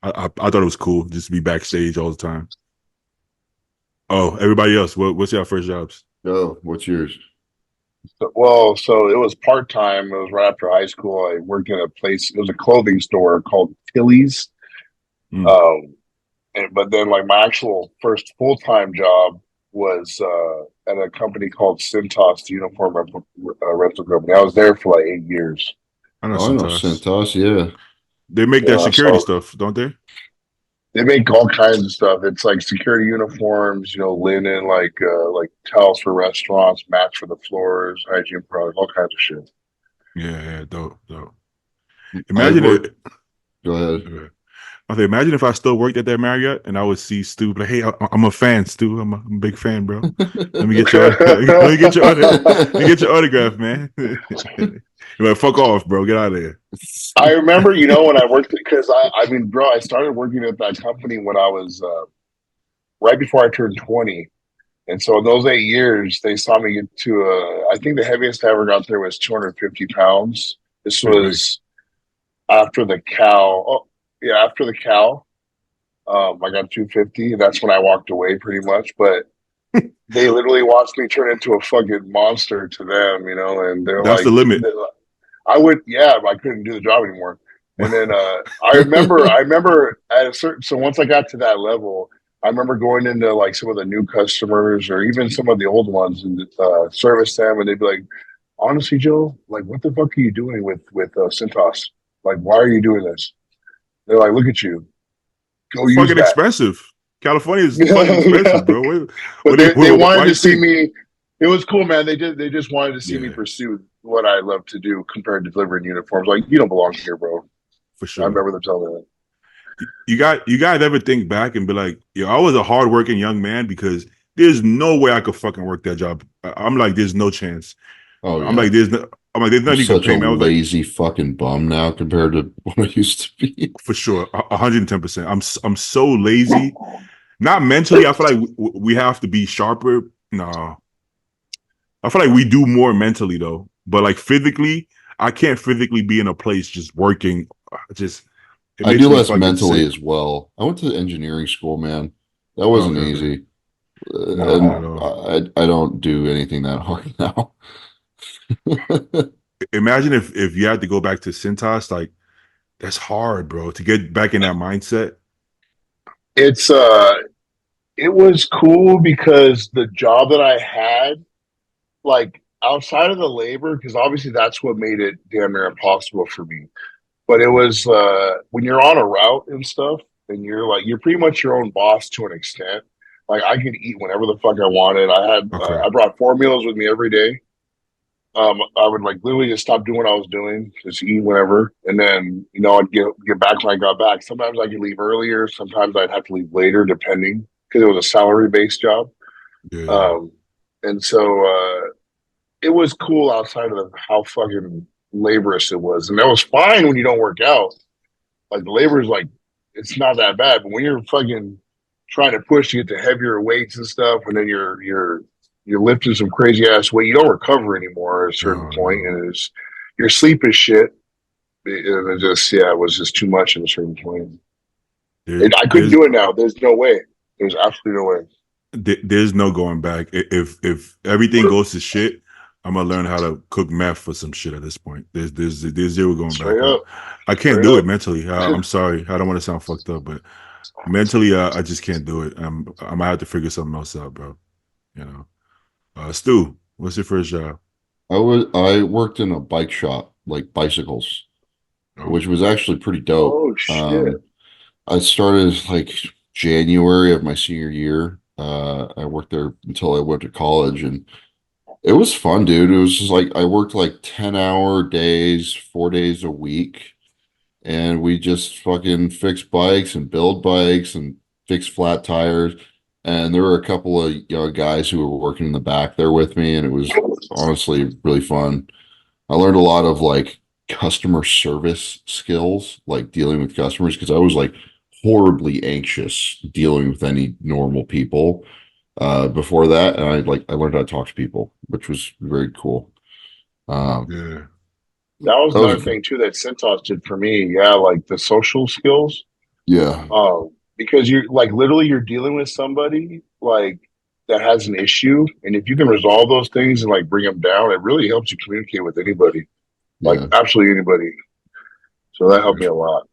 I thought it was cool just to be backstage all the time. Oh, everybody else, what's your first jobs? Oh, what's yours? Well, so it was part-time. It was right after high school. I worked in a place. It was a clothing store called Tilly's. But then like my actual first full-time job was at a company called Cintas, the uniform rental company. I was there for like 8 years. I know Cintas, yeah. They make that security stuff, don't they? They make all kinds of stuff. It's like security uniforms, linen, like towels for restaurants, mats for the floors, hygiene products, all kinds of shit. Yeah, dope. Imagine it. Go ahead. Okay, imagine if I still worked at that Marriott and I would see Stu like, "Hey, I'm a fan, Stu. I'm a big fan, bro. Let me get your autograph, man." You're like, "Fuck off, bro. Get out of there." I remember, when I worked, because I started working at that company when I was right before I turned 20. And so in those 8 years, they saw me get to I think the heaviest I ever got there was 250 pounds. This was after the cow. Oh, after the cow, I got 250, and that's when I walked away pretty much. But they literally watched me turn into a fucking monster to them, and That's the limit. I couldn't do the job anymore. And then I remember at a certain, so once I got to that level, I remember going into like some of the new customers or even some of the old ones and service them, and they'd be like, honestly, Joe, like, what the fuck are you doing with Cintas? Like, why are you doing this? They're like, look at you. Go use Fucking that. expensive. California is fucking expensive, bro. But they wanted to see me. It was cool, man. They just wanted to see me pursue what I love to do compared to delivering uniforms. Like, you don't belong here, bro. For sure. I remember them telling me that. You guys ever think back and be like, I was a hardworking young man because there's no way I could fucking work that job. I'm like, there's no chance. Oh, yeah. I'm like, there's nothing you can pay me. I was lazy fucking bum now compared to what I used to be. For sure, 110%. I'm so lazy. Not mentally. I feel like we have to be sharper. No, I feel like we do more mentally though. But like physically, I can't physically be in a place just working. I do less mentally as well. I went to engineering school, man. That wasn't easy. I don't do anything that hard now. Imagine if you had to go back to Cintas, like that's hard, bro, to get back in that mindset. It was cool because the job that I had, like outside of the labor, because obviously that's what made it damn near impossible for me. But it was when you're on a route and stuff, and you're pretty much your own boss to an extent. Like I could eat whenever the fuck I wanted. I brought 4 meals with me every day. I would like literally just stop doing what I was doing, just eat whenever, and then I'd get back when I got back. Sometimes I could leave earlier, sometimes I'd have to leave later, depending, because it was a salary based job. Yeah. And so it was cool outside of how fucking laborious it was, and that was fine when you don't work out. Like the labor is like it's not that bad, but when you're fucking trying to push to get to heavier weights and stuff, and then you're lifting some crazy ass weight, you don't recover anymore at a certain point, and your sleep is shit. And it was just too much at a certain point. I couldn't do it now. There's no way. There's absolutely no way. There's no going back. If everything goes to shit, I'm gonna learn how to cook meth for some shit at this point. There's zero going back. I can't do it mentally. I'm sorry. I don't want to sound fucked up, but mentally, I just can't do it. I'm gonna have to figure something else out, bro. Stu, what's your first job? I worked in a bike shop, like bicycles, which was actually pretty dope. Oh shit! I started like January of my senior year. I worked there until I went to college, and it was fun, dude. It was just like I worked like 10-hour days, 4 days a week, and we just fucking fix bikes and build bikes and fix flat tires. And there were a couple of guys who were working in the back there with me, and it was honestly really fun. I learned a lot of like customer service skills, like dealing with customers, because I was like horribly anxious dealing with any normal people before that, and I learned how to talk to people, which was very cool. Yeah, that was another thing too that Cintas did for me. Yeah, like the social skills. Yeah. Because you're like literally you're dealing with somebody like that has an issue, and if you can resolve those things and like bring them down, it really helps you communicate with anybody, like absolutely anybody. So that helped me a lot.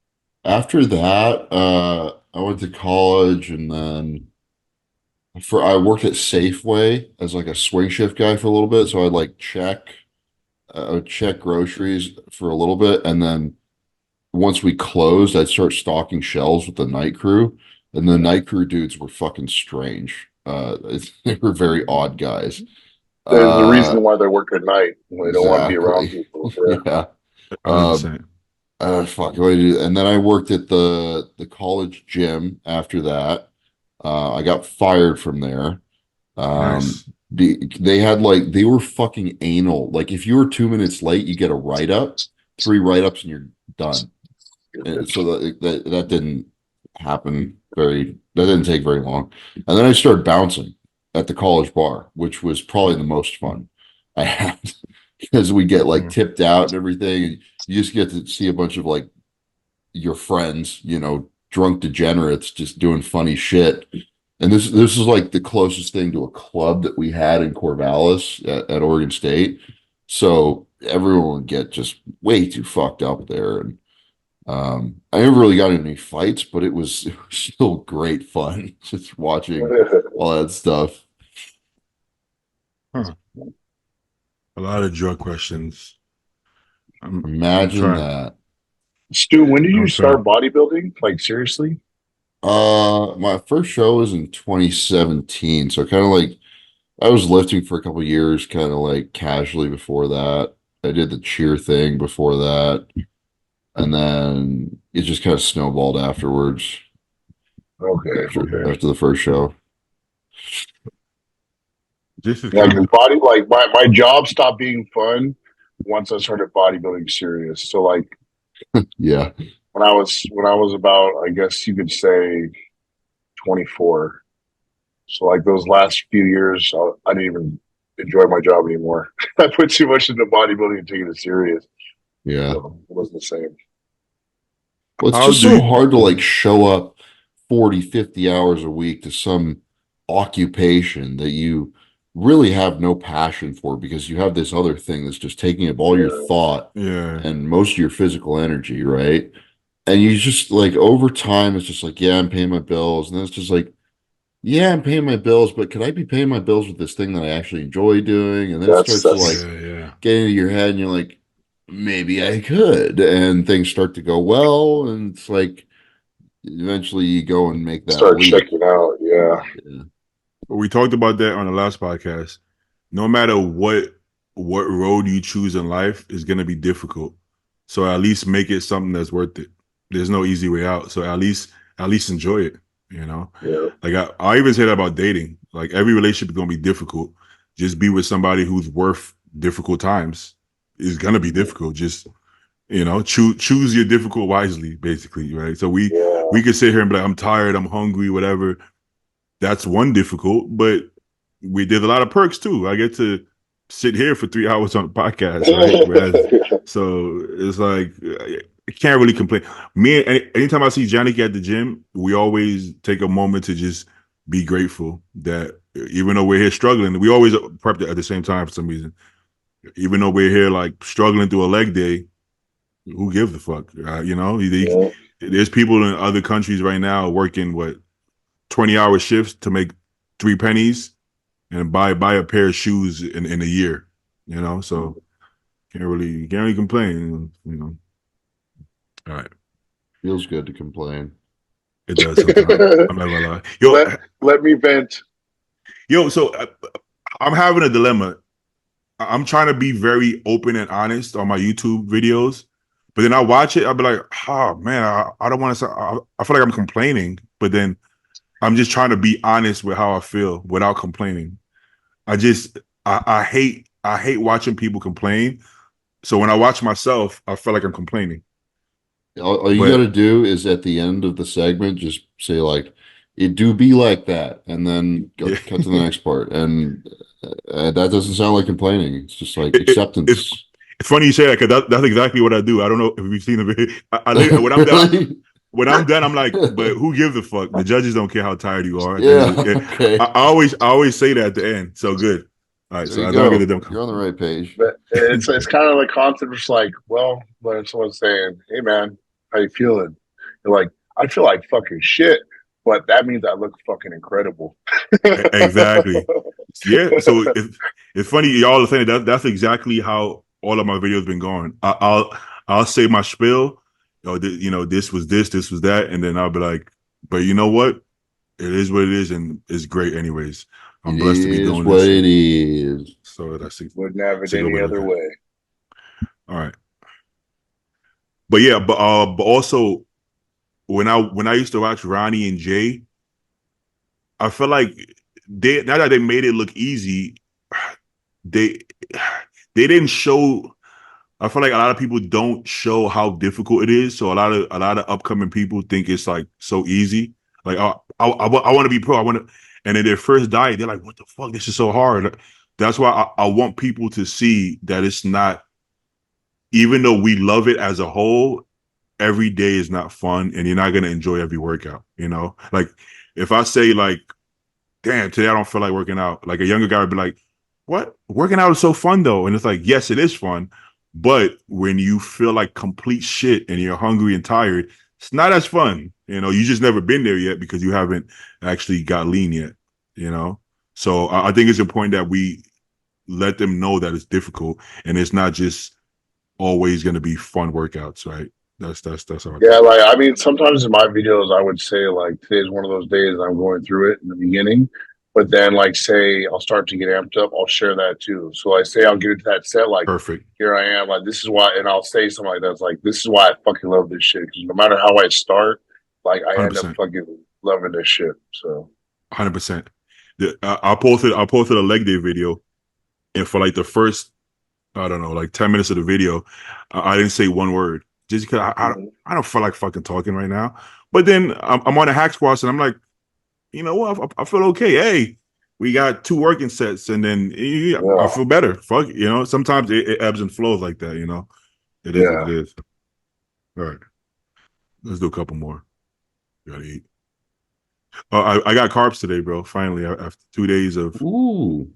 After that, I went to college, and then I worked at Safeway as like a swing shift guy for a little bit. So I'd like I would check groceries for a little bit, and then once we closed, I'd start stocking shelves with the night crew, and the night crew dudes were fucking strange. They were very odd guys. There's the reason why they work at night. They don't want to be around people. Yeah. And then I worked at the college gym after that. I got fired from there. Nice. They were fucking anal. Like if you were 2 minutes late, you get a write-up, 3 write-ups, and you're done. And so that didn't happen that didn't take very long. And then I started bouncing at the college bar, which was probably the most fun I had, because we get like tipped out and everything, and you just get to see a bunch of like your friends, drunk degenerates just doing funny shit. And this is like the closest thing to a club that we had in Corvallis at Oregon State. So everyone would get just way too fucked up there. And I never really got into any fights, but it was still great fun just watching all that stuff. Huh. A lot of drug questions. Imagine that. Stu, when did you Okay. start bodybuilding? Like seriously? My first show was in 2017, so kind of like I was lifting for a couple of years, kind of like casually before that. I did the cheer thing before that, and then it just kind of snowballed afterwards Okay. after the first show. This is Like kind of, body, like my job stopped being fun once I started bodybuilding serious. So like Yeah, when I was about, I guess you could say 24. So like those last few years, I didn't even enjoy my job anymore. I put too much into bodybuilding and taking it serious. yeah. So it wasn't the same. Well, it's How just do so you- hard to like show up 40, 50 hours a week to some occupation that you really have no passion for because you have this other thing that's just taking up all your thought yeah. and most of your physical energy, right? And you just like over time, it's just like, yeah, I'm paying my bills. And then it's just like, yeah, I'm paying my bills, but could I be paying my bills with this thing that I actually enjoy doing? And then it starts to like Yeah. get into your head and you're like, maybe I could. And things start to go well. And it's like, eventually you go and make that Start leap. checking out. Yeah. Yeah. We talked about that on the last podcast. No matter what road you choose in life is going to be difficult. So at least make it something that's worth it. There's no easy way out. So at least enjoy it. Yeah. Like I even say that about dating. Like every relationship is going to be difficult. Just be with somebody who's worth difficult times. It's going to be difficult. Just choose your difficult wisely, basically, right? So we could sit here and be like, I'm tired, I'm hungry, whatever. That's one difficult, but there's a lot of perks too. I get to sit here for 3 hours on the podcast, right? So it's like I can't really complain. Anytime I see Johnny at the gym, we always take a moment to just be grateful that even though we're here struggling, we always prep at the same time for some reason. Even though we're here like struggling through a leg day, who gives a fuck? There's people in other countries right now working 20-hour shifts to make 3 pennies and buy a pair of shoes in a year, so can't really complain, All right. Feels good to complain. It does sometimes. I'm not gonna lie. Yo, let me vent. So I'm having a dilemma. I'm trying to be very open and honest on my YouTube videos, but then I watch it, I'll be like, oh man, I don't want to. I feel like I'm complaining, but then I'm just trying to be honest with how I feel without complaining. I hate watching people complain. So when I watch myself, I feel like I'm complaining. All you got to do is at the end of the segment, just say like, it do be like that. And then cut to the next part. And that doesn't sound like complaining. It's just like acceptance. It's funny you say that because that's exactly what I do. I don't know if you've seen the video. When I'm done, when I'm done, I'm like, but who gives a fuck? The judges don't care how tired you are. Yeah. Okay. I always say that at the end. So good. All right. So I don't get it. You're on the right page. But it's kind of the concept. It's like, well, when someone's saying, "Hey man, how you feeling?" You're like, "I feel like fucking shit," but that means I look fucking incredible. Exactly. Yeah. So it's funny y'all are saying that's exactly how all of my videos been going. I'll say my spiel. This was this was that, and then I'll be like, but you know what? It is what it is, and it's great anyways. I'm blessed to be doing what this. It is. So that's Wouldn't have it any other way. All right. But yeah, but also when I used to watch Ronnie and Jay, I feel like now that they made it look easy, they didn't show. I feel like a lot of people don't show how difficult it is. So a lot of upcoming people think it's like so easy. Like I want to be pro. And in their first diet, they're like, "What the fuck? This is so hard." That's why I want people to see that it's not. Even though we love it as a whole, every day is not fun, and you're not gonna enjoy every workout. You know, like if I say like, "Damn, today I don't feel like working out," like a younger guy would be like, "What? Working out is so fun though," and it's like, yes, it is fun, but when you feel like complete shit and you're hungry and tired, it's not as fun. You know, you just never been there yet because you haven't actually got lean yet. You know, so I think it's important that we let them know that it's difficult and it's not just always going to be fun workouts, right? That's how I Yeah, think. like I mean, sometimes in my videos, I would say like today's one of those days I'm going through it in the beginning, but then like say I'll start to get amped up, I'll share that too. So I say I'll get into that set like Perfect. here I am, like this is why, and I'll say something like that's like this is why I fucking love this shit because no matter how I start, like I end up 100%. fucking loving this shit. So 100%. I posted a leg day video, and for like the first, I don't know, like 10 minutes of the video, I didn't say one word just because I don't feel like fucking talking right now. But then I'm on a hack squats and I'm like, you know what? I feel okay. Hey, we got 2 working sets, and then I feel better. Fuck, you know. Sometimes it ebbs and flows like that. You know, it is what it is. All right, let's do a couple more. Gotta eat. I got carbs today, bro. Finally, after 2 days of. Ooh,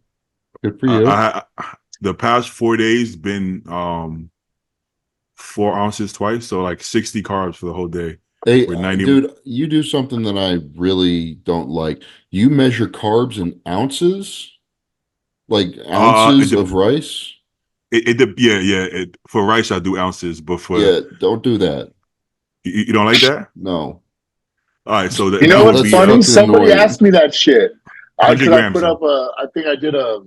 good for you. The past 4 days been 4 ounces twice, so like 60 carbs for the whole day. Hey, with 90 dude, you do something that I really don't like. You measure carbs in ounces, like ounces of rice. For rice I do ounces, but for don't do that. You don't like that? No. All right, so you know what's funny? fucking Somebody annoying. asked me that shit. I 100 grams. put up I think I did a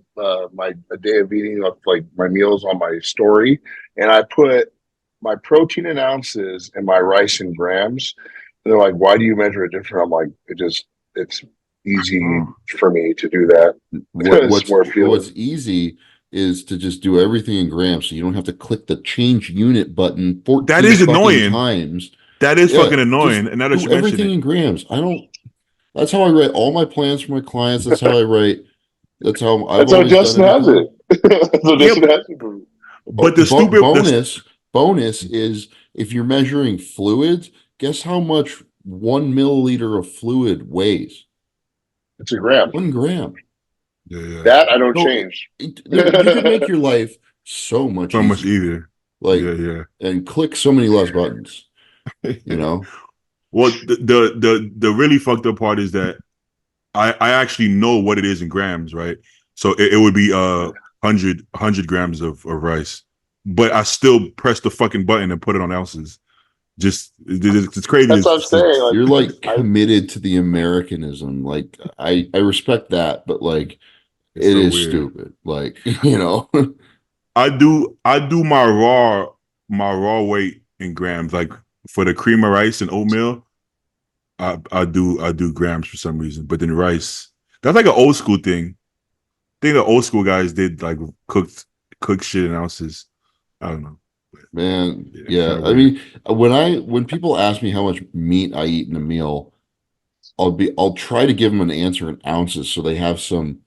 day of eating of like my meals on my story, and I put my protein in ounces and my rice in grams. And they're like, "Why do you measure it different?" I'm like, it's easy for me to do that. What's easy is to just do everything in grams, so you don't have to click the change unit button 14 That is annoying. times. That is fucking annoying, and that do everything in grams. That's how I write all my plans for my clients. That's how I write. That's how I've always Justin done has it. Justin has it. But the stupid bonus is if you're measuring fluids, guess how much 1 milliliter of fluid weighs? It's a gram. 1 gram. Yeah. That I don't change. You could make your life so much easier. Like, and click so many less buttons. You know. Well, the really fucked up part is that I actually know what it is in grams, right? So it would be 100 grams of rice, but I still press the fucking button and put it on ounces. It's crazy. That's what I'm saying. Like, you're like committed to the Americanism. Like I respect that, but like it is weird. Stupid. Like, you know. I do my raw weight in grams. Like for the cream of rice and oatmeal, I do grams for some reason. But then rice, that's like an old school thing. I think the old school guys did like cooked shit in ounces. I don't know. Man, yeah. I mean, when people ask me how much meat I eat in a meal, I'll try to give them an answer in ounces so they have some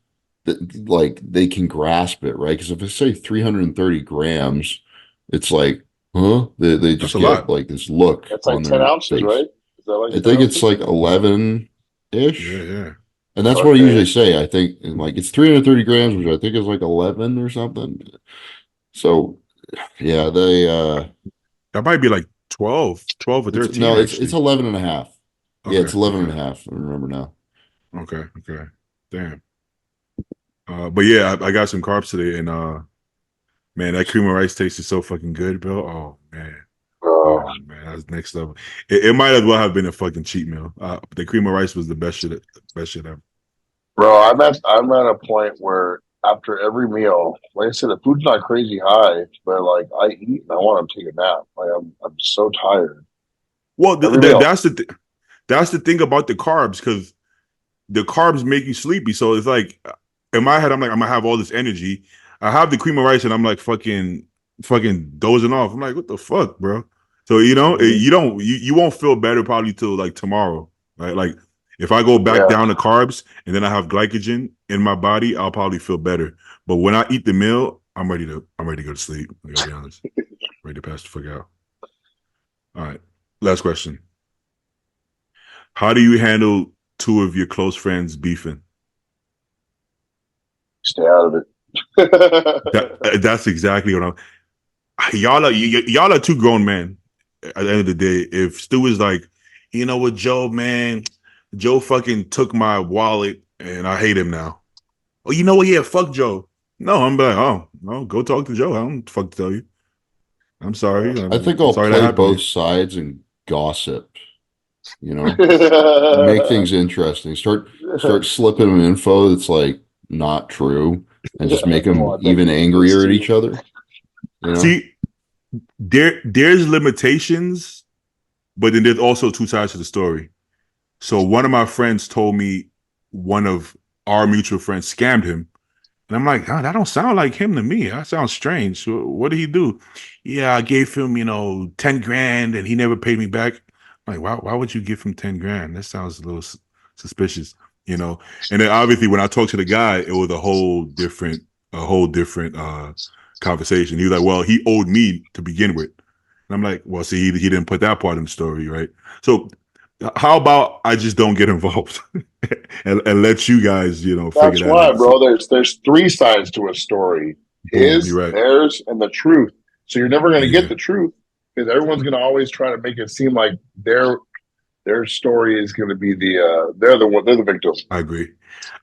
that like they can grasp it, right? Because if I say 330 grams, it's like, huh? They just get lot. Like this look. That's like 10 ounces, face. Right? Is that like I think ounces? It's like 11-ish. Yeah. And that's what I usually say. I think like it's 330 grams, which I think is like 11 or something. So yeah, they that might be like 12 or 13. No, it's 11 and a half. Okay, yeah, it's 11 and a half. I remember now. Okay. Damn. But yeah, I got some carbs today, and man, that cream of rice tasted so fucking good, bro. Oh man, that's next level. It might as well have been a fucking cheat meal. The cream of rice was the best shit ever. Bro, I'm at a point where after every meal, like I said, the food's not crazy high, but like I eat and I want to take a nap. Like I'm so tired. Well, that's the thing about the carbs, because the carbs make you sleepy. So it's like in my head, I'm like, I'm gonna have all this energy. I have the cream of rice and I'm like fucking dozing off. I'm like, what the fuck, bro? So you know, you won't feel better probably till like tomorrow, right? Like if I go back down to carbs and then I have glycogen in my body, I'll probably feel better. But when I eat the meal, I'm ready to go to sleep. I gotta be honest, ready to pass the fuck out. All right, Last question. How do you handle two of your close friends beefing? Stay out of it. That's exactly what I'm. Y'all are two grown men. At the end of the day, if Stu is like, you know what, Joe, man, Joe fucking took my wallet and I hate him now. Oh, you know what? Yeah, fuck Joe. No, I'm like, oh, no, go talk to Joe. I don't fuck tell you. I'm sorry. I think I'm I'll sorry that play happened to both you. sides and gossip. Make things interesting. Start slipping them info that's like not true, and just make them even angrier at each other. See, there's limitations, but then there's also two sides to the story. So one of my friends told me one of our mutual friends scammed him. And I'm like, oh, that don't sound like him to me. That sounds strange. So what did he do? Yeah, I gave him, 10 grand and he never paid me back. I'm like, why would you give him 10 grand? That sounds a little suspicious, And then obviously when I talked to the guy, it was a whole different conversation. He was like, well, he owed me to begin with. And I'm like, well, see, he didn't put that part in the story, right? So how about I just don't get involved and let you guys, figure That's that why, out. bro. There's three sides to a story: his, You're right. theirs, and the truth. So you're never going to Yeah. get the truth because everyone's going to always try to make it seem like their story is going to be they're the victim. I agree.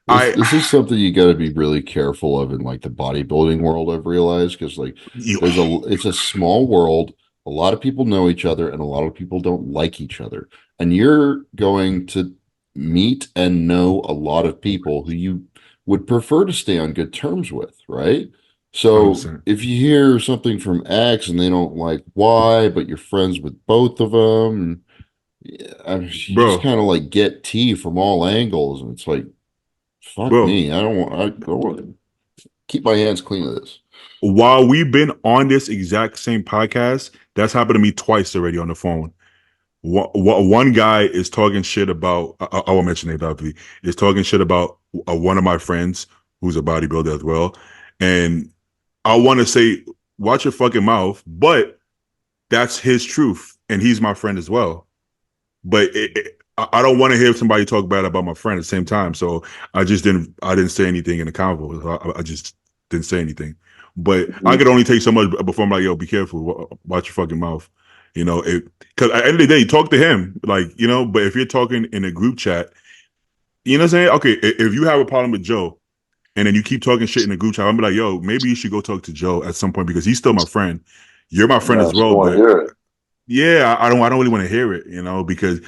This is something you got to be really careful of in like the bodybuilding world. I've realized because like it's a small world. A lot of people know each other, and a lot of people don't like each other. And you're going to meet and know a lot of people who you would prefer to stay on good terms with, right? So 100%. if you hear something from X and they don't like Y, but you're friends with both of them, you just kind of like get tea from all angles, and it's like, fuck me. I don't want to keep my hands clean of this. While we've been on this exact same podcast, that's happened to me twice already on the phone. One guy is talking shit about, I won't mention it, obviously, is talking shit about one of my friends who's a bodybuilder as well. And I want to say, watch your fucking mouth, but that's his truth. And he's my friend as well. But I don't want to hear somebody talk bad about my friend at the same time. So I didn't say anything in the convo. I just didn't say anything. But I could only take so much before I'm like, yo, be careful. Watch your fucking mouth. Because at the end of the day, talk to him. But if you're talking in a group chat, you know what I'm saying? Okay, if you have a problem with Joe and then you keep talking shit in the group chat, I'm like, yo, maybe you should go talk to Joe at some point because he's still my friend. You're my friend as well. But yeah, I don't really want to hear it, because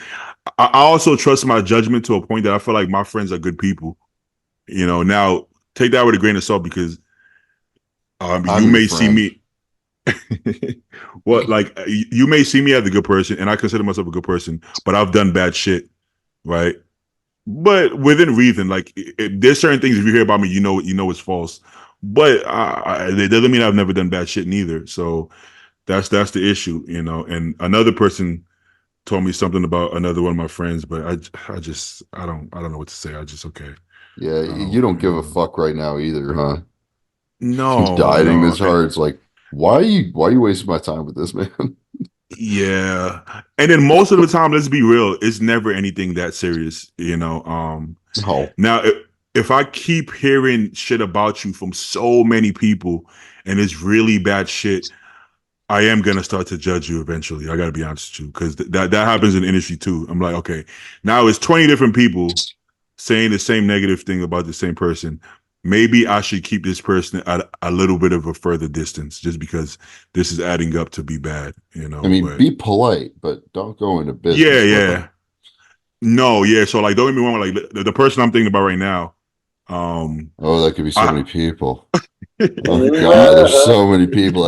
I also trust my judgment to a point that I feel like my friends are good people. Now take that with a grain of salt because you may see me. You may see me as a good person, and I consider myself a good person, but I've done bad shit, right? But within reason, like there's certain things if you hear about me, you know it's false. But it doesn't mean I've never done bad shit neither. So that's the issue, And another person told me something about another one of my friends, but I don't know what to say. I just okay. Yeah, you don't give a fuck right now either, huh? No, dieting this hard. It's like, why are you wasting my time with this, man? Yeah, and then most of the time, let's be real, it's never anything that serious, No. Now, if I keep hearing shit about you from so many people, and it's really bad shit, I am gonna start to judge you eventually. I gotta be honest with you, because that happens in the industry too. I'm like, okay, now it's 20 different people saying the same negative thing about the same person. Maybe I should keep this person at a little bit of a further distance, just because this is adding up to be bad. I mean, be polite, but don't go into business. Yeah. No, yeah. So like, don't get me wrong. Like the person I'm thinking about right now. Oh, that could be so many people. Oh God, there's so many people.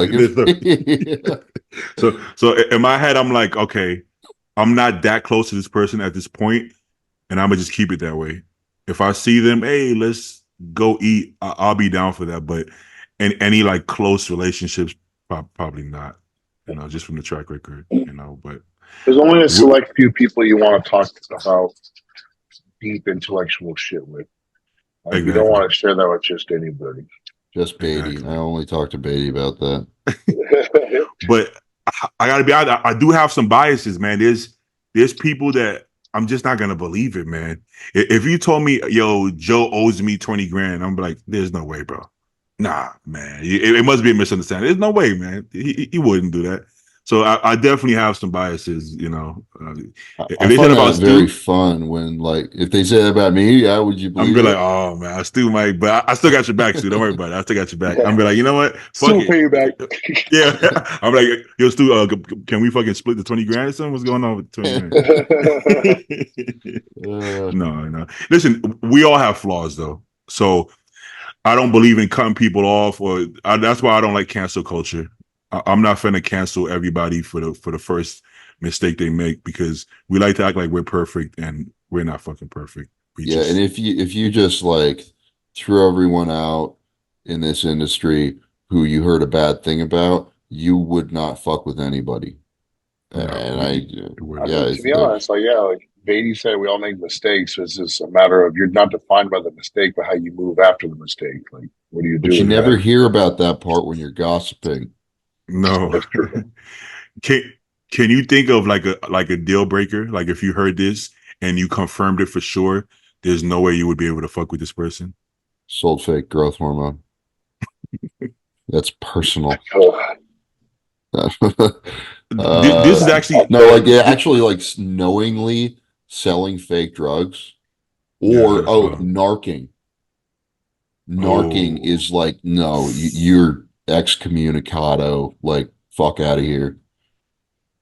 So in my head, I'm like, okay, I'm not that close to this person at this point, and I'm gonna just keep it that way. If I see them, hey, let's go eat. I'll be down for that. But any like close relationships, probably not. Just from the track record. But there's only a select few people you want to talk about deep intellectual shit with. Like, you don't want to share that with just anybody. Just Beatty. Exactly. I only talk to Beatty about that. But I gotta be honest. I do have some biases, man. There's people that I'm just not gonna believe it, man. If you told me, yo, Joe owes me 20 grand, I'm like, there's no way, bro. Nah, man. It must be a misunderstanding. There's no way, man. He wouldn't do that. So I definitely have some biases, you know. If I they said find about that very Stu, fun when, like, if they say that about me, yeah, would you I'm believe be like, it? oh man, I still might, but I still got your back, Stu. Don't worry about it. I still got your back. I'm be like, you know what? Fuck Still it. pay you back. Yeah. I'm like, yo, Stu, can we fucking split the 20 grand or something? What's going on with the 20 grand? No. Listen, we all have flaws though. So I don't believe in cutting people off, that's why I don't like cancel culture. I'm not finna cancel everybody for the first mistake they make, because we like to act like we're perfect and we're not fucking perfect. Yeah, and if you just like threw everyone out in this industry who you heard a bad thing about, you would not fuck with anybody. And I mean, to be honest, like Beatty said, we all make mistakes. So it's just a matter of, you're not defined by the mistake, but how you move after the mistake. Like, what do you do? but you with never that? hear about that part when you're gossiping. no. That's true. Can you think of like a deal breaker? Like if you heard this and you confirmed it for sure, there's no way you would be able to fuck with this person. Sold fake growth hormone. That's personal. This is actually no, like actually like knowingly selling fake drugs or narking. Narking is like, no, you're excommunicado, like fuck out of here.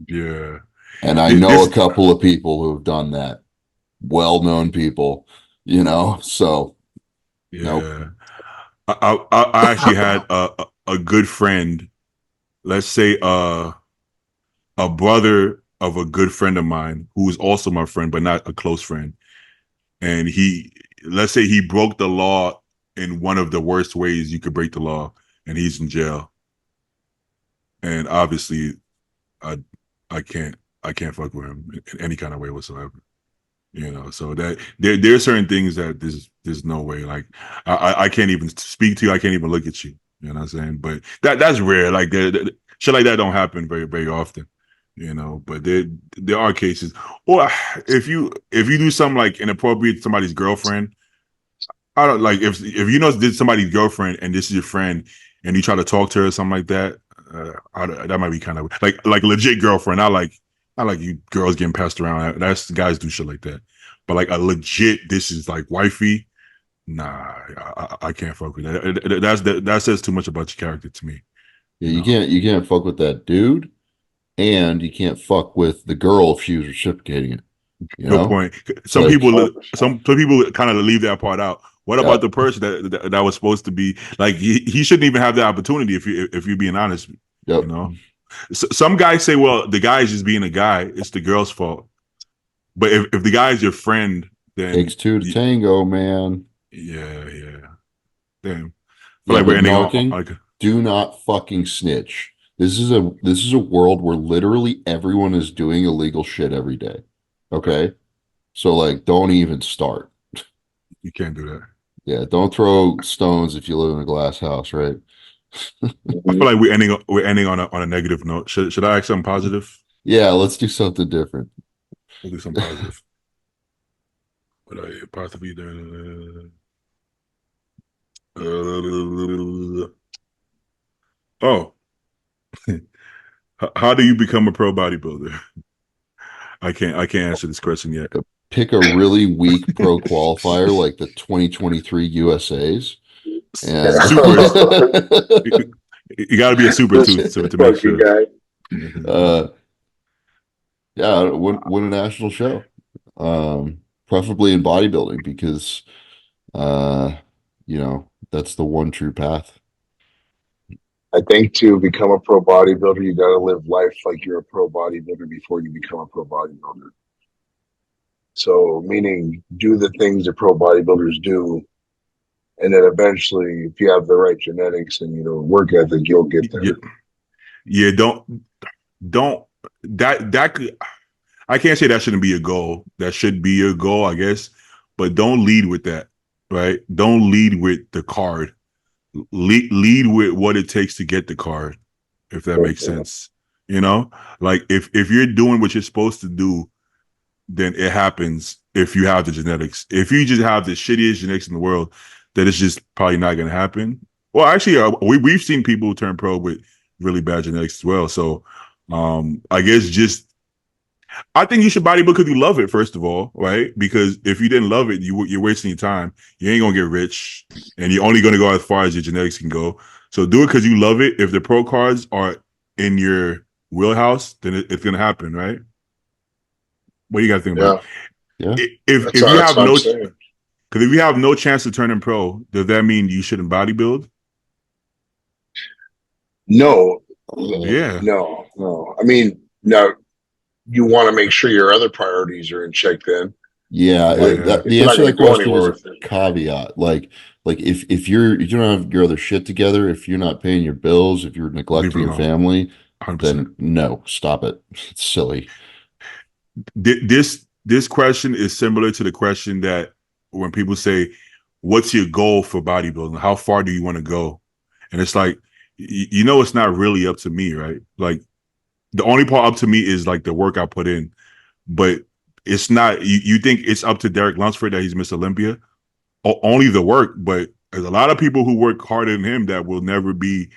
Yeah. And I know a couple of people who have done that. Well-known people, you know, so yeah. Nope. I actually had a good friend, let's say a brother of a good friend of mine who was also my friend, but not a close friend. And let's say he broke the law in one of the worst ways you could break the law, and he's in jail. And obviously, I can't fuck with him in any kind of way whatsoever. You know, so that there are certain things that there's no way. Like I can't even speak to you. I can't even look at you. You know what I'm saying? But that's rare. Like shit like that don't happen very, very often. You know, but there are cases. Or if you do something like inappropriate to somebody's girlfriend, I don't like if you know this somebody's girlfriend and this is your friend and you try to talk to her or something like that. That might be kind of like legit girlfriend. I like you girls getting passed around. That's guys do shit like that. But like a legit, this is like wifey. Nah, I can't fuck with that. That says too much about your character to me. Yeah, you can't fuck with that dude, and you can't fuck with the girl if she was reciprocating it. Good point. Some people kind of leave that part out. What about the person that was supposed to be like he shouldn't even have the opportunity if you're being honest. Yep. You know, some guys say, well, the guy is just being a guy. It's the girl's fault. But if the guy is your friend, then takes two to tango, man. Yeah. Damn. Yeah, like we're narking, do not fucking snitch. This is a world where literally everyone is doing illegal shit every day. Okay, so like, don't even start. You can't do that. Yeah, don't throw stones if you live in a glass house, right? I feel like we're ending on a negative note. Should I ask something positive? Yeah, let's do something different. We'll do something positive. What I possibly oh, how do you become a pro bodybuilder? I can't answer this question yet. Pick a really weak pro qualifier like the 2023 USAs. And you got to be a super to make sure. Yeah, win a national show, preferably in bodybuilding, because that's the one true path. I think to become a pro bodybuilder, you got to live life like you're a pro bodybuilder before you become a pro bodybuilder. So, meaning do the things that pro bodybuilders do, and then eventually, if you have the right genetics and work ethic, you'll get there. Yeah, don't that could. I can't say that shouldn't be a goal. That should be your goal, I guess. But don't lead with that, right? Don't lead with the card. Lead with what it takes to get the card, if that makes sense. You know, like if you're doing what you're supposed to do, then it happens. If you have the genetics, if you just have the shittiest genetics in the world, then it's just probably not going to happen. Well, actually, we've seen people turn pro with really bad genetics as well. So, I guess I think you should bodybuild because you love it, first of all, right? Because if you didn't love it, you're wasting your time. You ain't gonna get rich, and you're only gonna go as far as your genetics can go. So do it because you love it. If the pro cards are in your wheelhouse, then it's gonna happen, right? What do you guys think about Yeah. it? If That's you all, have what I'm no, saying. because if you have no chance to turn in pro, does that mean you shouldn't bodybuild? No, Yeah, no. I mean, now you want to make sure your other priorities are in check. Then, Yeah, like, yeah, the if you're not answer to going that to go question is anywhere a with it. caveat. Like if you don't have your other shit together, if you're not paying your bills, if you're leave it neglecting your alone. family, 100%. then no, stop it. It's silly. This question is similar to the question that when people say, "What's your goal for bodybuilding? How far do you want to go?" And it's like, you know, it's not really up to me, right? Like the only part up to me is like the work I put in, but it's not. You think it's up to Derek Lunsford that he's Miss Olympia? Only the work, but there's a lot of people who work harder than him that will never be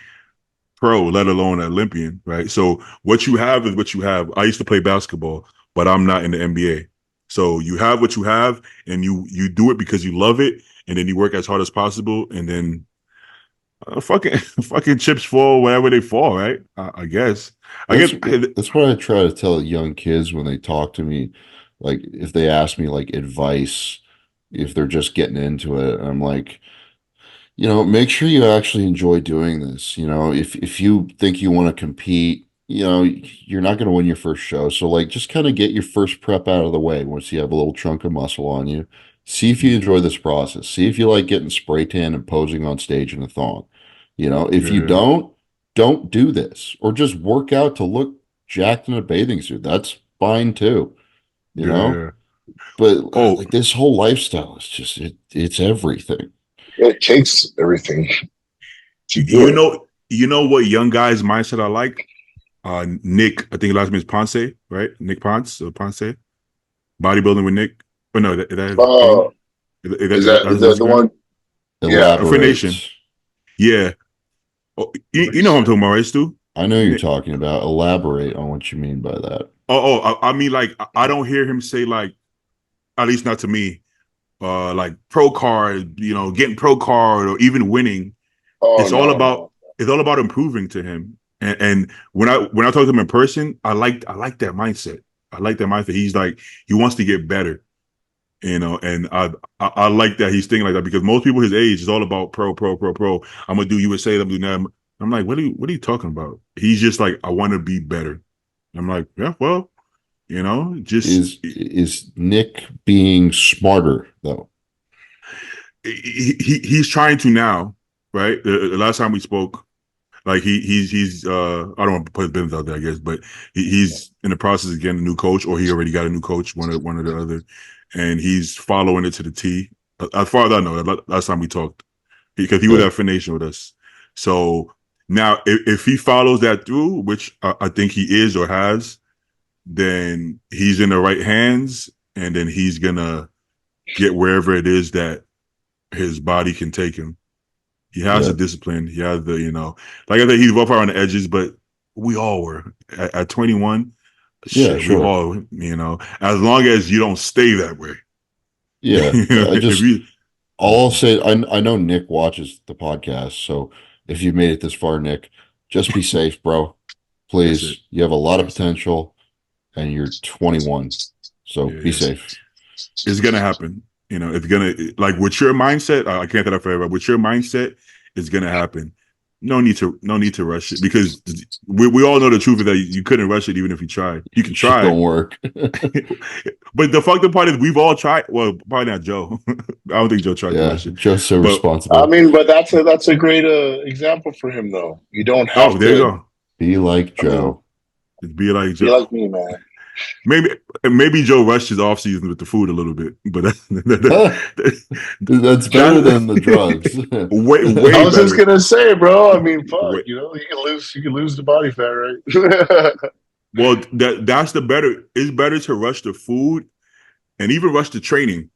pro, let alone an Olympian, right? So what you have is what you have. I used to play basketball, but I'm not in the NBA. So you have what you have, and you do it because you love it, and then you work as hard as possible, and then fucking fucking chips fall wherever they fall, right? I guess. I That's guess. that's what I try to tell young kids when they talk to me, like if they ask me like advice, if they're just getting into it, I'm like, make sure you actually enjoy doing this. If you think you want to compete, you're not going to win your first show. So like just kind of get your first prep out of the way once you have a little chunk of muscle on you. See if you enjoy this process. See if you like getting spray tan and posing on stage in a thong. If you Yeah, don't do this or just work out to look jacked in a bathing suit. That's fine too, you know? yeah. But Oh, like this whole lifestyle is just it's everything. It takes everything to do you it. know, you know what young guys' mindset I like? Nick, I think his last name is Ponce, right? Nick Ponce, Ponce, bodybuilding with Nick. But no, that his Uh, name? is That's that his the Instagram? one? Yeah. For Nation. Elaborate. Yeah. Oh, you know what I'm talking about, right, Stu? I know you're Nick. talking about. Elaborate on what you mean by that. I mean, like, I don't hear him say, like, at least not to me, like pro card, getting pro card or even winning. Oh It's all no, about no. it's all about improving to him. And when I talk to him in person, I like that mindset. I like that mindset. He's like, he wants to get better, and I like that he's thinking like that, because most people his age is all about pro, pro, pro, pro. I'm gonna do USA, I'm gonna do that. I'm like, what are you talking about? He's just like, I want to be better. I'm like, yeah, well, just Is Nick being smarter though? he's trying to now, right? The last time we spoke, like he's I don't want to put his business out there, I guess, but he's in the process of getting a new coach, or he already got a new coach, one or the other, and he's following it to the T. As far as I know, last time we talked, because he was at FNP with us. So now, if he follows that through, which I think he is or has, then he's in the right hands, and then he's gonna get wherever it is that his body can take him. He has the discipline. He has the, like I said, he's rough around the edges, but we all were at 21. Yeah, Shit, we sure. all, as long as you don't stay that way. Yeah, If you, all I'll say, I know Nick watches the podcast, so if you made it this far, Nick, just be safe, bro. That's it. Please. You have a lot of potential, and you're 21, so be safe. It's gonna happen. It's gonna, like, with your mindset. I can't tell that for everybody. With your mindset, it's gonna happen. No need to rush it, because we all know the truth is that you couldn't rush it even if you tried. You can try. It don't work. But the fucked up part is we've all tried. Well, probably not Joe. I don't think Joe tried to rush it. Joe's so But, responsible. I mean, but that's a great example for him, though. You don't have there you go. Be like Joe. Be like Joe. Be like me, man. maybe Joe rushed his off season with the food a little bit, but That's better than the drugs. way I was better. just gonna say, bro. I mean, fuck. Wait. You know, you can lose the body fat, right? Well, that's the better. It's better to rush the food and even rush the training.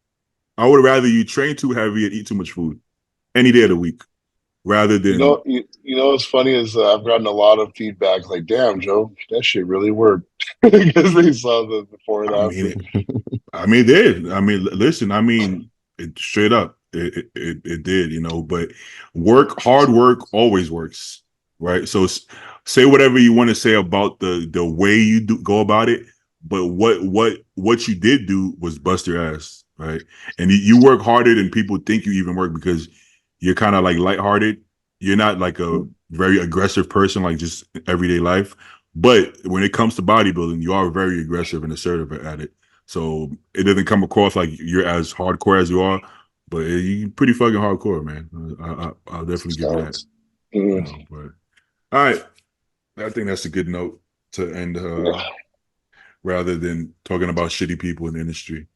I would rather you train too heavy and eat too much food any day of the week, rather than You know what's funny is I've gotten a lot of feedback like, "Damn, Joe, that shit really worked," because they saw the before and after. It did. I mean, listen. I mean, it straight up. It did. You know, but hard work always works, right? So say whatever you want to say about the way you go about it, but what you did do was bust your ass, right? And you work harder than people think you even work because you're kind of like lighthearted. You're not like a very aggressive person, like just everyday life. But when it comes to bodybuilding, you are very aggressive and assertive at it. So it doesn't come across like you're as hardcore as you are, but you're pretty fucking hardcore, man. I'll definitely give you that. You know, but all right, I think that's a good note to end, rather than talking about shitty people in the industry.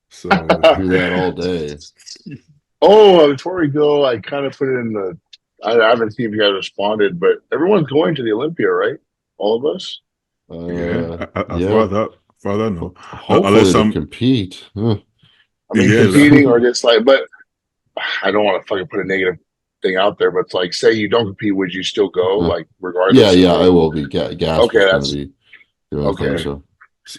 So do that all day. Oh, before we go, I kind of put it in the. I haven't seen if you guys responded, but everyone's going to the Olympia, right? All of us. yeah, Yeah. farther no. Hopefully Unless to compete. Huh. I mean, Yeah, competing or just like, but I don't want to fucking put a negative thing out there. But it's like, say you don't compete, would you still go? Like, regardless? Yeah, I will be. Gas Okay, is going to be doing okay. things.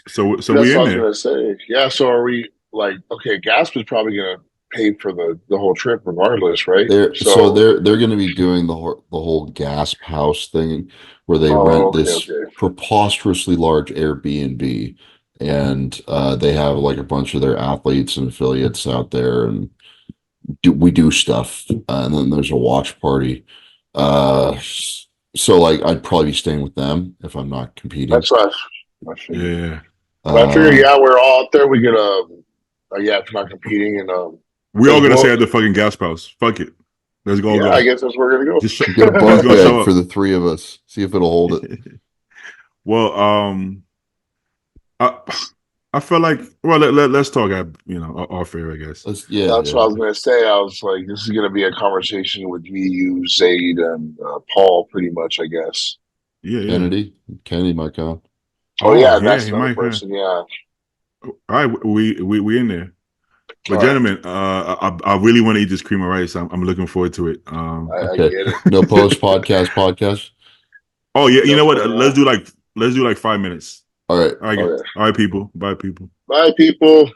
So That's we what I in was there. gonna say. Yeah. So are we like, okay? Gasp is probably gonna pay for the whole trip, regardless, right? They're going to be doing the whole Gasp house thing where they rent this preposterously large Airbnb, and they have like a bunch of their athletes and affiliates out there, and we do stuff, and then there's a watch party. So like I'd probably be staying with them if I'm not competing. That's what I figured. Yeah. But I figure, we're all out there. We get if we're not competing, and we all gonna stay at the fucking gas house. Fuck it. Let's go. Yeah, I guess that's where we're gonna go. Just get a bunk bed for the three of us. See if it'll hold it. Well, I feel like let's talk. Off air, I guess. That's what I was gonna say. I was like, this is gonna be a conversation with me, you, Zaid, and Paul, pretty much, I guess. Yeah. Kennedy might come. Oh yeah, that's another person. Yeah. All right, we in there. But gentlemen, I really want to eat this cream of rice. I'm looking forward to it. I get it. No post podcast. Oh yeah, you know what? Let's do like 5 minutes. All right. All right, people. Bye, people. Bye, people.